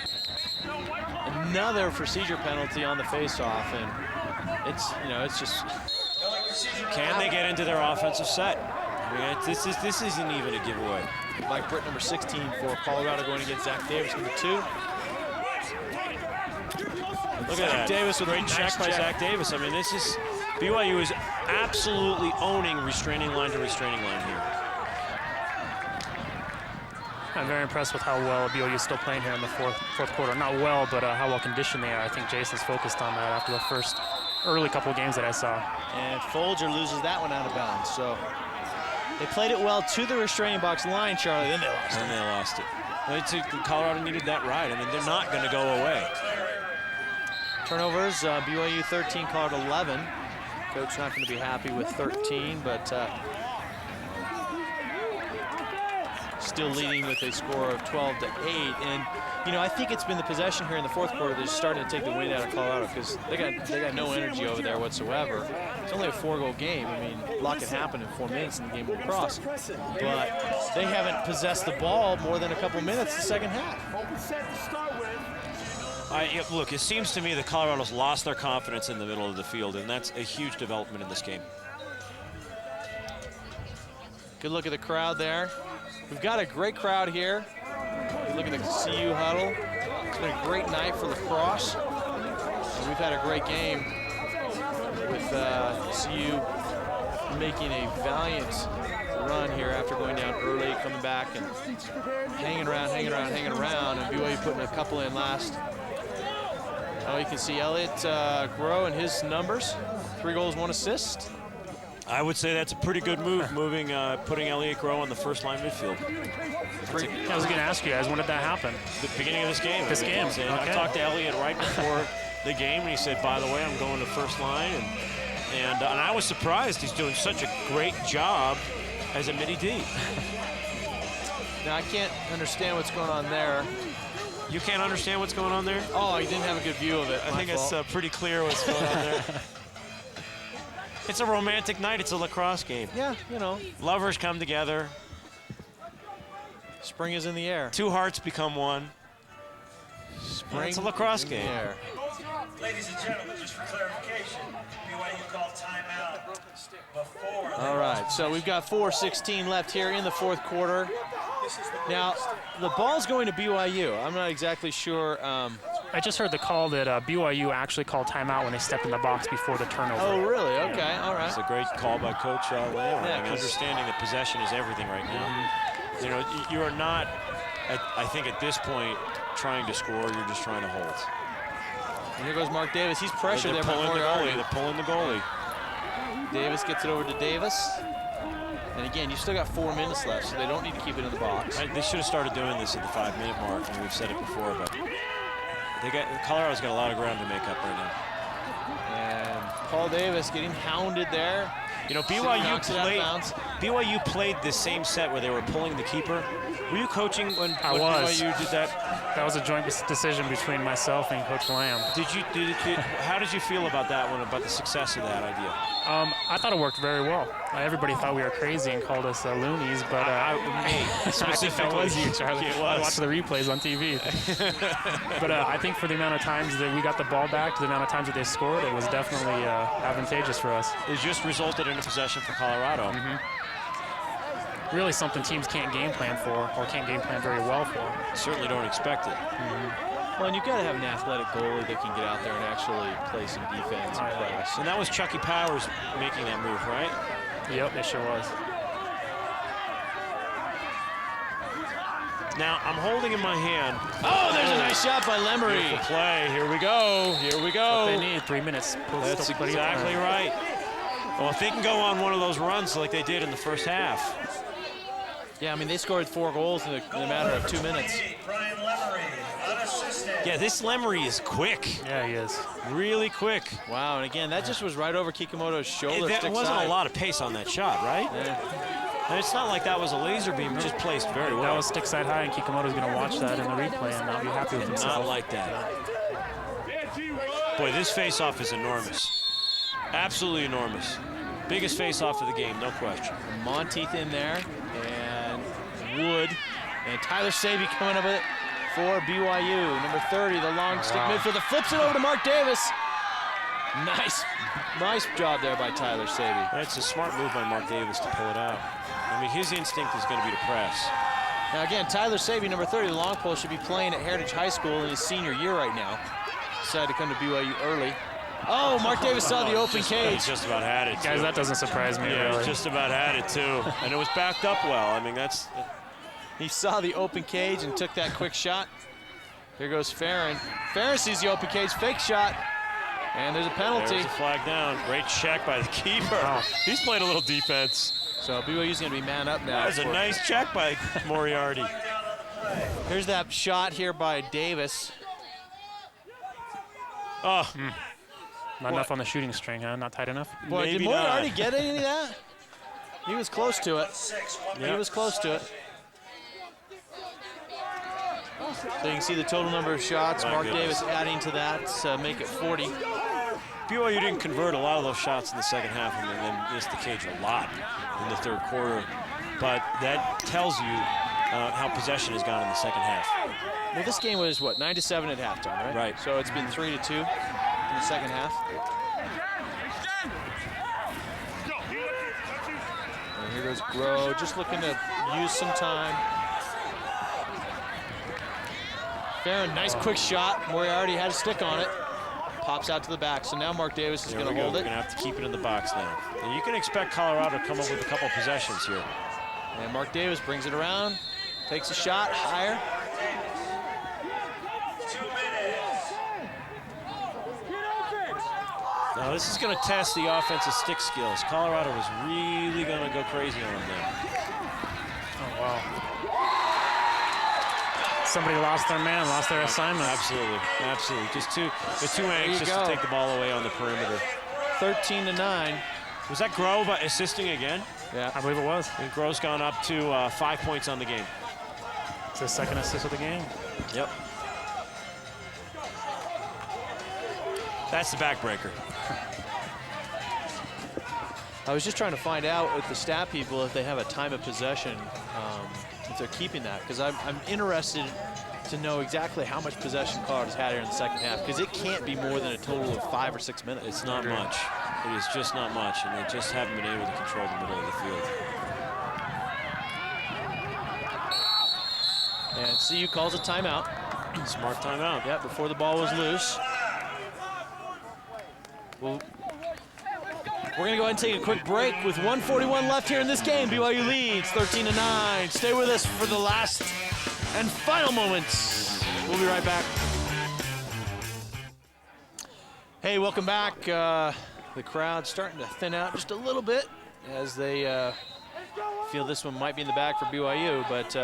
[SPEAKER 1] Another procedure penalty on the face-off, and it's just.
[SPEAKER 4] Can they get into their offensive set? I mean, this isn't even a giveaway.
[SPEAKER 1] Mike Britt, number 16 for Colorado, going against Zach Davis, number 2.
[SPEAKER 4] Look at that.
[SPEAKER 1] Davis with
[SPEAKER 4] a great check by Zach Davis. I mean, BYU is absolutely owning restraining line to restraining line here.
[SPEAKER 9] I'm very impressed with how well BYU is still playing here in the fourth quarter. Not well, but how well conditioned they are. I think Jason's focused on that after the first early couple of games that I saw.
[SPEAKER 1] And Folger loses that one out of bounds. So they played it well to the restraining box line, Charlie, then they lost it.
[SPEAKER 4] And they lost it. Colorado needed that ride. I mean, they're not going to go away.
[SPEAKER 1] Turnovers, BYU 13, Colorado 11. Coach not going to be happy with 13, but still leading with a score of 12-8. And, you know, I think it's been the possession here in the fourth quarter that's starting to take the wind out of Colorado, because they got no energy over there whatsoever. It's only a 4-goal game. I mean, a lot can happen in 4 minutes in the game of lacrosse. But they haven't possessed the ball more than a couple minutes the second half.
[SPEAKER 4] Look, it seems to me that Colorado's lost their confidence in the middle of the field, and that's a huge development in this game.
[SPEAKER 1] Good look at the crowd there. We've got a great crowd here. Good look at the CU huddle. It's been a great night for lacrosse. And we've had a great game with CU making a valiant run here after going down early, coming back and hanging around, and BYU putting a couple in last. Oh, you can see Elliot grow in his numbers. 3 goals, 1 assist.
[SPEAKER 4] I would say that's a pretty good move, putting Elliot Groh on the first line midfield.
[SPEAKER 9] I was going to ask you guys, when did that happen?
[SPEAKER 4] The beginning of this game.
[SPEAKER 9] Okay.
[SPEAKER 4] I talked to Elliot right before the game, and he said, by the way, I'm going to first line. And I was surprised. He's doing such a great job as a midi D.
[SPEAKER 1] Now, I can't understand what's going on there.
[SPEAKER 4] You can't understand what's going on there?
[SPEAKER 1] Oh, you didn't have a good view of it.
[SPEAKER 4] I think it's pretty clear what's going on there. It's a romantic night. It's a lacrosse game.
[SPEAKER 1] Yeah, you know.
[SPEAKER 4] Lovers come together.
[SPEAKER 1] Spring is in the air.
[SPEAKER 4] 2 hearts become one.
[SPEAKER 1] Spring.
[SPEAKER 4] It's a lacrosse game.
[SPEAKER 5] Ladies and gentlemen, just for clarification, BYU called timeout before.
[SPEAKER 1] All right, so we've got 4:16 left here in the fourth quarter. Now, the ball's going to BYU. I'm not exactly sure.
[SPEAKER 9] I just heard the call that BYU actually called timeout when they stepped in the box before the turnover.
[SPEAKER 1] Oh, really? Okay, all right.
[SPEAKER 4] It's a great call by Coach Lamb. Understanding that possession is everything right now. You know, you are not, I think at this point, trying to score. You're just trying to hold.
[SPEAKER 1] And here goes Mark Davis. He's pressured there by
[SPEAKER 4] Moriarty. They're pulling the goalie.
[SPEAKER 1] Davis gets it over to Davis. And again, you still got 4 minutes left, so they don't need to keep it in the box.
[SPEAKER 4] They should have started doing this at the 5-minute mark, and we've said it before, but Colorado's got a lot of ground to make up right now.
[SPEAKER 1] And Paul Davis getting hounded there.
[SPEAKER 4] You know, BYU played the same set where they were pulling the keeper. Were you coaching when BYU did that?
[SPEAKER 9] That was a joint decision between myself and Coach Lamb.
[SPEAKER 4] How did you feel about that one, about the success of that idea?
[SPEAKER 9] I thought it worked very well. Everybody thought we were crazy and called us loonies, but I think that was you, Charlie. I watched the replays on TV. But I think for the amount of times that we got the ball back, the amount of times that they scored, it was definitely advantageous for us.
[SPEAKER 4] It just resulted in a possession for Colorado.
[SPEAKER 9] Really something teams can't game plan for, or can't game plan very well for.
[SPEAKER 4] Certainly don't expect it.
[SPEAKER 1] Well, and you've got to have an athletic goalie that can get out there and actually play some defense and press.
[SPEAKER 4] And that was Chucky Powers making that move, right?
[SPEAKER 9] Yep, it sure was.
[SPEAKER 4] Now, I'm holding in my hand.
[SPEAKER 1] Oh, there's a nice shot by Lemery.
[SPEAKER 4] Beautiful play. Here we go. Here we go.
[SPEAKER 9] They need 3 minutes.
[SPEAKER 4] That's exactly right. Well, if they can go on one of those runs like they did in the first half.
[SPEAKER 1] Yeah, I mean, they scored 4 goals in a matter of 2 minutes.
[SPEAKER 5] Brian Lemery, unassisted.
[SPEAKER 4] Yeah, this Lemery is quick.
[SPEAKER 9] Yeah, he is.
[SPEAKER 4] Really quick.
[SPEAKER 1] Wow, and again, that just was right over Kikumoto's shoulder.
[SPEAKER 4] There wasn't a lot of pace on that shot, right?
[SPEAKER 1] Yeah.
[SPEAKER 4] And it's not like that was a laser beam, just placed very well.
[SPEAKER 9] That was stick side high, and Kikumoto's going to watch that in the replay and not be happy with himself.
[SPEAKER 4] Not like that. Boy, this face-off is enormous. Absolutely enormous. Biggest face-off of the game, no question.
[SPEAKER 1] Monteith in there, and Wood, and Tyler Sabey coming up with it for BYU. Number 30, the long stick midfielder, flips it over to Mark Davis. Nice job there by Tyler Sabey.
[SPEAKER 4] That's a smart move by Mark Davis to pull it out. I mean, his instinct is going to be to press.
[SPEAKER 1] Now again, Tyler Sabey, number 30, the long pole, should be playing at Heritage High School in his senior year right now. Decided to come to BYU early. Oh, Mark Davis saw the open cage.
[SPEAKER 4] He just about had it, too.
[SPEAKER 9] Guys, that doesn't surprise me,
[SPEAKER 4] yeah,
[SPEAKER 9] really.
[SPEAKER 4] He just about had it, too. And it was backed up well. I mean, that's...
[SPEAKER 1] He saw the open cage and took that quick shot. Here goes Farron. Farron sees the open cage, fake shot. And there's a penalty.
[SPEAKER 4] There's a flag down. Great check by the keeper. Oh. He's playing a little defense.
[SPEAKER 1] So BYU's going to be man up now.
[SPEAKER 4] That's a nice check by Moriarty.
[SPEAKER 1] Here's that shot here by Davis.
[SPEAKER 4] Oh.
[SPEAKER 9] Not enough on the shooting string, huh? Not tight enough?
[SPEAKER 1] Boy,
[SPEAKER 4] Maybe
[SPEAKER 1] did Moriarty get any of that? He was close to it.
[SPEAKER 4] Yep.
[SPEAKER 1] He was close to it. So you can see the total number of shots.
[SPEAKER 4] My
[SPEAKER 1] Mark
[SPEAKER 4] goodness.
[SPEAKER 1] Davis adding to that to make it 40.
[SPEAKER 4] BYU didn't convert a lot of those shots in the second half and then missed the cage a lot in the third quarter. But that tells you how possession has gone in the second half.
[SPEAKER 1] Well, this game was, what, 9-7 at halftime, right?
[SPEAKER 4] Right.
[SPEAKER 1] So it's been 3-2 in the second half. And here goes Groh, just looking to use some time. Farron, nice quick shot. Moriarty had a stick on it. Pops out to the back. So now Mark Davis is going to hold it.
[SPEAKER 4] We're going to have to keep it in the box now. And you can expect Colorado to come up with a couple possessions here.
[SPEAKER 1] And Mark Davis brings it around, takes a shot higher.
[SPEAKER 5] 2 minutes.
[SPEAKER 4] Now this is going to test the offensive stick skills. Colorado was really going to go crazy on them there.
[SPEAKER 9] Oh, wow. Somebody lost their man, lost their assignment.
[SPEAKER 4] Absolutely, absolutely. They're too anxious to take the ball away on the perimeter.
[SPEAKER 1] 13-9.
[SPEAKER 4] Was that Groh assisting again?
[SPEAKER 1] Yeah,
[SPEAKER 9] I believe it was.
[SPEAKER 4] And Groh's gone up to 5 points on the game.
[SPEAKER 9] It's his second assist of the game.
[SPEAKER 4] Yep. That's the backbreaker.
[SPEAKER 1] I was just trying to find out with the stat people if they have a time of possession, if they're keeping that, because I'm interested to know exactly how much possession Colorado's had here in the second half, because it can't be more than a total of 5 or 6 minutes.
[SPEAKER 4] It's not much. It is just not much, and they just haven't been able to control the middle of the field.
[SPEAKER 1] And CU calls a timeout.
[SPEAKER 4] Smart timeout.
[SPEAKER 1] Yeah, before the ball was loose. Well, we're going to go ahead and take a quick break with 1:41 left here in this game. BYU leads 13-9. Stay with us for the last and final moments. We'll be right back. Hey, welcome back. The crowd starting to thin out just a little bit as they feel this one might be in the bag for BYU, but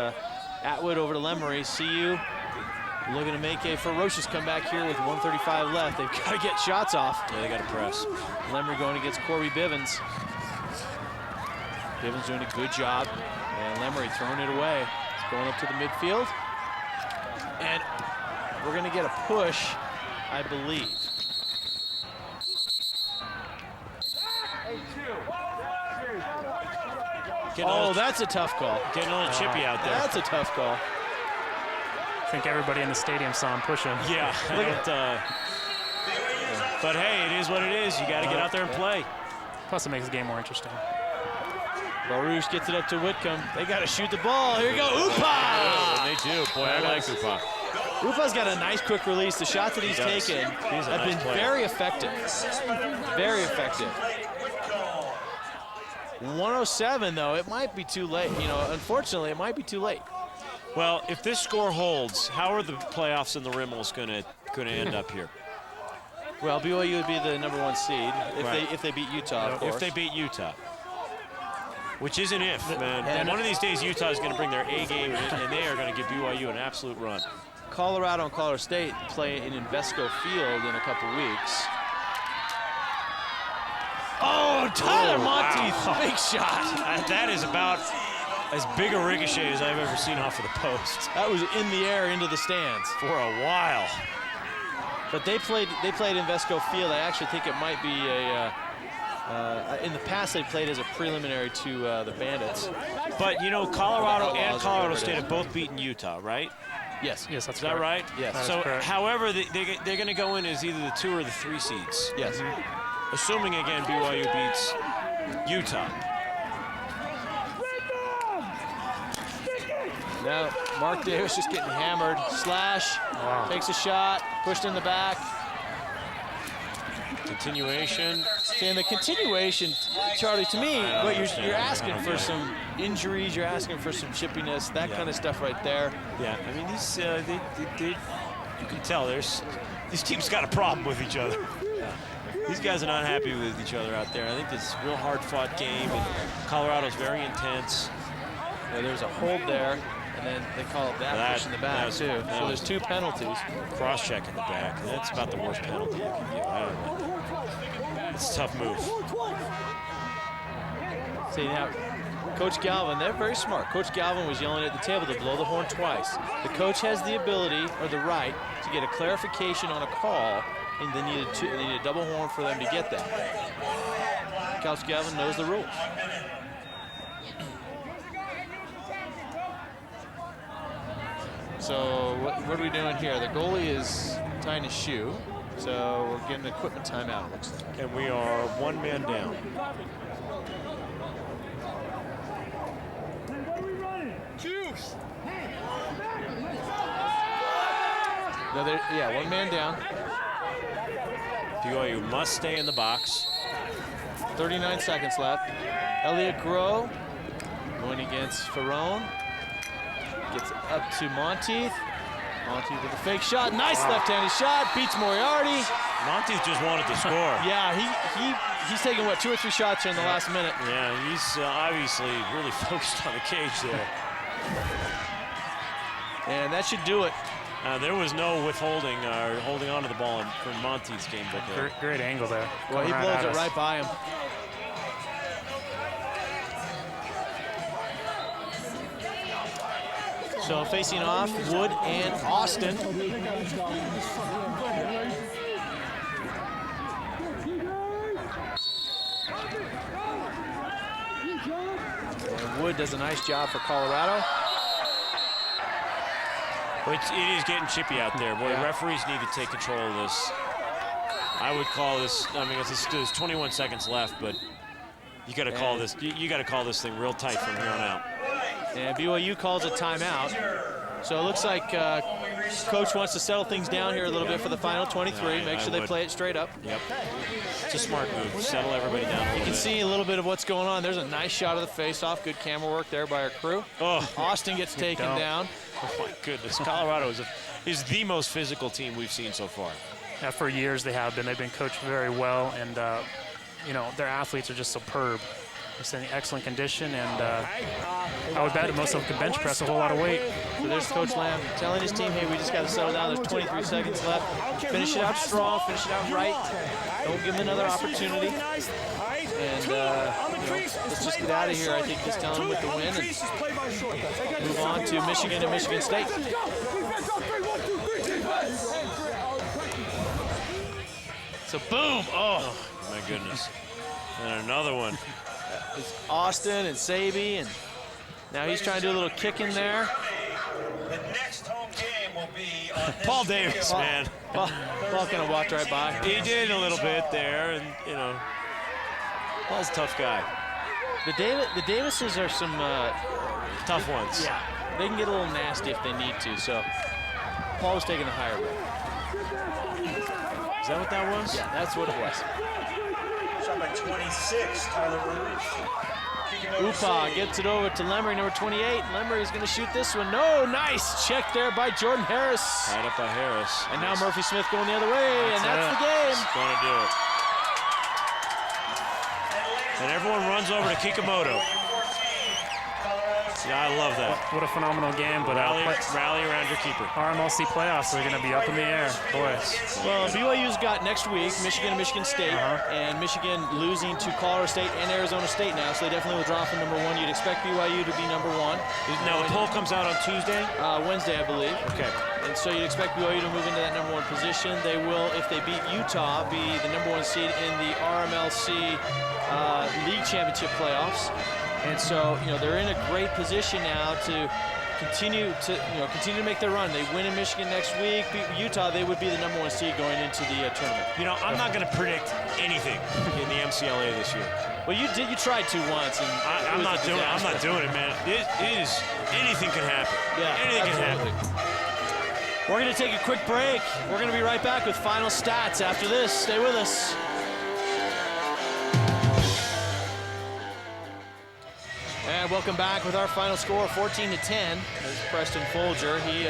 [SPEAKER 1] Atwood over to Lemery. CU looking to make a ferocious comeback here with 1:35 left. They've got to get shots off.
[SPEAKER 4] Yeah, they got to press.
[SPEAKER 1] Lemery going against Corby Bivens. Bivens doing a good job, and Lemery throwing it away. It's going up to the midfield, and we're going to get a push, I believe. Oh, that's a tough call.
[SPEAKER 4] Getting a little chippy out there.
[SPEAKER 1] That's a tough call.
[SPEAKER 9] I think everybody in the stadium saw him push him.
[SPEAKER 4] Yeah. But hey, it is what it is. You got to get out there and play.
[SPEAKER 9] Plus, it makes the game more interesting.
[SPEAKER 1] Baruch gets it up to Whitcomb. They got to shoot the ball. Here we go, Upa!
[SPEAKER 4] They do. Boy, I like Upa.
[SPEAKER 1] Upa's got a nice quick release. The shots that he's taken have been very effective. Very effective. 107, though, it might be too late. You know, unfortunately, it might be too late.
[SPEAKER 4] Well, if this score holds, how are the playoffs in the Rimmels going to end up here?
[SPEAKER 1] Well, BYU would be the #1 seed
[SPEAKER 4] Right.
[SPEAKER 1] if they beat Utah, of course.
[SPEAKER 4] If they beat Utah. Which is an if, man. And one of these days, Utah is going to bring their A game, and they are going to give BYU an absolute run.
[SPEAKER 1] Colorado and Colorado State play in Invesco Field in a couple weeks. Oh, Tyler Monteith, big shot.
[SPEAKER 4] That is about as big a ricochet as I've ever seen off of the post.
[SPEAKER 1] That was in the air into the stands.
[SPEAKER 4] For a while.
[SPEAKER 1] But they played Invesco Field. I actually think it might be in the past they played as a preliminary to the Bandits.
[SPEAKER 4] But you know, Colorado and Colorado State have both beaten Utah, right?
[SPEAKER 1] Yes.
[SPEAKER 9] Yes, that's
[SPEAKER 4] Is that right?
[SPEAKER 1] Yes.
[SPEAKER 4] So, however, they're going to go in as either the 2 or the 3 seeds.
[SPEAKER 1] Yes.
[SPEAKER 4] Assuming, again, BYU beats Utah.
[SPEAKER 1] Now, Mark Davis just getting hammered. Slash, takes a shot, pushed in the back.
[SPEAKER 4] Continuation.
[SPEAKER 1] See, and the continuation, Charlie, to me, what you're asking for some injuries, you're asking for some chippiness, that kind of stuff right there.
[SPEAKER 4] Yeah, I mean, these, you can tell these teams got a problem with each other. These guys are not happy with each other out there. I think it's a real hard-fought game, and Colorado's very intense.
[SPEAKER 1] Yeah, there's a hold there, and then they call it that push in the back, too. So there's 2 penalties.
[SPEAKER 4] Cross-check in the back. That's about the worst penalty you can give. I don't know. It's a tough move.
[SPEAKER 1] See, now, Coach Galvin, they're very smart. Coach Galvin was yelling at the table to blow the horn twice. The coach has the ability or the right to get a clarification on a call, and they needed a double horn for them to get that. Coach Galvin knows the rules. So what are we doing here? The goalie is tying his shoe, so we're getting an equipment timeout, it looks like.
[SPEAKER 4] And we are 1 man down.
[SPEAKER 1] Yeah, 1 man down.
[SPEAKER 4] BYU must stay in the box.
[SPEAKER 1] 39 seconds left. Elliot Groh going against Ferrone. Gets up to Monteith. Monteith with a fake shot. Nice left-handed shot. Beats Moriarty.
[SPEAKER 4] Monteith just wanted to score.
[SPEAKER 1] Yeah, he's taken, what, 2 or 3 shots here in the last minute.
[SPEAKER 4] Yeah, he's obviously really focused on the cage there.
[SPEAKER 1] And that should do it.
[SPEAKER 4] There was no withholding or holding on to the ball for Monteith's game. But
[SPEAKER 9] great angle there.
[SPEAKER 1] Well, he blows it right by him. So facing off, Wood and Austin. And Wood does a nice job for Colorado.
[SPEAKER 4] It is getting chippy out there. Boy, the referees need to take control of this. I would call this, I mean, there's 21 seconds left, but you got to call this. You got to call this thing real tight from here on out.
[SPEAKER 1] And BYU calls a timeout. So it looks like Coach wants to settle things down here a little bit for the final 23. Make sure they play it straight up.
[SPEAKER 4] Yep. It's a smart move. Settle everybody down.
[SPEAKER 1] You can see a little bit of what's going on. There's a nice shot of the face-off. Good camera work there by our crew.
[SPEAKER 4] Oh,
[SPEAKER 1] Austin gets taken down.
[SPEAKER 4] Oh my goodness, Colorado is the most physical team we've seen so far.
[SPEAKER 9] Yeah, for years they have been. They've been coached very well, and you know, their athletes are just superb. It's in excellent condition, and I would bet most of them can bench press a whole lot of weight.
[SPEAKER 1] So there's Coach Lamb telling his team, hey, we just got to settle down. There's 23 seconds left. Finish it out strong, finish it out right. Don't give them another opportunity. And you know, let's just get out of here, I think he's telling them with the win, and move on to Michigan and Michigan State. So boom, oh.
[SPEAKER 4] My goodness. And another one.
[SPEAKER 1] It's Austin and Saby, and now he's trying to do a little kick in there.
[SPEAKER 5] The next home game will be on
[SPEAKER 4] Paul Davis, man.
[SPEAKER 1] Paul kind of walked right by.
[SPEAKER 4] He did a little bit there, and you know, Paul's a tough guy.
[SPEAKER 1] The Davises are some
[SPEAKER 4] tough ones.
[SPEAKER 1] Yeah, they can get a little nasty if they need to. So Paul was taking the higher road.
[SPEAKER 4] Is that what that was?
[SPEAKER 1] Yeah, that's what it was.
[SPEAKER 5] shot by 26, Tyler Ruiz.
[SPEAKER 1] Upa gets it over to Lemery, number 28. Lemery's going to shoot this one. No, nice check there by Jordan Harris.
[SPEAKER 4] Tied up by Harris.
[SPEAKER 1] And now Murphy Smith going the other way, and that's the game.
[SPEAKER 4] He's going to do it. And everyone runs over to Kikumoto. Yeah, I love that.
[SPEAKER 9] What a phenomenal game, but
[SPEAKER 4] rally around your keeper.
[SPEAKER 9] RMLC playoffs are going to be up in the air. Boy.
[SPEAKER 1] Well, BYU's got next week Michigan and Michigan State, and Michigan losing to Colorado State and Arizona State now, so they definitely will drop from number 1. You'd expect BYU to be number 1.
[SPEAKER 4] Now, the poll comes out on Tuesday?
[SPEAKER 1] Wednesday, I believe.
[SPEAKER 4] Okay.
[SPEAKER 1] And so you'd expect BYU to move into that number 1 position. They will, if they beat Utah, be the number 1 seed in the RMLC League Championship playoffs. And so, you know, they're in a great position now to continue to make their run. They win in Michigan next week, beat Utah, they would be the number 1 seed going into the tournament.
[SPEAKER 4] You know, I'm not going to predict anything in the MCLA this year.
[SPEAKER 1] Well, you tried to once, and
[SPEAKER 4] I'm not doing it, man. It is, anything can happen.
[SPEAKER 1] Yeah,
[SPEAKER 4] anything
[SPEAKER 1] absolutely.
[SPEAKER 4] can happen.
[SPEAKER 1] We're going to take a quick break. We're going to be right back with final stats after this. Stay with us. And welcome back with our final score, 14-10. As Preston Folger, he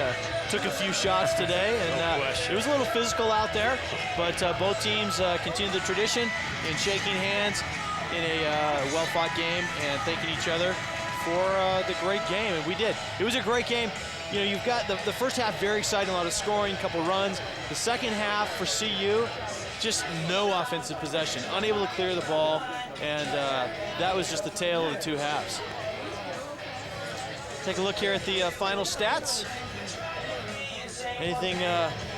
[SPEAKER 1] took a few shots today, and it was a little physical out there, but both teams continued the tradition in shaking hands in a well-fought game and thanking each other for the great game, and we did. It was a great game. You know, you've got the first half very exciting, a lot of scoring, a couple runs. The second half for CU, just no offensive possession, unable to clear the ball, and that was just the tale of the two halves. take a look here at the final stats. Anything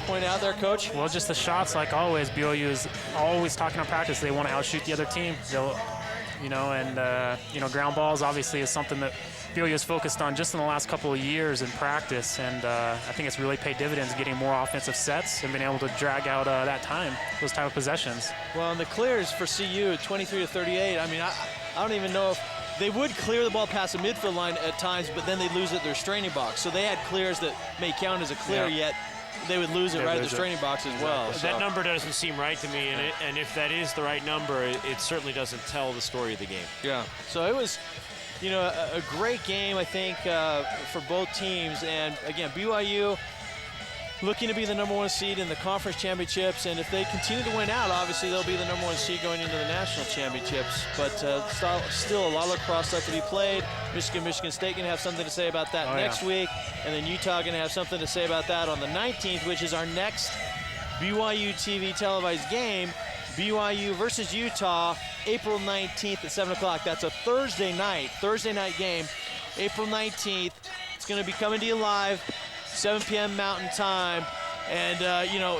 [SPEAKER 1] point out there, Coach?
[SPEAKER 9] Well, just the shots, like always. BYU is always talking on practice. They want to outshoot the other team. They'll, ground balls obviously is something that BYU has focused on just in the last couple of years in practice, and I think it's really paid dividends, getting more offensive sets and being able to drag out that time, those type of possessions.
[SPEAKER 1] Well, and the clears for CU, 23-38. I mean, I don't even know if they would clear the ball past the midfield line at times, but then they lose at their straining box. So they had clears that may count as a clear, yet they would lose it right at the straining box as well.
[SPEAKER 4] That number doesn't seem right to me, and if that is the right number, it certainly doesn't tell the story of the game.
[SPEAKER 1] Yeah. So it was, a great game, I think, for both teams. And again, BYU looking to be the #1 seed in the conference championships, and if they continue to win out, obviously they'll be the #1 seed going into the national championships. But still a lot of lacrosse left to be played. Michigan State going to have something to say about that next week, and then Utah going to have something to say about that on the 19th, which is our next BYU TV televised game. BYU versus Utah, April 19th at 7 o'clock. That's a Thursday night game, April 19th. It's going to be coming to you live, 7 p.m. Mountain Time. And,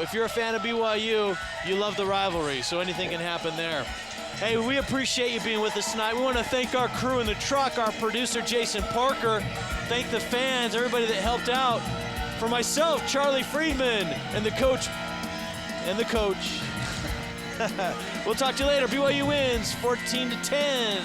[SPEAKER 1] if you're a fan of BYU, you love the rivalry, so anything can happen there. Hey, we appreciate you being with us tonight. We want to thank our crew in the truck, our producer, Jason Parker. Thank the fans, everybody that helped out. For myself, Charlie Friedman, and the coach. We'll talk to you later. BYU wins 14-10.